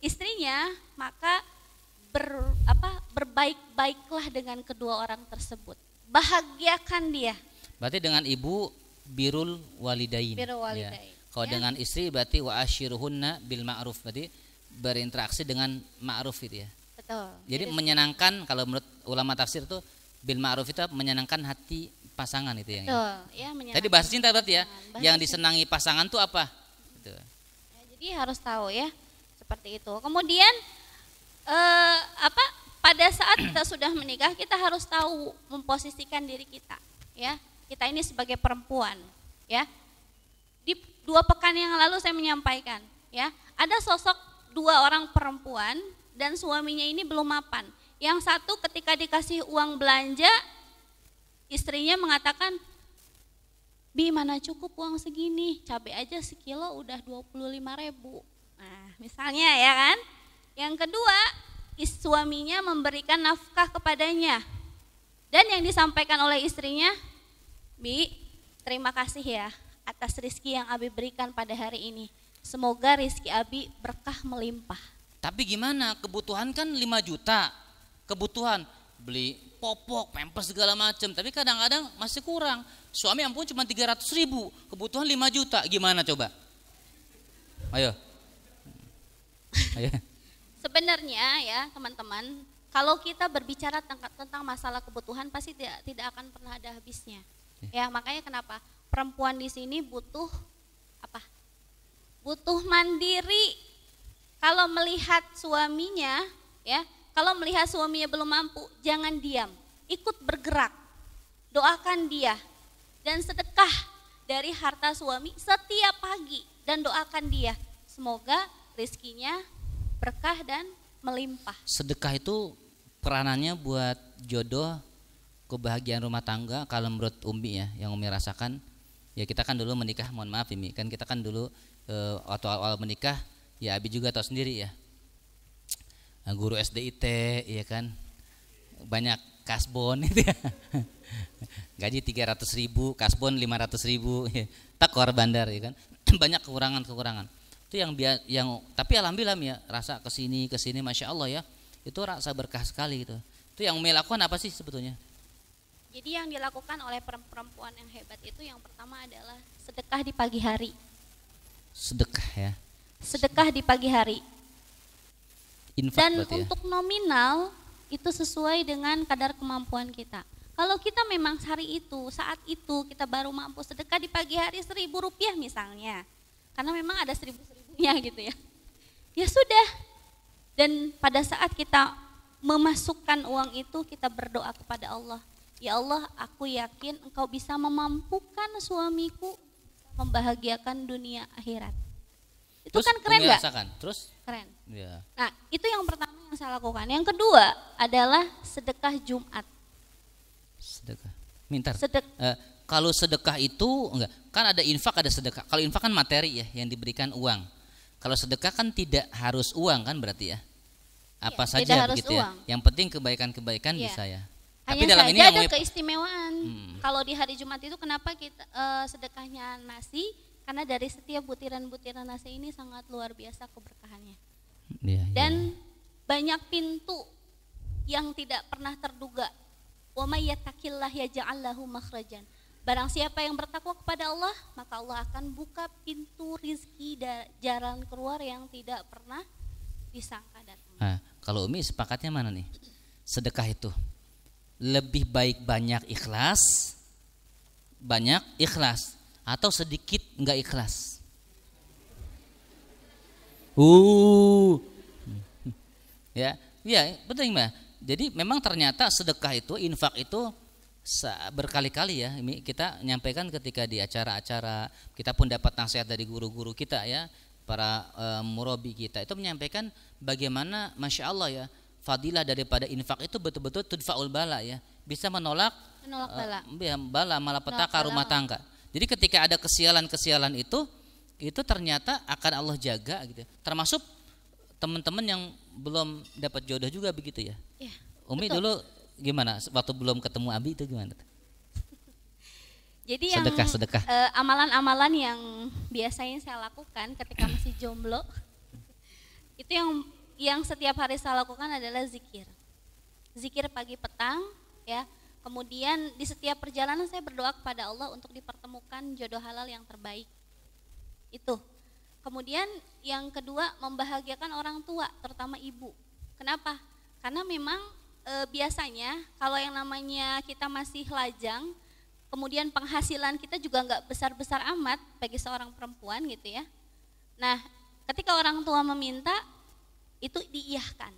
istrinya, maka berbaik-baiklah dengan kedua orang tersebut, bahagiakan dia. Berarti dengan ibu birrul walidain. Ya. Kalau ya. Dengan istri berarti wa ashiruhunna bil ma'ruf, berarti berinteraksi dengan ma'ruf itu ya. Betul. Jadi menyenangkan, kalau menurut ulama tafsir itu bil ma'ruf itu menyenangkan hati pasangan itu yang. Betul, ya. Jadi bahasa cinta berarti ya, yang disenangi pasangan tuh apa? Gitu. Ya, jadi harus tahu ya, seperti itu. Kemudian pada saat kita sudah menikah, kita harus tahu memposisikan diri kita, ya. Kita ini sebagai perempuan, ya. Di 2 pekan yang lalu saya menyampaikan, ya, ada sosok 2 orang perempuan dan suaminya ini belum mapan. Yang satu ketika dikasih uang belanja, istrinya mengatakan, Bi mana cukup uang segini, cabai aja sekilo udah 25.000. Nah misalnya ya kan. Yang kedua, suaminya memberikan nafkah kepadanya. Dan yang disampaikan oleh istrinya, Bi terima kasih ya atas rizki yang Abi berikan pada hari ini. Semoga rizki Abi berkah melimpah. Tapi gimana, kebutuhan kan 5 juta, kebutuhan beli popok, pampers segala macam, tapi kadang-kadang masih kurang. Suami ampun cuma 300.000, kebutuhan 5 juta, gimana coba? Ayo. Sebenarnya ya teman-teman, kalau kita berbicara tentang masalah kebutuhan pasti tidak akan pernah ada habisnya. Ya makanya kenapa perempuan di sini butuh apa? Butuh mandiri. Kalau melihat suaminya, ya. Kalau melihat suaminya belum mampu, jangan diam, ikut bergerak, doakan dia, dan sedekah dari harta suami setiap pagi, dan doakan dia, semoga rezekinya berkah dan melimpah. Sedekah itu peranannya buat jodoh, kebahagiaan rumah tangga. Kalau menurut Umi ya, yang Umi rasakan, ya kita kan dulu menikah, mohon maaf Umi, kan kita kan dulu waktu awal menikah, ya Abi juga tahu sendiri ya. Guru SDIT, ya kan, banyak kasbon itu ya. Gaji 300.000, kasbon 500.000, takor bandar ya kan. Banyak kekurangan. Itu yang tapi alhamdulillah ya, rasa kesini Masya Allah ya, itu rasa berkah sekali gitu. Itu yang Umi lakukan apa sih sebetulnya? Jadi yang dilakukan oleh perempuan yang hebat itu yang pertama adalah sedekah di pagi hari. Sedekah ya. Sedekah di pagi hari. Infak Dan berarti ya. untuk nominal itu sesuai dengan kadar kemampuan kita. Kalau kita memang hari itu, saat itu kita baru mampu sedekah di pagi hari 1.000 rupiah misalnya. Karena memang ada 1.000-1.000-nya gitu ya. Ya sudah. Dan pada saat kita memasukkan uang itu, kita berdoa kepada Allah. Ya Allah, aku yakin Engkau bisa memampukan suamiku membahagiakan dunia akhirat. Itu Terus, kan keren nggak? Terus? Keren. Ya. Nah, itu yang pertama yang saya lakukan. Yang kedua adalah sedekah Jumat. Sedekah. Mintar. Sedek Kalau sedekah itu enggak, kan ada infak, ada sedekah. Kalau infak kan materi ya, yang diberikan uang. Kalau sedekah kan tidak harus uang kan berarti ya. Apa Iya, saja tidak harus begitu ya. uang. Yang penting kebaikan-kebaikan Iya. bisa ya. Hanya dalam saja ini yang ada mau- keistimewaan. Kalau di hari Jumat itu kenapa kita sedekahnya nasi? Karena dari setiap butiran-butiran nasi ini sangat luar biasa keberkahannya. Iya, Dan banyak pintu yang tidak pernah terduga. Wa may yattaqillah yaj'al lahu makhrajan. Barang siapa yang bertakwa kepada Allah, maka Allah akan buka pintu rizki dan jalan keluar yang tidak pernah disangka datang. Nah, kalau Umi sepakatnya mana nih? Sedekah itu lebih baik banyak ikhlas atau sedikit enggak ikhlas? Ya betul Mbak. Jadi memang ternyata sedekah itu, infak itu berkali-kali ya kita nyampaikan ketika di acara-acara, kita pun dapat nasihat dari guru-guru kita ya, para murabi kita itu menyampaikan bagaimana Masya Allah ya, fadilah daripada infak itu betul-betul tudfa'ul bala ya, bisa menolak bala malapetaka rumah tangga. Jadi ketika ada kesialan-kesialan itu ternyata akan Allah jaga gitu. Termasuk teman-teman yang belum dapat jodoh juga begitu ya. Ya, Umi betul. dulu gimana waktu belum ketemu Abi itu gimana? Jadi Sedekah. Amalan-amalan yang biasanya saya lakukan ketika masih jomblo itu yang setiap hari saya lakukan adalah zikir pagi petang ya. Kemudian di setiap perjalanan saya berdoa kepada Allah untuk dipertemukan jodoh halal yang terbaik. Itu. Kemudian yang kedua, membahagiakan orang tua, terutama ibu. Kenapa? Karena memang biasanya kalau yang namanya kita masih lajang, kemudian penghasilan kita juga nggak besar-besar amat bagi seorang perempuan gitu ya. Nah, ketika orang tua meminta, itu diiyahkan.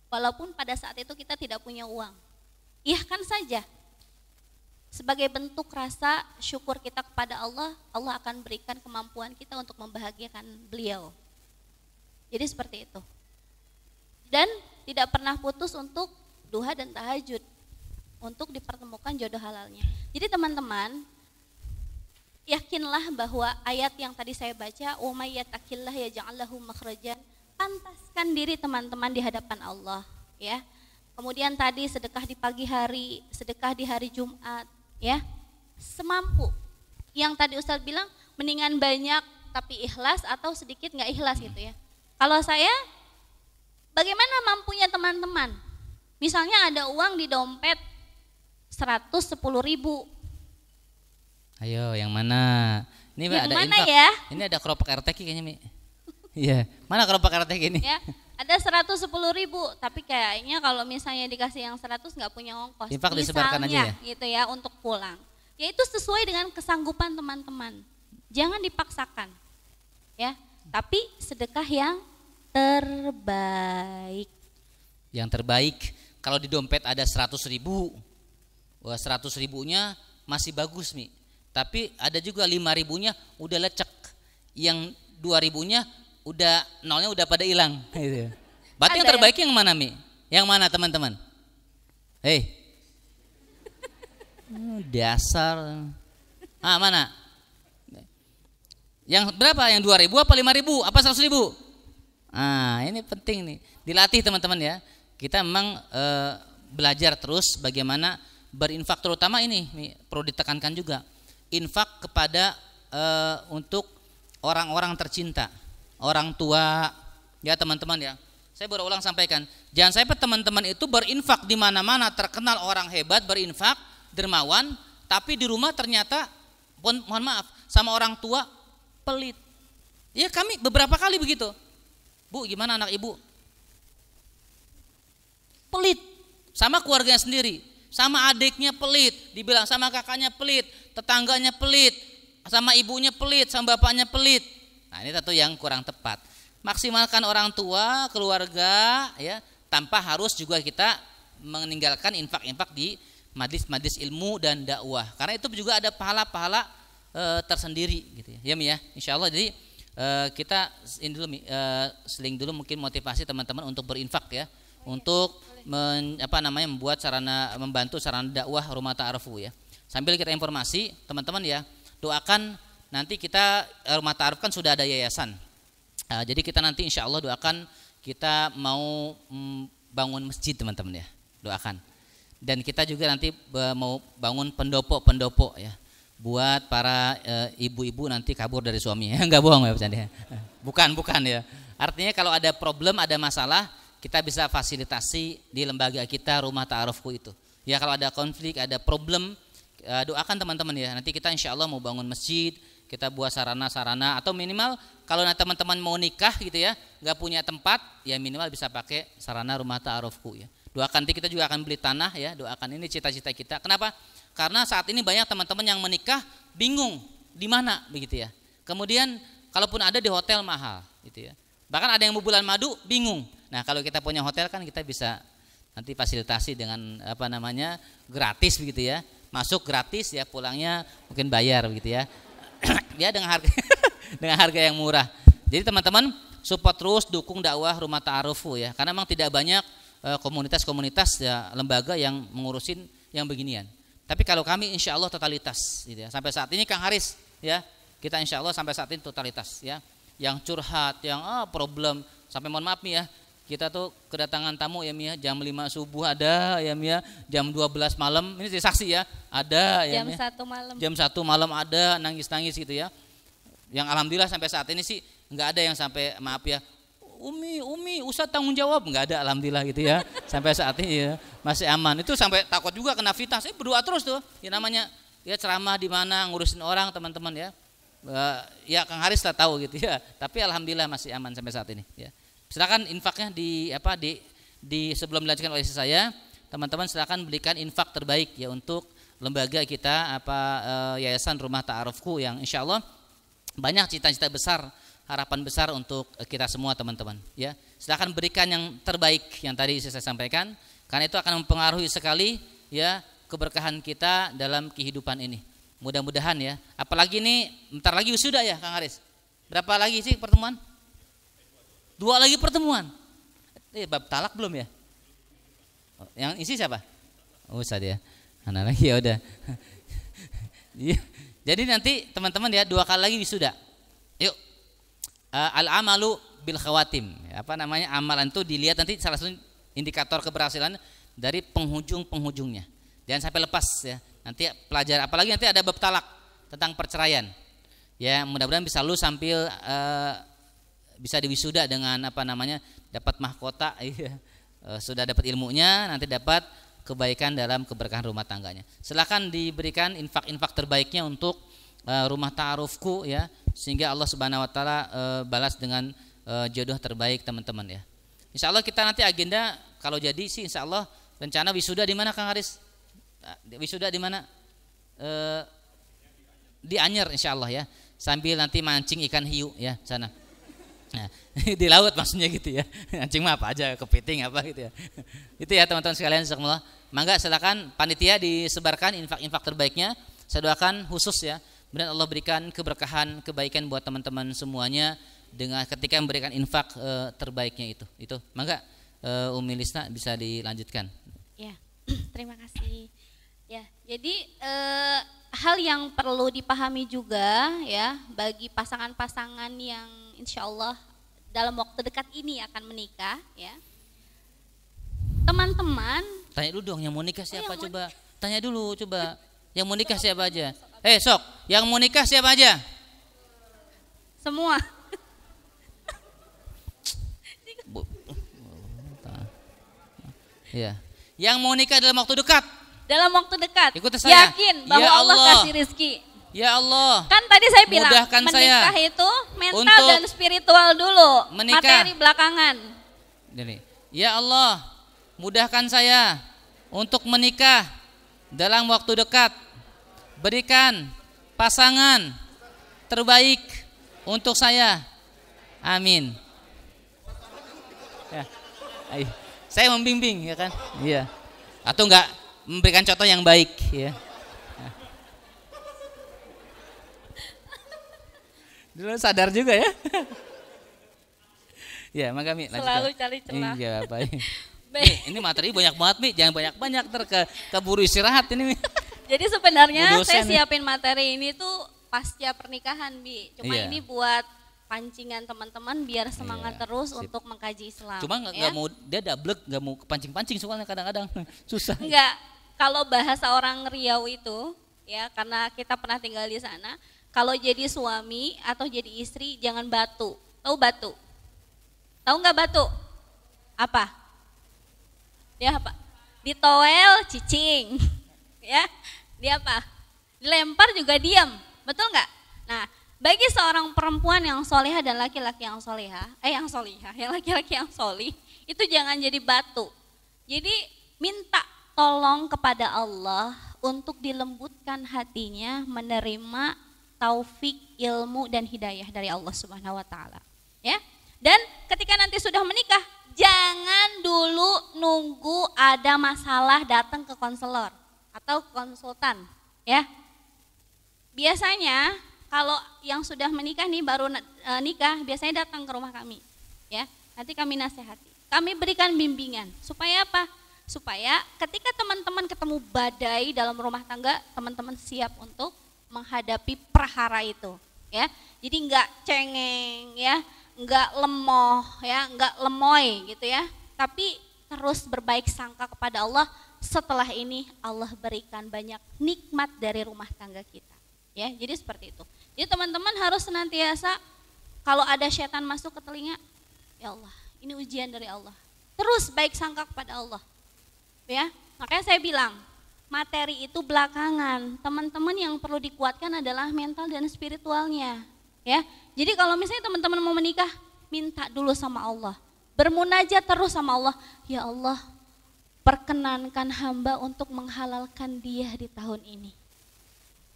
Walaupun pada saat itu kita tidak punya uang. Iyahkan saja. Sebagai bentuk rasa syukur kita kepada Allah, Allah akan berikan kemampuan kita untuk membahagiakan beliau. Jadi seperti itu. Dan tidak pernah putus untuk duha dan tahajud untuk dipertemukan jodoh halalnya. Jadi teman-teman, yakinlah bahwa ayat yang tadi saya baca, wa may yattaqillah yaj'al lahu makhrajan, pantaskan diri teman-teman di hadapan Allah, ya. Kemudian tadi sedekah di pagi hari, sedekah di hari Jumat, ya. Semampu. Yang tadi Ustadz bilang, mendingan banyak tapi ikhlas atau sedikit nggak ikhlas gitu ya. Kalau saya, bagaimana mampunya teman-teman? Misalnya ada uang di dompet 110.000. Ayo, yang mana? Ini Yang ada mana infak. ya? Ini ada keropok RTQ kayaknya, Mi. Iya, mana keropok RTQ ini? Ya, ada 110.000, tapi kayaknya kalau misalnya dikasih yang 100 nggak punya ongkos. Infak disebarkan aja ya? Gitu ya, untuk pulang. Ya itu sesuai dengan kesanggupan teman-teman. Jangan dipaksakan, ya. Tapi sedekah yang terbaik. Yang terbaik kalau di dompet ada 100.000, wah 100.000-nya masih bagus, Mi. Tapi ada juga 5.000-nya udah lecek, yang 2.000-nya udah nolnya udah pada hilang. Berarti yang Ada terbaik yang mana, Mi? Yang mana teman-teman? Hei, dasar. Mana? Yang berapa? Yang 2.000 apa 5.000 apa 100.000? Ini penting nih, dilatih teman-teman ya. Kita memang belajar terus bagaimana berinfak, terutama ini perlu ditekankan juga, infak kepada untuk orang-orang tercinta, orang tua ya teman-teman ya. Saya baru ulang sampaikan, jangan sampai teman-teman itu berinfak di mana-mana, terkenal orang hebat berinfak, dermawan, tapi di rumah ternyata mohon maaf sama orang tua pelit. Ya kami beberapa kali begitu. Bu, gimana anak ibu? Pelit sama keluarganya sendiri, sama adiknya pelit, dibilang sama kakaknya pelit, tetangganya pelit, sama ibunya pelit, sama bapaknya pelit. Nah ini tentu yang kurang tepat. Maksimalkan orang tua, keluarga ya, tanpa harus juga kita meninggalkan infak-infak di majlis-majlis ilmu dan dakwah, karena itu juga ada pahala-pahala tersendiri gitu ya. Ya Mi ya, insyaallah. Jadi kita ini dulu seling dulu mungkin motivasi teman-teman untuk berinfak ya, untuk membuat sarana, membantu sarana dakwah Rumah Ta'arufu ya. Sambil kita informasi teman-teman ya, doakan nanti kita Rumah Ta'aruf kan sudah ada yayasan. Jadi kita nanti insya Allah doakan kita mau bangun masjid teman-teman ya, doakan. Dan kita juga nanti mau bangun pendopo ya, buat para ibu-ibu nanti kabur dari suaminya. Enggak bohong ya bercanda. Bukan ya. Artinya kalau ada problem, ada masalah, kita bisa fasilitasi di lembaga kita Rumah Ta'arufku itu. Ya kalau ada konflik, ada problem, doakan teman-teman ya. Nanti kita insya Allah mau bangun masjid, kita buat sarana-sarana, atau minimal kalau teman-teman mau nikah gitu ya, nggak punya tempat, ya minimal bisa pakai sarana Rumah Ta'arufku ya. Doakan, nanti kita juga akan beli tanah ya. Doakan, ini cita-cita kita. Kenapa? Karena saat ini banyak teman-teman yang menikah bingung di mana begitu ya. Kemudian kalaupun ada di hotel mahal gitu ya. Bahkan ada yang mau bulan madu bingung. Nah kalau kita punya hotel kan kita bisa nanti fasilitasi dengan gratis begitu ya, masuk gratis ya, pulangnya mungkin bayar begitu ya. Ya dengan harga yang murah. Jadi teman-teman support terus, dukung dakwah Rumah Ta'arufu ya, karena memang tidak banyak komunitas-komunitas ya, lembaga yang mengurusin yang beginian. Tapi kalau kami insya Allah totalitas gitu ya. Sampai saat ini Kang Haris ya, kita insya Allah sampai saat ini totalitas ya. Yang curhat, yang problem, sampai mohon maaf nih ya, kita tuh kedatangan tamu ya Mia, jam 5 subuh ada ya Mia, jam 12 malam, ini jadi saksi ya, ada ya Mia. Jam 1 malam ada, nangis-nangis gitu ya. Yang alhamdulillah sampai saat ini sih nggak ada yang sampai maaf ya, Umi, Ustaz tanggung jawab, nggak ada alhamdulillah gitu ya. Sampai saat ini ya masih aman. Itu sampai takut juga kena fitnah. Saya berdoa terus tuh, ya namanya ya ceramah di mana, ngurusin orang teman-teman ya. Ya Kang Haris lah tahu gitu ya. Tapi alhamdulillah masih aman sampai saat ini ya. Silakan infaknya di sebelum dilanjutkan oleh saya, teman-teman silakan berikan infak terbaik ya untuk lembaga kita Yayasan Rumah Ta'arufku yang insya Allah banyak cita-cita besar, harapan besar untuk kita semua teman-teman ya. Silakan berikan yang terbaik yang tadi saya sampaikan, karena itu akan mempengaruhi sekali ya keberkahan kita dalam kehidupan ini. Mudah-mudahan ya. Apalagi ini bentar lagi wisuda ya Kang Haris. Berapa lagi sih pertemuan? 2 lagi pertemuan. Bab talak belum ya? Yang isi siapa? Ustaz ya. Mana lagi ya udah. Jadi nanti teman-teman ya 2 kali lagi wisuda. Yuk. Al-amalu bil khawatim. Amalan itu dilihat nanti salah satu indikator keberhasilan dari penghujung-penghujungnya. Jangan sampai lepas ya. Nanti pelajar, apalagi nanti ada bab talak tentang perceraian. Ya, mudah-mudahan bisa lu sambil bisa diwisuda dengan dapat mahkota ya. Sudah dapat ilmunya, nanti dapat kebaikan dalam keberkahan rumah tangganya. Silakan diberikan infak-infak terbaiknya untuk Rumah Ta'arufku ya, sehingga Allah Subhanahu wa taala balas dengan jodoh terbaik teman-teman ya. Insyaallah kita nanti agenda kalau jadi sih insyaallah rencana wisuda di mana Kang Haris? Wisuda di mana? Di Anyer insyaallah ya. Sambil nanti mancing ikan hiu ya sana. Nah, di laut maksudnya gitu ya. Mancing mah apa aja, kepiting apa gitu ya. Itu ya teman-teman sekalian, jazakumullah. Mangga silakan panitia disebarkan infak-infak terbaiknya. Saya doakan khusus ya, mudah-mudahan Allah berikan keberkahan, kebaikan buat teman-teman semuanya dengan ketika memberikan infak terbaiknya itu. Itu. Mangga Umi Lisna bisa dilanjutkan. Ya, terima kasih. Ya, jadi hal yang perlu dipahami juga ya bagi pasangan-pasangan yang insya Allah dalam waktu dekat ini akan menikah ya. Teman-teman Tanya dulu dong, yang mau nikah siapa yang coba? Tanya dulu coba. Yang mau nikah siapa aja? Sok, yang mau nikah siapa aja? Semua. Ya. Yang mau nikah dalam waktu dekat. Dalam waktu dekat. Ikuti saya. Yakin bahwa Ya Allah Allah. kasih rizki. Ya Allah. Kan tadi saya bilang Mudahkan menikah saya itu mental untuk dan spiritual dulu. menikah. Materi belakangan. Jadi, ya Allah, mudahkan saya untuk menikah dalam waktu dekat. Berikan pasangan terbaik untuk saya. Amin. Ya. Ayo. Saya membimbing ya kan? Iya. Atau enggak memberikan contoh yang baik ya. Dulu sadar juga ya. Ya, maka Mi, lanjut. Selalu cari celah. Iya, baik. Ini materi banyak banget Mi, jangan banyak-banyak keburu istirahat ini Mi. Jadi sebenarnya Bu saya dosen. siapin materi ini tuh pasca pernikahan, Bi. Cuma Iya. ini buat pancingan teman-teman biar semangat Iya, terus sip. untuk mengkaji Islam. Cuma nggak ya. mau dia double, nggak mau kepancing-pancing soalnya kadang-kadang susah. Enggak, kalau bahasa orang Riau itu ya karena kita pernah tinggal di sana, kalau jadi suami atau jadi istri jangan batu. Tahu batu? Tahu nggak batu? Apa? Dia apa? Ditowel cicing. Ya. Dia apa? Dilempar juga diam. Betul nggak? Nah, bagi seorang perempuan yang solehah dan laki-laki yang solehah, yang laki-laki yang solih, itu jangan jadi batu. Jadi minta tolong kepada Allah untuk dilembutkan hatinya menerima taufik, ilmu dan hidayah dari Allah Subhanahu wa taala. Ya. Dan ketika nanti sudah menikah, jangan dulu nunggu ada masalah datang ke konselor atau konsultan, ya. Biasanya kalau yang sudah menikah nih baru nikah biasanya datang ke rumah kami, ya. Nanti kami nasihati, kami berikan bimbingan supaya apa? Supaya ketika teman-teman ketemu badai dalam rumah tangga, teman-teman siap untuk menghadapi perhara itu, ya. Jadi enggak cengeng, ya, enggak lemoh, ya, enggak lemoy gitu ya. Tapi terus berbaik sangka kepada Allah. Setelah ini Allah berikan banyak nikmat dari rumah tangga kita. Ya, jadi seperti itu. Jadi teman-teman harus senantiasa kalau ada setan masuk ke telinga, ya Allah, ini ujian dari Allah. Terus baik sangka kepada Allah. Ya, makanya saya bilang, materi itu belakangan. Teman-teman yang perlu dikuatkan adalah mental dan spiritualnya. Ya, jadi kalau misalnya teman-teman mau menikah, minta dulu sama Allah. Bermunajat terus sama Allah. Ya Allah, perkenankan hamba untuk menghalalkan dia di tahun ini.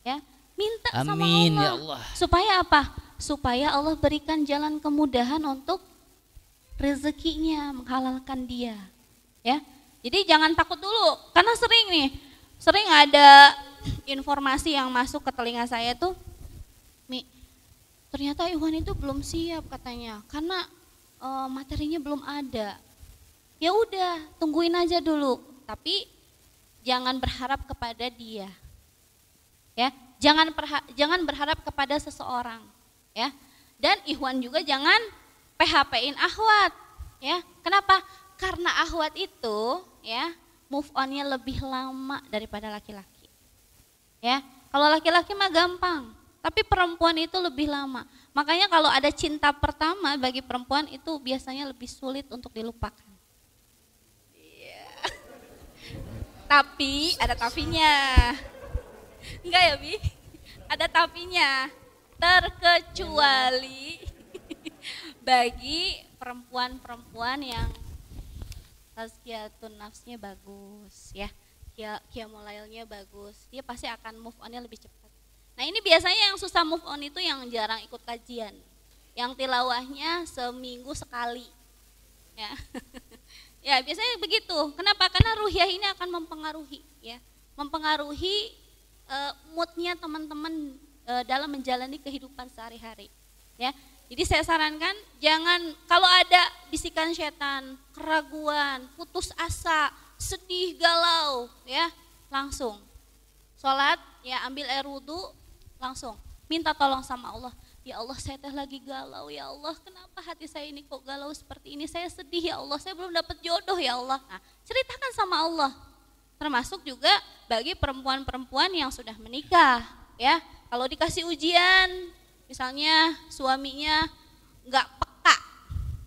Ya, minta sama Amin Allah. ya Allah. Supaya apa? Supaya Allah berikan jalan kemudahan untuk rezekinya, menghalalkan dia. Ya. Jadi jangan takut dulu, karena sering ada informasi yang masuk ke telinga saya tuh, Mi, ternyata Iwan itu belum siap katanya, karena materinya belum ada. Ya udah, tungguin aja dulu, tapi jangan berharap kepada dia, ya, jangan berharap kepada seseorang, ya, dan Ikhwan juga jangan PHP-in akhwat, ya, kenapa? Karena akhwat itu, ya, move on-nya lebih lama daripada laki-laki, ya, kalau laki-laki mah gampang, tapi perempuan itu lebih lama, makanya kalau ada cinta pertama bagi perempuan itu biasanya lebih sulit untuk dilupakan. Tapi ada tapinya. Enggak ya, Bi? Ada tapinya. Terkecuali bagi perempuan-perempuan yang tazkiyatun nafsnya bagus, ya. Qiyamulailnya bagus. Dia pasti akan move on-nya lebih cepat. Nah, ini biasanya yang susah move on itu yang jarang ikut kajian. Yang tilawahnya seminggu sekali. Ya. Ya, biasanya begitu. Kenapa? Karena ruhiyah ini akan mempengaruhi, ya, mempengaruhi moodnya teman-teman dalam menjalani kehidupan sehari-hari. Ya, jadi saya sarankan jangan kalau ada bisikan setan, keraguan, putus asa, sedih, galau, ya, langsung sholat, ya, ambil air wudhu, langsung minta tolong sama Allah. Ya Allah, saya teh lagi galau, ya Allah, kenapa hati saya ini kok galau seperti ini, saya sedih ya Allah, saya belum dapat jodoh ya Allah. Nah, ceritakan sama Allah, Termasuk juga bagi perempuan-perempuan yang sudah menikah, ya. Kalau dikasih ujian, misalnya suaminya nggak peka,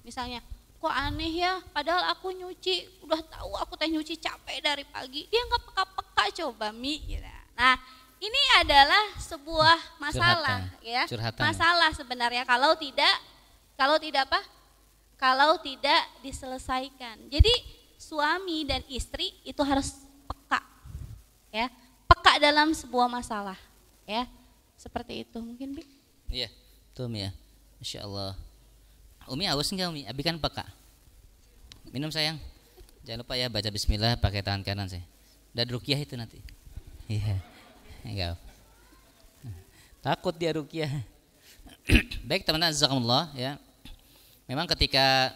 misalnya, kok aneh ya, padahal aku nyuci, udah tahu aku teh nyuci capek dari pagi, dia nggak peka-peka coba Mi. Gitu. Nah, ini adalah sebuah masalah, ya. Curhatan. Masalah sebenarnya kalau tidak apa? Kalau tidak diselesaikan. Jadi suami dan istri itu harus peka, ya, peka dalam sebuah masalah, ya, seperti itu mungkin Bi. Iya, tuh Mi ya, Masya Allah. Umi haus enggak Umi? Abi kan peka. Minum sayang. Jangan lupa ya baca bismillah pakai tangan kanan saya. Udah ruqyah itu nanti. Iya, enggak. Takut dia ruqyah. Baik teman-teman, jazakumullah ya. Memang ketika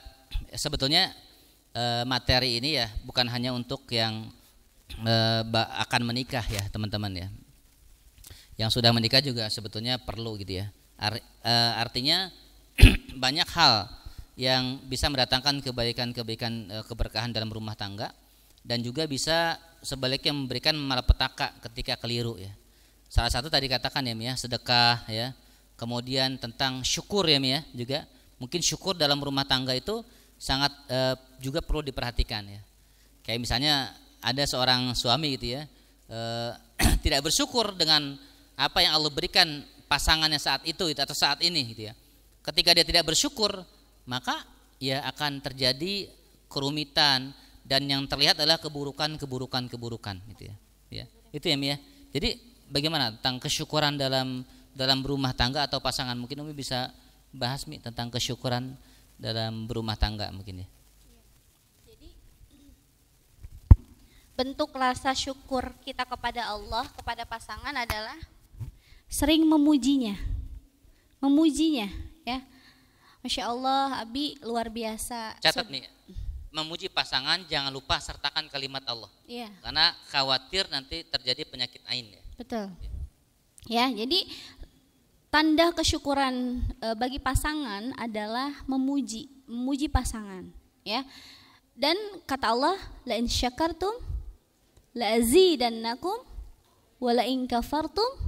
sebetulnya materi ini ya bukan hanya untuk yang akan menikah ya teman-teman ya. Yang sudah menikah juga sebetulnya perlu gitu ya. Artinya banyak hal yang bisa mendatangkan kebaikan-kebaikan, keberkahan dalam rumah tangga, dan juga bisa sebaliknya memberikan malapetaka ketika keliru ya. Salah satu tadi katakan ya Mi ya, sedekah ya. Kemudian tentang syukur ya Mi ya, juga mungkin syukur dalam rumah tangga itu sangat juga perlu diperhatikan ya. Kayak misalnya ada seorang suami gitu ya, tidak bersyukur dengan apa yang Allah berikan pasangannya saat itu atau saat ini gitu ya. Ketika dia tidak bersyukur, maka ya akan terjadi kerumitan dan yang terlihat adalah keburukan gitu ya. Ya, itu ya Mi ya. Jadi bagaimana tentang kesyukuran dalam berumah tangga atau pasangan? Mungkin Umi bisa bahas Mi tentang kesyukuran dalam berumah tangga mungkin ya. Jadi bentuk rasa syukur kita kepada Allah, kepada pasangan adalah sering memujinya ya. Masya Allah, Abi luar biasa. Catat nih, memuji pasangan jangan lupa sertakan kalimat Allah. Iya. Karena khawatir nanti terjadi penyakit ain ya. Betul. Ya, jadi tanda kesyukuran bagi pasangan adalah memuji pasangan, ya. Dan kata Allah, la in syakartum la azidannakum wa la in kafartum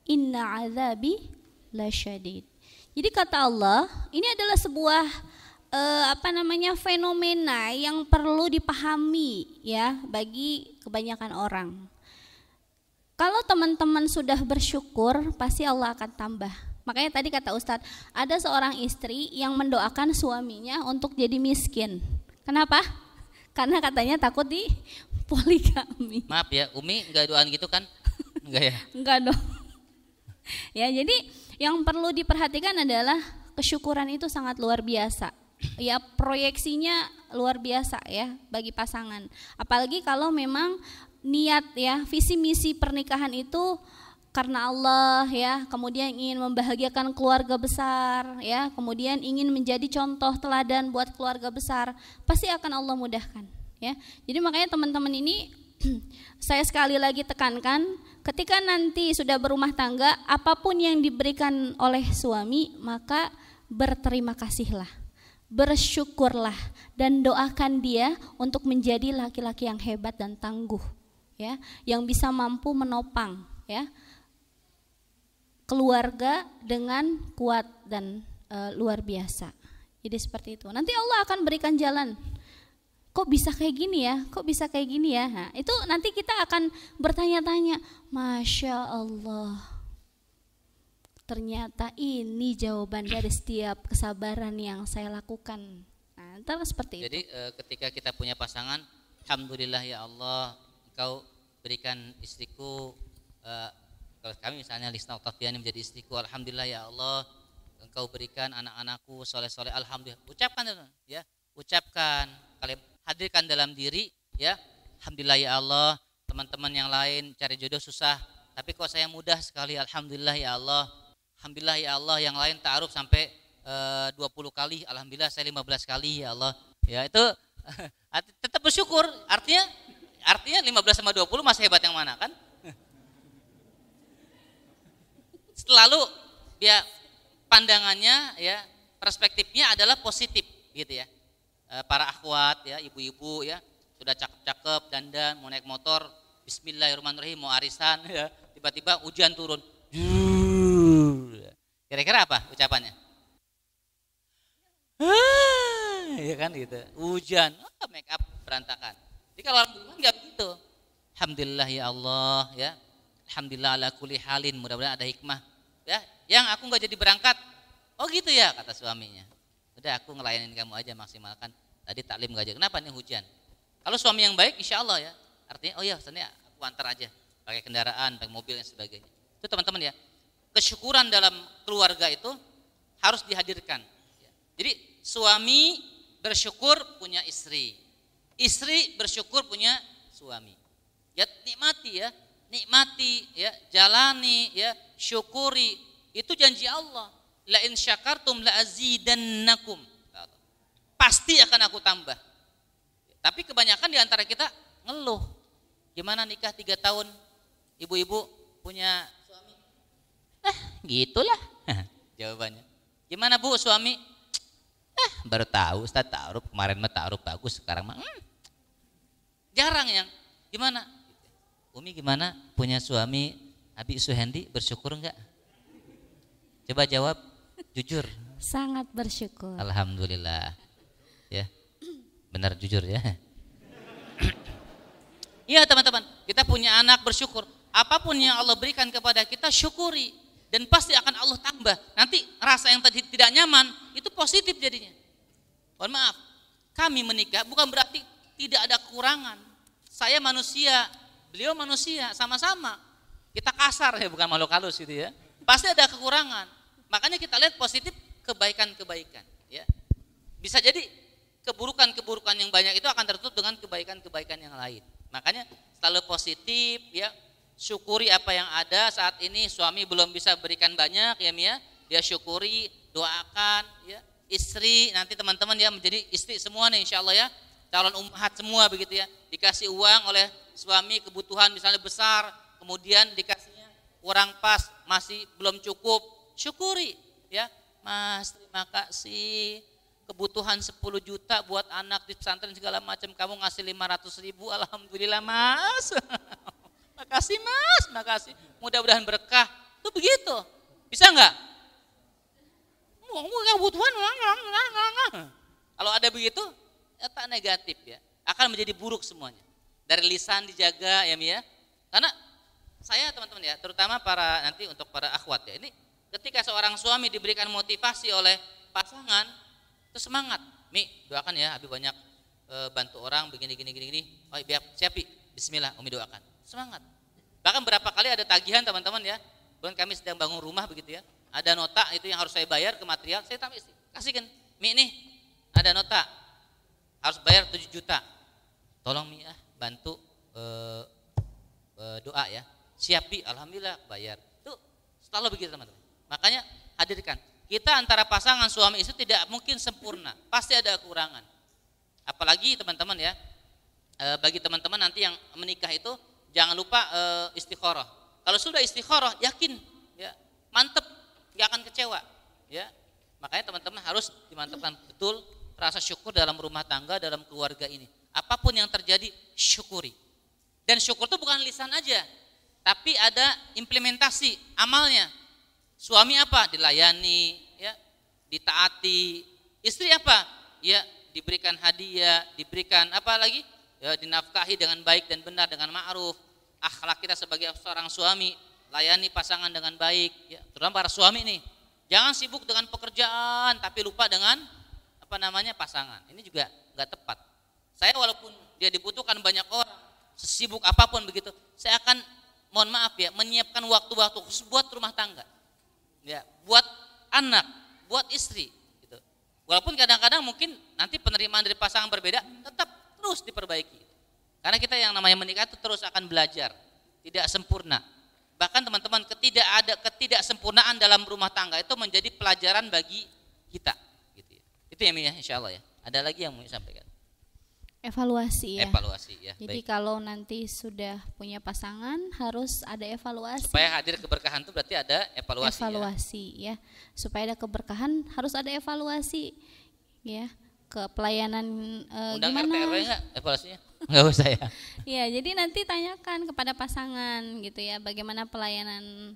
inna azabi lasyadid. Jadi kata Allah, ini adalah sebuah fenomena yang perlu dipahami ya bagi kebanyakan orang. Kalau teman-teman sudah bersyukur, pasti Allah akan tambah. Makanya tadi kata Ustadz, ada seorang istri yang mendoakan suaminya untuk jadi miskin. Kenapa? Karena katanya takut di poligami. Maaf ya, Umi enggak doaan gitu kan? Enggak ya? Enggak dong. Ya, jadi yang perlu diperhatikan adalah kesyukuran itu sangat luar biasa. Ya, proyeksinya luar biasa ya bagi pasangan. Apalagi kalau memang niat ya, visi misi pernikahan itu karena Allah ya, kemudian ingin membahagiakan keluarga besar ya, kemudian ingin menjadi contoh teladan buat keluarga besar, pasti akan Allah mudahkan ya. Jadi makanya teman-teman ini saya sekali lagi tekankan, ketika nanti sudah berumah tangga, apapun yang diberikan oleh suami, maka berterima kasihlah, bersyukurlah, dan doakan dia untuk menjadi laki-laki yang hebat dan tangguh, ya, yang bisa mampu menopang, ya, keluarga dengan kuat dan luar biasa. Jadi seperti itu. Nanti Allah akan berikan jalan. Kok bisa kayak gini ya? Kok bisa kayak gini ya? Nah, itu nanti kita akan bertanya-tanya. Masya Allah. Ternyata ini jawaban dari setiap kesabaran yang saya lakukan. Nah, ntar seperti Jadi, itu. Jadi ketika kita punya pasangan, alhamdulillah ya Allah, Engkau berikan istriku, kalau kami misalnya Lisna Oktaviani menjadi istriku, alhamdulillah ya Allah, Engkau berikan anak-anakku soleh-soleh, alhamdulillah. Ucapkan ya, ucapkan, kalian hadirkan dalam diri ya, alhamdulillah ya Allah. Teman-teman yang lain cari jodoh susah, tapi kok saya mudah sekali, alhamdulillah ya Allah. Alhamdulillah ya Allah, yang lain ta'aruf sampai 20 kali, alhamdulillah saya 15 kali ya Allah. Ya itu tetap bersyukur, artinya 15 sama 20 masih hebat yang mana kan? Selalu ya pandangannya ya, perspektifnya adalah positif gitu ya. Para akhwat ya, ibu-ibu ya, sudah cakep-cakep, dandan, mau naik motor, bismillahirrahmanirrahim, mau arisan, ya, tiba-tiba hujan turun. Kira-kira apa ucapannya? Ya kan gitu, hujan, make up berantakan. Jadi kalau orang beriman nggak begitu. Alhamdulillah ya Allah, ya, alhamdulillah ala kulli halin, mudah-mudahan ada hikmah. Ya, yang aku nggak jadi berangkat, oh gitu ya kata suaminya. Udah aku ngelayanin kamu aja, maksimalkan. Tadi taklim nggak aja, kenapa nih hujan? Kalau suami yang baik, insya Allah ya, artinya oh ya, sebenarnya aku antar aja, pakai kendaraan, pakai mobil dan sebagainya. Itu teman-teman ya, kesyukuran dalam keluarga itu harus dihadirkan. Jadi suami bersyukur punya istri, istri bersyukur punya suami. Ya nikmati ya, jalani ya, syukuri. Itu janji Allah. La in syakartum la azidannakum. Pasti akan aku tambah. Tapi kebanyakan di antara kita ngeluh. Gimana nikah 3 tahun, ibu-ibu punya suami? Gitulah jawabannya. Gimana Bu suami? Baru tahu, Ustaz ta'aruf, kemarin mah ta'aruf bagus, sekarang mah jarang yang gimana? Umi gimana punya suami Abi Suhendi, bersyukur enggak? Coba jawab jujur. Sangat bersyukur. Alhamdulillah. Ya. Benar jujur ya. Iya teman-teman, kita punya anak bersyukur. Apapun yang Allah berikan kepada kita syukuri. Dan pasti akan Allah tambah. Nanti rasa yang tadi tidak nyaman itu positif jadinya. Mohon maaf, kami menikah bukan berarti tidak ada kekurangan. Saya manusia, beliau manusia, sama-sama. Kita kasar ya, bukan makhluk halus gitu ya. Pasti ada kekurangan. Makanya kita lihat positif kebaikan-kebaikan. Ya. Bisa jadi keburukan-keburukan yang banyak itu akan tertutup dengan kebaikan-kebaikan yang lain. Makanya selalu positif ya. Syukuri apa yang ada saat ini. Suami belum bisa berikan banyak ya Mia, dia syukuri, doakan ya. Istri nanti teman-teman ya menjadi istri semua nih insya Allah ya, calon ummahat semua begitu ya. Dikasih uang oleh suami kebutuhan misalnya besar, kemudian dikasihnya kurang pas, masih belum cukup, syukuri ya. Mas terima kasih, kebutuhan 10 juta buat anak di pesantren segala macam, kamu ngasih 500.000, alhamdulillah Mas. Makasih Mas, makasih. Mudah-mudahan berkah. Itu begitu. Bisa enggak? Kebutuhan. Kalau ada begitu, tak negatif ya. Akan menjadi buruk semuanya. Dari lisan dijaga ya Mia. Karena saya teman-teman ya, terutama para nanti untuk para akhwat ya. Ini ketika seorang suami diberikan motivasi oleh pasangan, itu semangat. Mi, doakan ya, Abi banyak bantu orang begini. Oh biar siap, bismillah, Umi doakan. Semangat. Bahkan berapa kali ada tagihan teman-teman ya. Bukan kami sedang bangun rumah begitu ya. Ada nota itu yang harus saya bayar ke material. Saya kasihkan. Mi nih ada nota. Harus bayar 7 juta. Tolong Mi bantu doa ya. Siap Bi, alhamdulillah bayar. Itu selalu begitu teman-teman. Makanya hadirkan. Kita antara pasangan suami istri tidak mungkin sempurna. Pasti ada kekurangan. Apalagi teman-teman ya. Bagi teman-teman nanti yang menikah itu jangan lupa istikharah. Kalau sudah istikharah yakin ya, mantep, nggak akan kecewa ya. Makanya teman-teman harus dimantapkan betul rasa syukur dalam rumah tangga, dalam keluarga ini. Apapun yang terjadi syukuri. Dan syukur itu bukan lisan aja, tapi ada implementasi amalnya. Suami apa? Dilayani ya, ditaati. Istri apa? Ya diberikan hadiah, diberikan apa lagi? Ya, dinafkahi dengan baik dan benar, dengan ma'ruf. Akhlak kita sebagai seorang suami, layani pasangan dengan baik ya. Terutama para suami nih, jangan sibuk dengan pekerjaan tapi lupa dengan pasangan. Ini juga nggak tepat. Saya walaupun dia dibutuhkan banyak orang, sesibuk apapun begitu, saya akan mohon maaf ya, menyiapkan waktu-waktu khusus buat rumah tangga ya, buat anak, buat istri gitu. Walaupun kadang-kadang mungkin nanti penerimaan dari pasangan berbeda, tetap terus diperbaiki. Karena kita yang namanya menikah itu terus akan belajar, tidak sempurna. Bahkan teman-teman ketidaksempurnaan dalam rumah tangga itu menjadi pelajaran bagi kita. Gitu ya. Itu ya Mia, insya Allah ya. Ada lagi yang mau disampaikan? Evaluasi ya. Evaluasi ya. Jadi baik. kalau nanti sudah punya pasangan harus ada evaluasi. Supaya hadir keberkahan itu berarti ada evaluasi. Evaluasi ya. Supaya ada keberkahan harus ada evaluasi ya. Ke pelayanan Undang gimana? RT RW enggak evaluasinya? Nggak usah ya. Ya, jadi nanti tanyakan kepada pasangan gitu ya, bagaimana pelayanan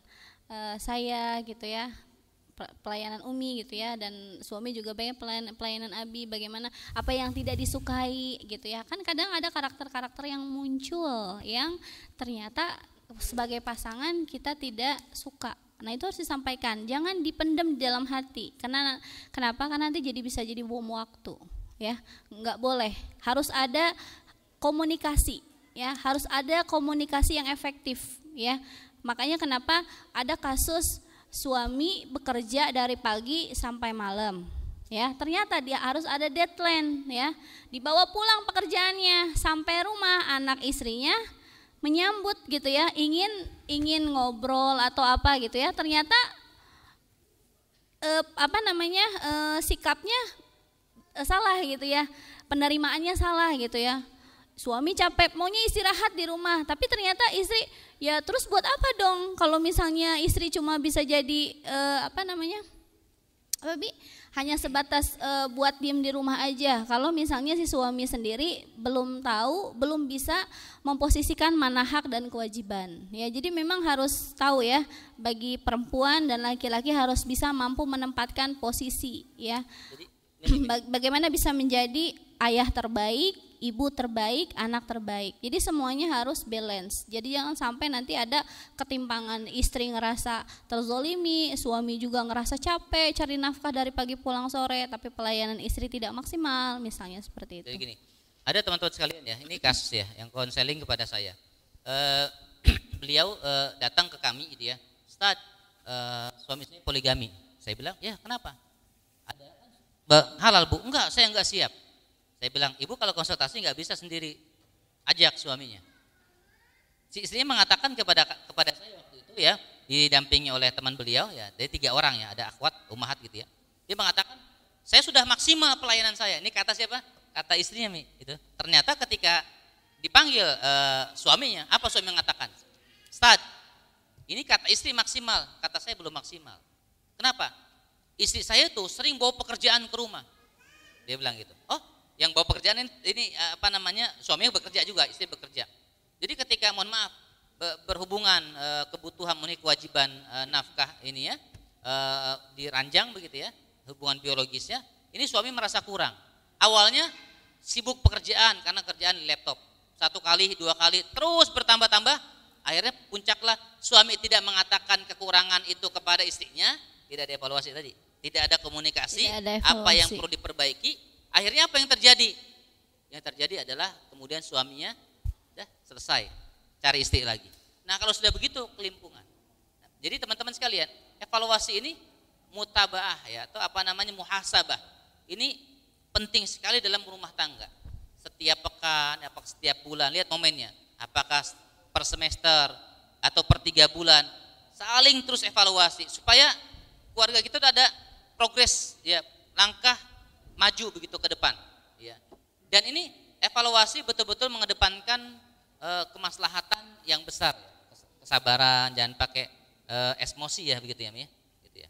saya gitu ya, pelayanan Umi gitu ya, dan suami juga banyak pelayanan Abi, bagaimana apa yang tidak disukai gitu ya. Kan kadang ada karakter-karakter yang muncul yang ternyata sebagai pasangan kita tidak suka. Nah, itu harus disampaikan, jangan dipendam di dalam hati. Kenapa? Karena nanti bisa jadi bom waktu ya. Nggak boleh, harus ada komunikasi ya, harus ada komunikasi yang efektif ya. Makanya kenapa ada kasus suami bekerja dari pagi sampai malam ya, ternyata dia harus ada deadline ya, dibawa pulang pekerjaannya sampai rumah, anak istrinya menyambut gitu ya, ingin ngobrol atau apa gitu ya, ternyata sikapnya salah gitu ya, penerimaannya salah gitu ya. Suami capek, maunya istirahat di rumah, tapi ternyata istri ya terus buat apa dong kalau misalnya istri cuma bisa jadi hanya sebatas buat diem di rumah aja. Kalau misalnya si suami sendiri belum tahu, belum bisa memposisikan mana hak dan kewajiban. Ya, jadi memang harus tahu ya, bagi perempuan dan laki-laki harus bisa mampu menempatkan posisi ya. Bagaimana bisa menjadi ayah terbaik, ibu terbaik, anak terbaik. Jadi semuanya harus balance. Jadi jangan sampai nanti ada ketimpangan, istri ngerasa terzolimi, suami juga ngerasa capek cari nafkah dari pagi pulang sore, tapi pelayanan istri tidak maksimal, misalnya seperti itu. Jadi gini, ada teman-teman sekalian ya, ini kasus ya yang konseling kepada saya. Beliau datang ke kami gitu ya, Ustaz, suami istri poligami. Saya bilang, ya kenapa? Ada halal Bu? Enggak, saya enggak siap. Saya bilang, ibu kalau konsultasi nggak bisa sendiri, ajak suaminya. Si istrinya mengatakan kepada saya waktu itu ya, didampingi oleh teman beliau ya, dari 3 orang ya, ada akhwat, ummahat gitu ya. Dia mengatakan, saya sudah maksimal pelayanan saya. Ini kata siapa? Kata istrinya Mi. Itu. Ternyata ketika dipanggil suaminya, apa suami mengatakan? Ustaz, ini kata istri maksimal, kata saya belum maksimal. Kenapa? Istri saya tuh sering bawa pekerjaan ke rumah. Dia bilang gitu. Oh, yang bawa pekerjaan ini suaminya bekerja juga, istri bekerja. Jadi ketika mohon maaf berhubungan kebutuhan memenuhi kewajiban nafkah ini ya, diranjang begitu ya, hubungan biologisnya, ini suami merasa kurang. Awalnya sibuk pekerjaan karena kerjaan di laptop, 1 kali, 2 kali, terus bertambah-tambah, akhirnya puncaklah suami tidak mengatakan kekurangan itu kepada istrinya, tidak ada evaluasi tadi, tidak ada komunikasi, apa yang perlu diperbaiki. Akhirnya apa yang terjadi? Yang terjadi adalah kemudian suaminya sudah selesai cari istri lagi. Nah, kalau sudah begitu kelimpungan. Nah, jadi teman-teman sekalian, evaluasi ini mutabaah ya, atau muhasabah. Ini penting sekali dalam rumah tangga. Setiap pekan, setiap bulan, lihat momennya. Apakah per semester atau per 3 bulan, saling terus evaluasi supaya keluarga kita ada progres ya, langkah maju begitu ke depan ya. Dan ini evaluasi betul-betul mengedepankan kemaslahatan yang besar, kesabaran, jangan pakai emosi ya begitu ya Mi gitu ya.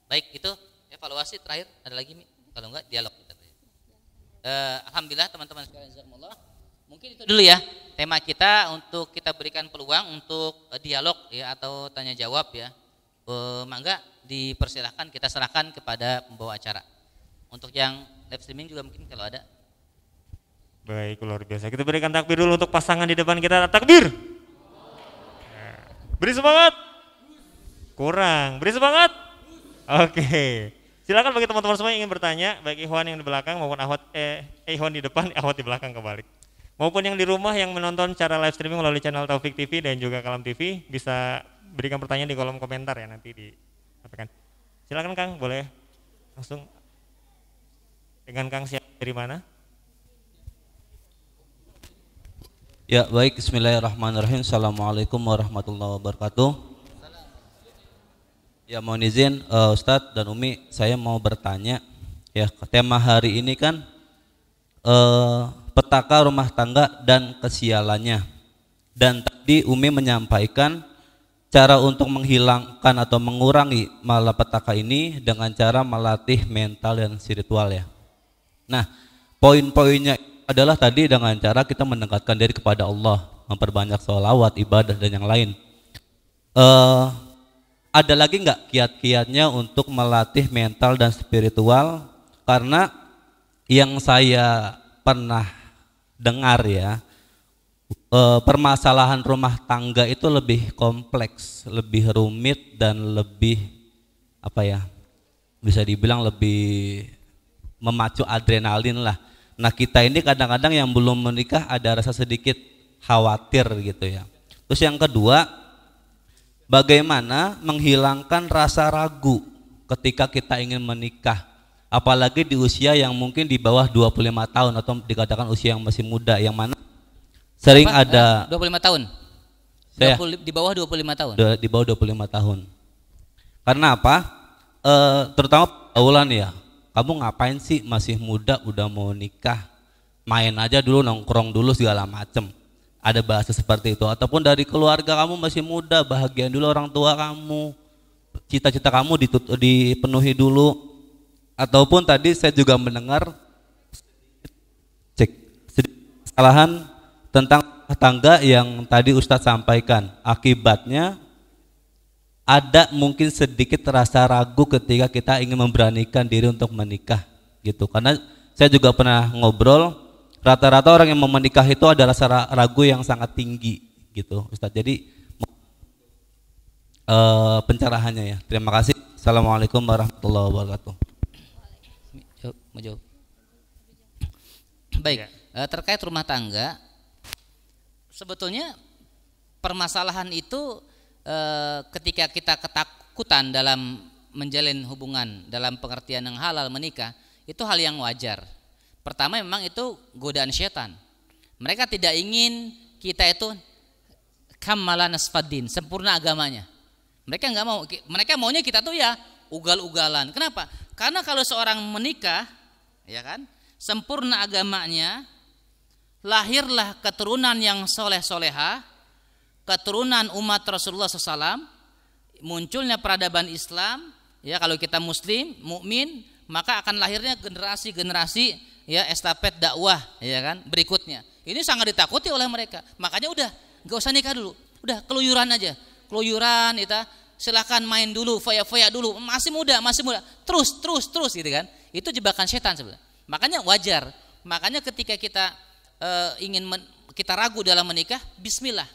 Baik, itu evaluasi. Terakhir ada lagi Mi? Kalau enggak dialog kita. Alhamdulillah teman-teman sekalian, jazakumullah. Mungkin itu dulu ya tema kita, untuk kita berikan peluang untuk dialog ya atau tanya jawab ya. Mangga dipersilahkan, kita serahkan kepada pembawa acara. Untuk yang live streaming juga mungkin kalau ada. Baik, luar biasa. Kita berikan takbir dulu untuk pasangan di depan kita. Takbir. Beri semangat. Kurang. Beri semangat. Oke. Silakan bagi teman-teman semua yang ingin bertanya, baik ikhwan yang di belakang maupun ikhwan di depan, akhwat di belakang kebalik. Maupun yang di rumah yang menonton secara live streaming melalui channel Taufik TV dan juga Kalam TV, bisa berikan pertanyaan di kolom komentar ya, nanti disampaikan. Silakan Kang, boleh langsung. Dengan Kang siapa dari mana? Ya baik, bismillahirrahmanirrahim. Assalamualaikum warahmatullahi wabarakatuh. Ya mohon izin Ustadz dan Umi, saya mau bertanya ya, tema hari ini kan petaka rumah tangga dan kesialannya. Dan tadi Umi menyampaikan cara untuk menghilangkan atau mengurangi malapetaka ini dengan cara melatih mental dan spiritual ya. Nah, poin-poinnya adalah tadi dengan cara kita mendekatkan diri kepada Allah, memperbanyak sholawat, ibadah dan yang lain. Ada lagi nggak kiat-kiatnya untuk melatih mental dan spiritual? Karena yang saya pernah dengar ya, permasalahan rumah tangga itu lebih kompleks, lebih rumit dan lebih bisa dibilang lebih memacu adrenalin lah. Nah kita ini kadang-kadang yang belum menikah ada rasa sedikit khawatir gitu ya. Terus yang kedua, bagaimana menghilangkan rasa ragu ketika kita ingin menikah, apalagi di usia yang mungkin di bawah 25 tahun atau dikatakan usia yang masih muda, yang mana sering ada 25 tahun. Di bawah 25 tahun. Di bawah 25 tahun. Karena apa? Terutama pergaulan ya. Kamu ngapain sih masih muda udah mau nikah? Main aja dulu, nongkrong dulu segala macem. Ada bahasa seperti itu. Ataupun dari keluarga, kamu masih muda, bahagian dulu orang tua kamu. Cita-cita kamu dipenuhi dulu. Ataupun tadi saya juga mendengar kesalahan tentang tangga yang tadi Ustadz sampaikan. Akibatnya ada mungkin sedikit rasa ragu ketika kita ingin memberanikan diri untuk menikah gitu. Karena saya juga pernah ngobrol, rata-rata orang yang mau menikah itu ada rasa ragu yang sangat tinggi gitu Ustadz. Jadi pencerahannya ya. Terima kasih. Assalamualaikum warahmatullahi wabarakatuh. Baik, terkait rumah tangga, sebetulnya permasalahan itu ketika kita ketakutan dalam menjalin hubungan dalam pengertian yang halal menikah, itu hal yang wajar. Pertama memang itu godaan setan. Mereka tidak ingin kita itu kamala nasfaddin, sempurna agamanya. Mereka nggak mau, mereka maunya kita tuh ya ugal-ugalan. Kenapa? Karena kalau seorang menikah, ya kan, sempurna agamanya, lahirlah keturunan yang soleh-solehah, keturunan umat Rasulullah SAW, munculnya peradaban Islam. Ya, kalau kita Muslim, mukmin, maka akan lahirnya generasi-generasi ya estafet dakwah, ya kan, berikutnya. Ini sangat ditakuti oleh mereka. Makanya udah nggak usah nikah dulu, udah keluyuran aja, keluyuran, silakan main dulu, foya-foya dulu, masih muda, terus gitu kan. Itu jebakan setan sebenarnya. Makanya wajar. Makanya ketika kita kita ragu dalam menikah, bismillah.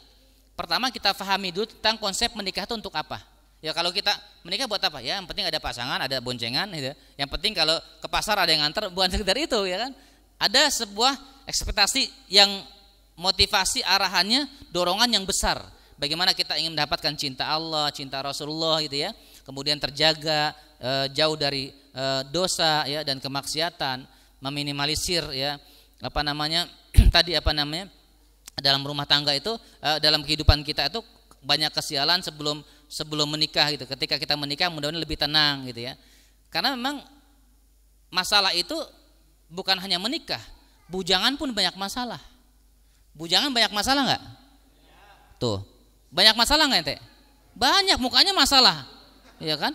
Pertama kita pahami dulu tentang konsep menikah itu untuk apa. Ya kalau kita menikah buat apa? Ya yang penting ada pasangan, ada boncengan gitu. Yang penting kalau ke pasar ada yang nganter, bukan sekedar itu ya kan. Ada sebuah ekspektasi yang motivasi arahannya, dorongan yang besar. Bagaimana kita ingin mendapatkan cinta Allah, cinta Rasulullah gitu ya. Kemudian terjaga jauh dari dosa ya dan kemaksiatan, meminimalisir ya dalam rumah tangga itu, dalam kehidupan kita itu banyak kesialan sebelum menikah gitu. Ketika kita menikah mudah-mudahan lebih tenang gitu ya. Karena memang masalah itu bukan hanya menikah, bujangan pun banyak masalah. Bujangan banyak masalah nggak? Tuh, banyak masalah nggak ente? Banyak, mukanya masalah, ya kan?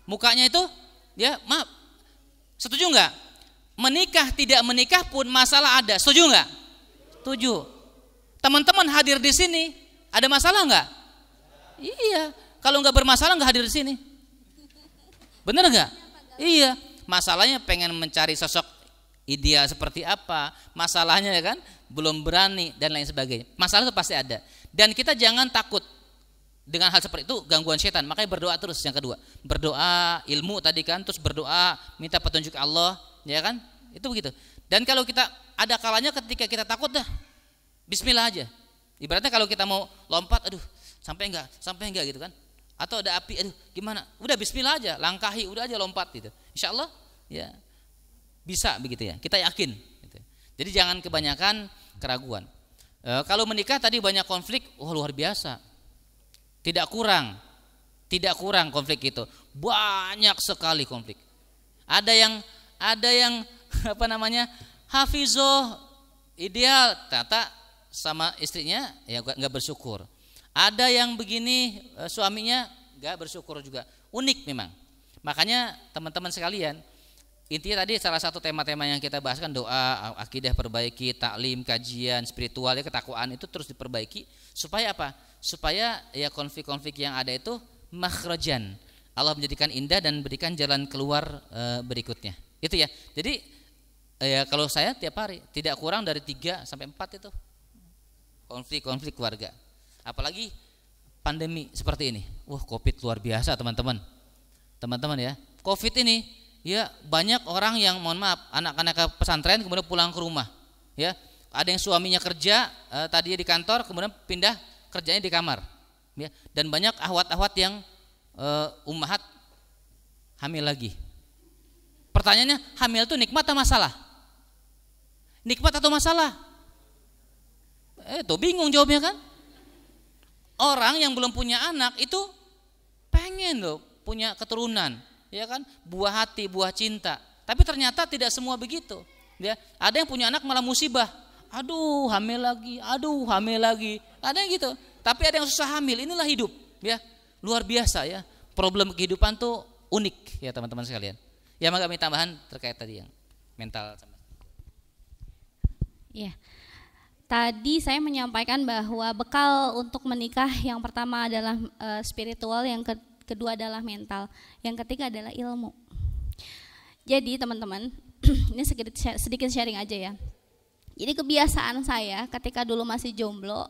Mukanya itu, ya maaf, setuju nggak? Menikah tidak menikah pun masalah ada, setuju nggak? Setuju. Teman-teman hadir di sini ada masalah nggak? Iya. Kalau nggak bermasalah nggak hadir di sini. Bener nggak? Iya. Masalahnya pengen mencari sosok ideal seperti apa? Masalahnya ya kan belum berani dan lain sebagainya. Masalah itu pasti ada. Dan kita jangan takut dengan hal seperti itu, gangguan setan. Makanya berdoa terus. Yang kedua, berdoa ilmu tadi kan, terus berdoa minta petunjuk Allah. Ya kan, itu begitu. Dan kalau kita ada kalanya ketika kita takut dah, bismillah aja. Ibaratnya kalau kita mau lompat, aduh sampai enggak gitu kan. Atau ada api, aduh gimana, udah bismillah aja, langkahi, udah aja lompat gitu. Insya Allah ya bisa begitu ya, kita yakin gitu. Jadi jangan kebanyakan keraguan. Kalau menikah tadi banyak konflik, luar biasa. Tidak kurang konflik itu, banyak sekali konflik. Ada yang hafizoh ideal, ternyata sama istrinya ya nggak bersyukur. Ada yang begini suaminya nggak bersyukur juga, unik memang. Makanya teman-teman sekalian, intinya tadi salah satu tema-tema yang kita bahas kan doa, akidah perbaiki, taklim, kajian, spiritual, ya, ketakwaan itu terus diperbaiki supaya apa? Supaya ya konflik-konflik yang ada itu makhrajan. Allah menjadikan indah dan berikan jalan keluar berikutnya. Itu ya. Jadi ya kalau saya tiap hari tidak kurang dari 3 sampai 4 itu konflik keluarga. Apalagi pandemi seperti ini. Wah, Covid luar biasa, teman-teman. Teman-teman ya. Covid ini ya banyak orang yang mohon maaf anak-anak ke pesantren kemudian pulang ke rumah. Ya, ada yang suaminya kerja tadinya di kantor kemudian pindah kerjanya di kamar. Ya, dan banyak ahwat-ahwat yang ummahat hamil lagi. Pertanyaannya, hamil itu nikmat atau masalah? Nikmat atau masalah? Tuh bingung jawabnya kan? Orang yang belum punya anak itu pengen loh punya keturunan, ya kan? Buah hati, buah cinta. Tapi ternyata tidak semua begitu. Ya, ada yang punya anak malah musibah. Aduh, hamil lagi. Aduh, hamil lagi. Ada yang gitu. Tapi ada yang susah hamil. Inilah hidup, ya. Luar biasa ya. Problem kehidupan tuh unik ya teman-teman sekalian. Ya, maka kami tambahan terkait tadi yang mental sama. Ya. Tadi saya menyampaikan bahwa bekal untuk menikah yang pertama adalah spiritual, yang kedua adalah mental, yang ketiga adalah ilmu. Jadi teman-teman, ini sedikit sharing aja ya. Jadi kebiasaan saya ketika dulu masih jomblo,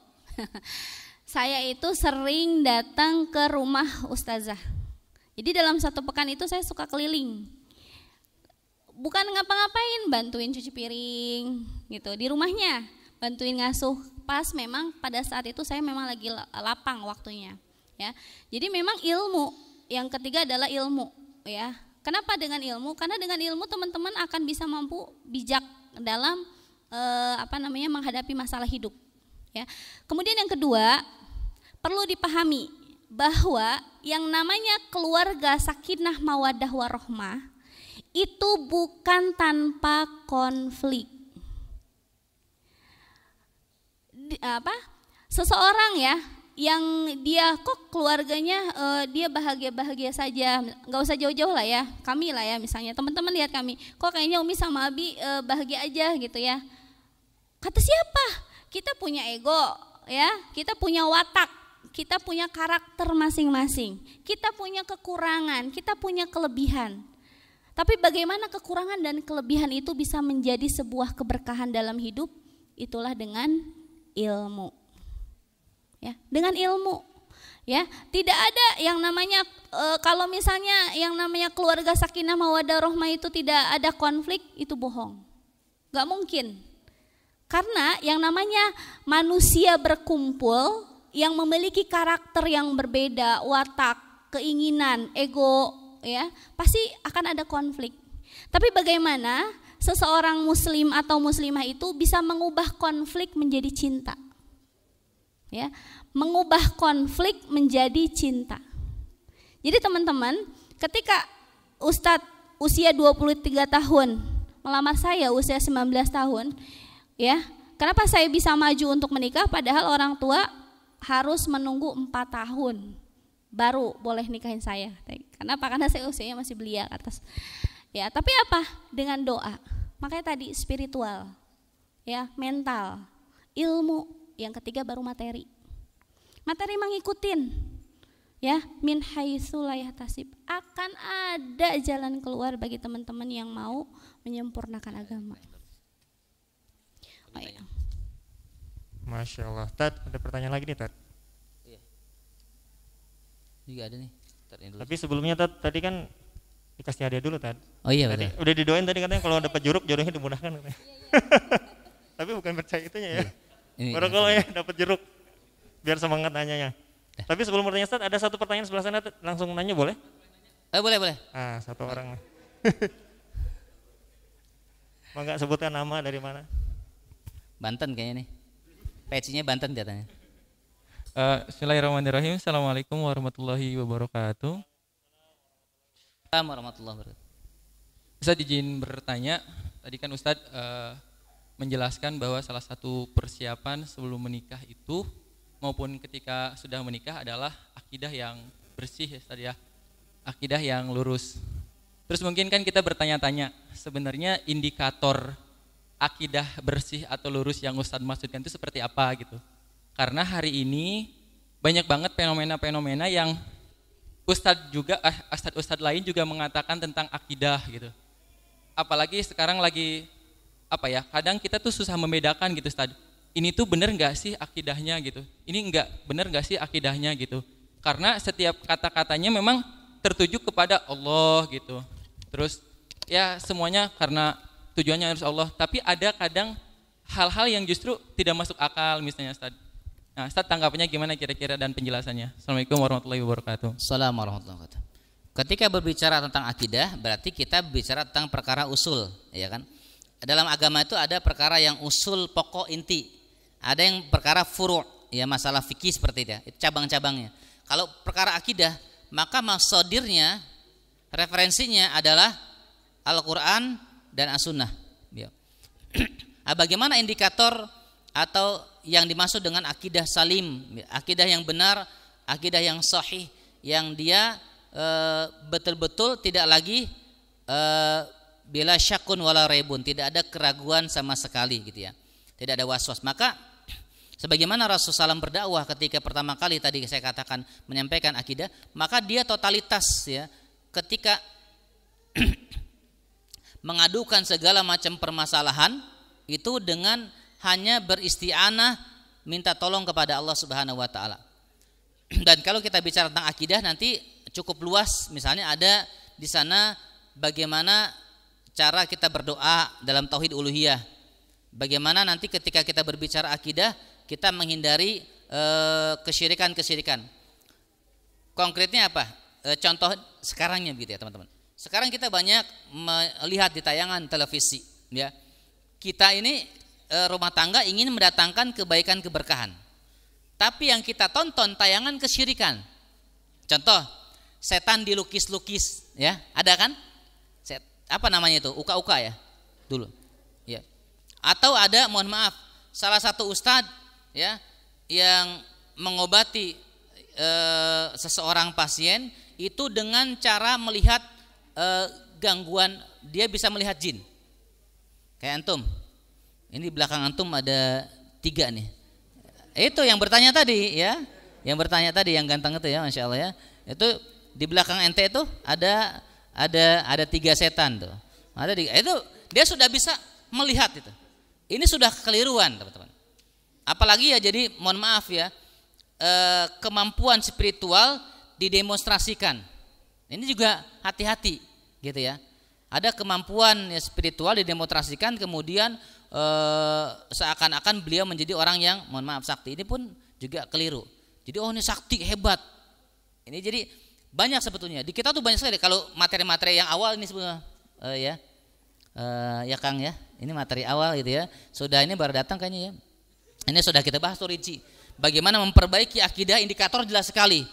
saya itu sering datang ke rumah ustazah. Jadi dalam satu pekan itu saya suka keliling. Bukan ngapa-ngapain, bantuin cuci piring gitu di rumahnya, bantuin ngasuh. Pas memang pada saat itu saya memang lagi lapang waktunya, ya. Jadi memang ilmu. Yang ketiga adalah ilmu, ya. Kenapa dengan ilmu? Karena dengan ilmu teman-teman akan bisa mampu bijak dalam menghadapi masalah hidup, ya. Kemudian yang kedua, perlu dipahami bahwa yang namanya keluarga sakinah mawaddah warahmah itu bukan tanpa konflik. Seseorang ya yang dia kok keluarganya dia bahagia-bahagia saja, nggak usah jauh-jauh lah ya, kami lah ya misalnya, teman-teman lihat kami, kok kayaknya Umi sama Abi bahagia aja gitu ya. Kata siapa? Kita punya ego ya, kita punya watak, kita punya karakter masing-masing, kita punya kekurangan, kita punya kelebihan. Tapi bagaimana kekurangan dan kelebihan itu bisa menjadi sebuah keberkahan dalam hidup? Itulah dengan ilmu. Ya, dengan ilmu. Ya, tidak ada yang namanya kalau misalnya yang namanya keluarga sakinah mawaddah rahmah itu tidak ada konflik, itu bohong. Gak mungkin. Karena yang namanya manusia berkumpul yang memiliki karakter yang berbeda, watak, keinginan, ego, ya, pasti akan ada konflik. Tapi bagaimana seseorang muslim atau muslimah itu bisa mengubah konflik menjadi cinta? Ya, mengubah konflik menjadi cinta. Jadi teman-teman, ketika Ustadz usia 23 tahun melamar saya usia 19 tahun, ya, kenapa saya bisa maju untuk menikah padahal orang tua harus menunggu 4 tahun baru boleh nikahin saya. Kenapa? Karena saya usianya masih belia atas. Ya, tapi apa? Dengan doa. Makanya tadi spiritual, ya, mental, ilmu, yang ketiga baru materi. Materi mengikutin, ya, min haitsu la yahtasib. Akan ada jalan keluar bagi teman-teman yang mau menyempurnakan agama. Oh, ya. Masya Allah. Tad, ada pertanyaan lagi nih Tad. Juga ada nih. Tapi sebelumnya tadi kan dikasih hadiah dulu Tad. Oh iya tadi, betul. udah didoain tadi katanya kalau dapat jeruk jodohnya dimudahkan katanya. Tapi bukan percaya itunya ya. Baru kalau ya dapat jeruk biar semangat nanyanya. Tapi sebelum bertanya Tad, ada satu pertanyaan sebelah sana Tad. Langsung nanya boleh? Boleh. Ah, satu orang. Mangga sebutkan nama dari mana? Banten kayaknya nih. Pecinya Banten katanya. Bismillahirrahmanirrahim. Assalamualaikum warahmatullahi wabarakatuh. Assalamualaikum warahmatullahi wabarakatuh. Ustadz izin bertanya, tadi kan Ustadz menjelaskan bahwa salah satu persiapan sebelum menikah itu maupun ketika sudah menikah adalah akidah yang bersih ya Ustadz ya, akidah yang lurus. Terus mungkin kan kita bertanya-tanya, sebenarnya indikator akidah bersih atau lurus yang Ustadz maksudkan itu seperti apa gitu. Karena hari ini banyak banget fenomena-fenomena yang Ustadz lain juga mengatakan tentang akidah gitu. Apalagi sekarang lagi kadang kita tuh susah membedakan gitu Ustadz. Ini tuh bener nggak sih akidahnya gitu. Ini bener nggak sih akidahnya gitu. Karena setiap kata-katanya memang tertuju kepada Allah gitu. Terus ya semuanya karena tujuannya harus Allah. Tapi ada kadang hal-hal yang justru tidak masuk akal misalnya Ustadz. Nah Ustadz tanggapannya gimana kira-kira dan penjelasannya? Assalamualaikum warahmatullahi wabarakatuh. Assalamualaikum warahmatullahi wabarakatuh. Ketika berbicara tentang akidah berarti kita berbicara tentang perkara usul, ya kan? Dalam agama itu ada perkara yang usul pokok inti. Ada yang perkara furu', ya masalah fikih seperti itu, itu cabang-cabangnya. Kalau perkara akidah, maka maksudnya referensinya adalah Al-Qur'an dan As-Sunnah. Ya. Bagaimana indikator atau yang dimaksud dengan akidah salim, akidah yang benar, akidah yang sahih, yang dia betul-betul tidak lagi bila syakun wala raibun, tidak ada keraguan sama sekali gitu ya, tidak ada waswas. Maka sebagaimana Rasulullah SAW berdakwah ketika pertama kali tadi saya katakan menyampaikan akidah, maka dia totalitas ya, ketika mengadukan segala macam permasalahan itu dengan hanya beristi'anah minta tolong kepada Allah Subhanahu wa taala. Dan kalau kita bicara tentang akidah nanti cukup luas, misalnya ada di sana bagaimana cara kita berdoa dalam tauhid uluhiyah. Bagaimana nanti ketika kita berbicara akidah kita menghindari kesyirikan-kesyirikan. Konkretnya apa? Contoh sekarangnya gitu ya teman-teman. Sekarang kita banyak melihat di tayangan televisi ya. Kita ini rumah tangga ingin mendatangkan kebaikan keberkahan. Tapi yang kita tonton tayangan kesyirikan. Contoh, setan dilukis-lukis ya, ada kan? Apa namanya itu? Uka-uka ya dulu. Ya. Atau ada, mohon maaf, salah satu ustadz ya yang mengobati seseorang pasien itu dengan cara melihat gangguan, dia bisa melihat jin. Kayak antum. Ini di belakang antum ada 3 nih. Itu yang bertanya tadi ya, yang bertanya tadi yang ganteng itu ya, masya Allah ya. Itu di belakang ente itu ada 3 setan tuh. Itu dia sudah bisa melihat itu. Ini sudah kekeliruan teman-teman. Apalagi ya, jadi mohon maaf ya, kemampuan spiritual didemonstrasikan. Ini juga hati-hati gitu ya. Ada kemampuan ya, spiritual didemonstrasikan, kemudian seakan-akan beliau menjadi orang yang mohon maaf sakti. Ini pun juga keliru. Jadi ini sakti hebat. Ini jadi banyak sebetulnya. Di kita tuh banyak sekali. Kalau materi-materi yang awal ini sebenarnya ya Kang ya. Ini materi awal gitu ya. Sudah ini baru datang kayaknya ya. Ini sudah kita bahas tuh rinci. Bagaimana memperbaiki akidah, indikator jelas sekali.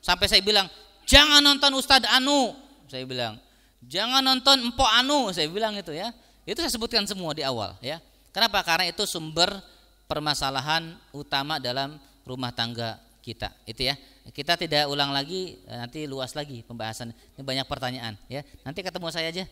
Sampai saya bilang, jangan nonton Ustadz Anu. Saya bilang, jangan nonton Empok Anu. Saya bilang itu ya. Itu saya sebutkan semua di awal ya. Kenapa? Karena itu sumber permasalahan utama dalam rumah tangga kita. Itu ya. Kita tidak ulang lagi, nanti luas lagi pembahasan. Ini banyak pertanyaan ya. Nanti ketemu saya aja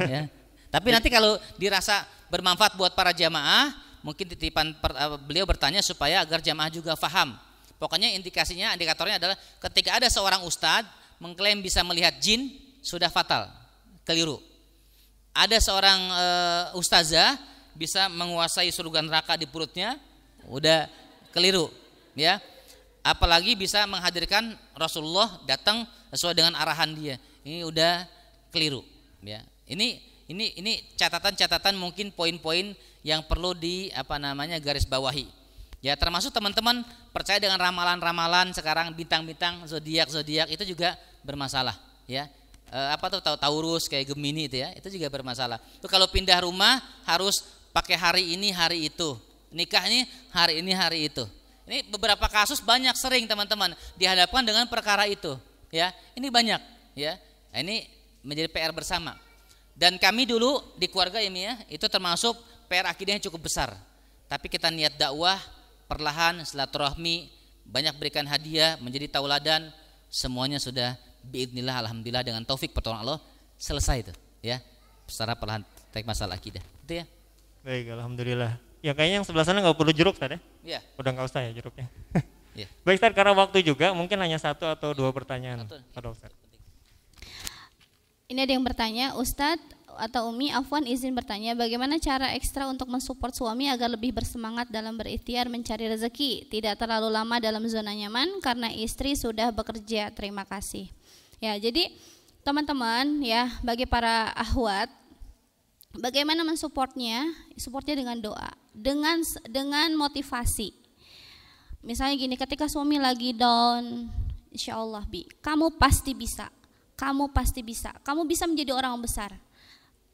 ya. Tapi nanti kalau dirasa bermanfaat buat para jamaah, mungkin titipan beliau bertanya supaya agar jamaah juga faham. Pokoknya indikatornya adalah ketika ada seorang ustadz mengklaim bisa melihat jin, sudah fatal, keliru. Ada seorang ustazah bisa menguasai surga neraka di perutnya, udah keliru ya. Apalagi bisa menghadirkan Rasulullah datang sesuai dengan arahan dia, ini udah keliru ya. Ini catatan-catatan, mungkin poin-poin yang perlu garis bawahi ya. Termasuk teman-teman percaya dengan ramalan-ramalan sekarang, bintang-bintang, zodiak itu juga bermasalah ya. Taurus kayak Gemini itu ya, itu juga bermasalah. Itu kalau pindah rumah harus pakai hari ini hari itu, nikahnya hari ini hari itu. Ini beberapa kasus banyak, sering teman-teman dihadapkan dengan perkara itu ya. Ini banyak ya. Ini menjadi PR bersama. Dan kami dulu di keluarga ini ya, itu termasuk PR akidahnya cukup besar. Tapi kita niat dakwah, perlahan silaturahmi, banyak berikan hadiah, menjadi tauladan, semuanya sudah biidznillah alhamdulillah dengan taufik pertolongan Allah selesai itu ya secara praktek masalah akidah itu ya. Baik, alhamdulillah. Ya kayaknya yang sebelah sana nggak perlu jeruk tadi. Iya. Udah nggak usah ya jeruknya. Iya. Baik Ustaz, karena waktu juga mungkin hanya 1 atau 2 pertanyaan. Pada Ustaz. Ini ada yang bertanya, Ustadz atau Umi, afwan izin bertanya, bagaimana cara ekstra untuk mensupport suami agar lebih bersemangat dalam berikhtiar mencari rezeki, tidak terlalu lama dalam zona nyaman karena istri sudah bekerja. Terima kasih. Ya, jadi teman-teman ya, bagi para ahwat, bagaimana mensupportnya? Supportnya dengan doa, dengan motivasi. Misalnya gini, ketika suami lagi down, insya Allah Bi, kamu pasti bisa, kamu pasti bisa, kamu bisa menjadi orang besar.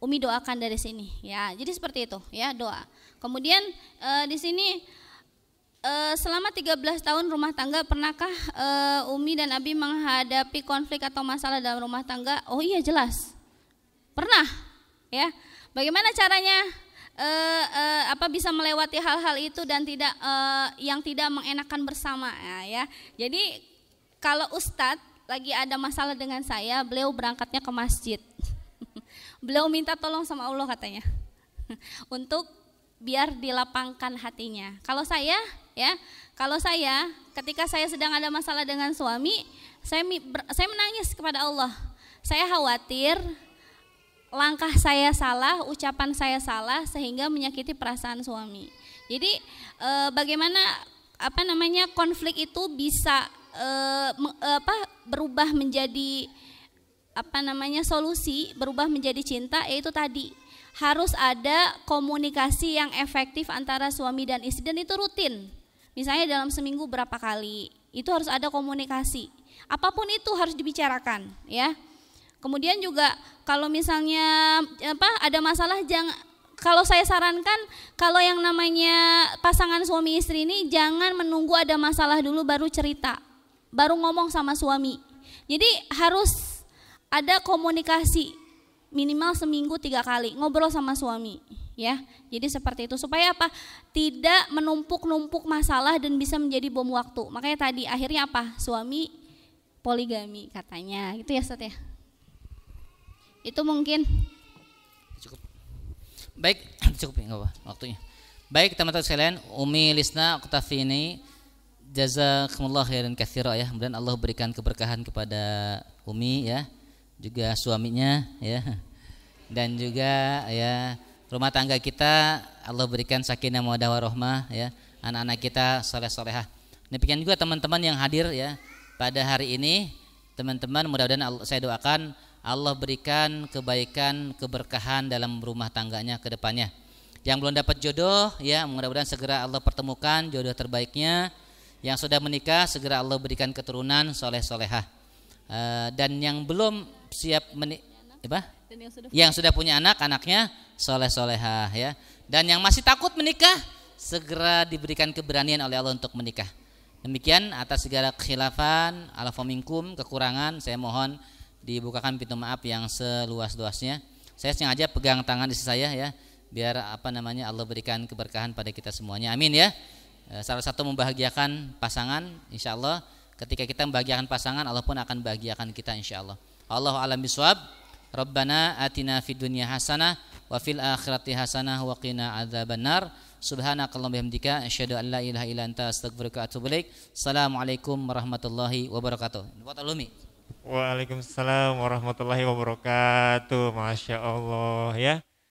Umi doakan dari sini, ya. Jadi seperti itu, ya, doa. Kemudian di sini selama 13 tahun rumah tangga, pernahkah Umi dan Abi menghadapi konflik atau masalah dalam rumah tangga? Oh iya jelas, pernah, ya. Bagaimana caranya bisa melewati hal-hal itu dan tidak yang tidak mengenakan bersama, ya. Jadi kalau Ustadz lagi ada masalah dengan saya, beliau berangkatnya ke masjid. Beliau minta tolong sama Allah katanya untuk biar dilapangkan hatinya. Kalau saya ya, ketika saya sedang ada masalah dengan suami, saya menangis kepada Allah. Saya khawatir langkah saya salah, ucapan saya salah sehingga menyakiti perasaan suami. Jadi bagaimana konflik itu bisa berubah menjadi solusi, berubah menjadi cinta, yaitu tadi harus ada komunikasi yang efektif antara suami dan istri, dan itu rutin. Misalnya dalam seminggu berapa kali, itu harus ada komunikasi. Apapun itu harus dibicarakan, ya. Kemudian juga kalau misalnya ada masalah, kalau saya sarankan, kalau yang namanya pasangan suami istri ini jangan menunggu ada masalah dulu baru cerita, baru ngomong sama suami. Jadi harus ada komunikasi minimal seminggu 3 kali ngobrol sama suami, ya. Jadi seperti itu supaya apa? Tidak menumpuk-numpuk masalah dan bisa menjadi bom waktu. Makanya tadi akhirnya apa? Suami poligami katanya, gitu ya Ustaz ya. Itu mungkin cukup. Baik, cukup ya, enggak apa waktunya. Baik teman-teman sekalian, Umi Lisna Oktavini, jazakumullah khairan katsira ya. Kemudian Allah berikan keberkahan kepada Umi ya, juga suaminya ya, dan juga ya rumah tangga kita Allah berikan sakinah mawaddah warahmah ya, anak-anak kita saleh-salehah. Demikian juga teman-teman yang hadir ya pada hari ini, teman-teman mudah-mudahan saya doakan Allah berikan kebaikan, keberkahan dalam rumah tangganya ke depannya. Yang belum dapat jodoh ya, mudah-mudahan segera Allah pertemukan jodoh terbaiknya. Yang sudah menikah segera Allah berikan keturunan soleh-solehah. Dan yang belum siap yang sudah punya anak-anaknya soleh-solehah ya. Dan yang masih takut menikah segera diberikan keberanian oleh Allah untuk menikah. Demikian atas segala kekhilafan, alafa minkum, kekurangan, saya mohon dibukakan pintu maaf yang seluas-luasnya. Saya sengaja pegang tangan istri saya ya, biar Allah berikan keberkahan pada kita semuanya. Amin ya. Salah satu membahagiakan pasangan, insya Allah. Ketika kita membahagiakan pasangan, Allah pun akan membahagiakan kita insya Allah. Allahu a'lam bishawab. Rabbana atina fid dunya hasanah wa fil akhirati hasanah wa qina adzabannar. Subhanakallahumma bihamdika asyhadu an la ilaha illa anta astaghfiruka wa atubu ilaik. Assalamualaikum warahmatullahi wabarakatuh. Waalaikumsalam warahmatullahi wabarakatuh. Masya Allah ya.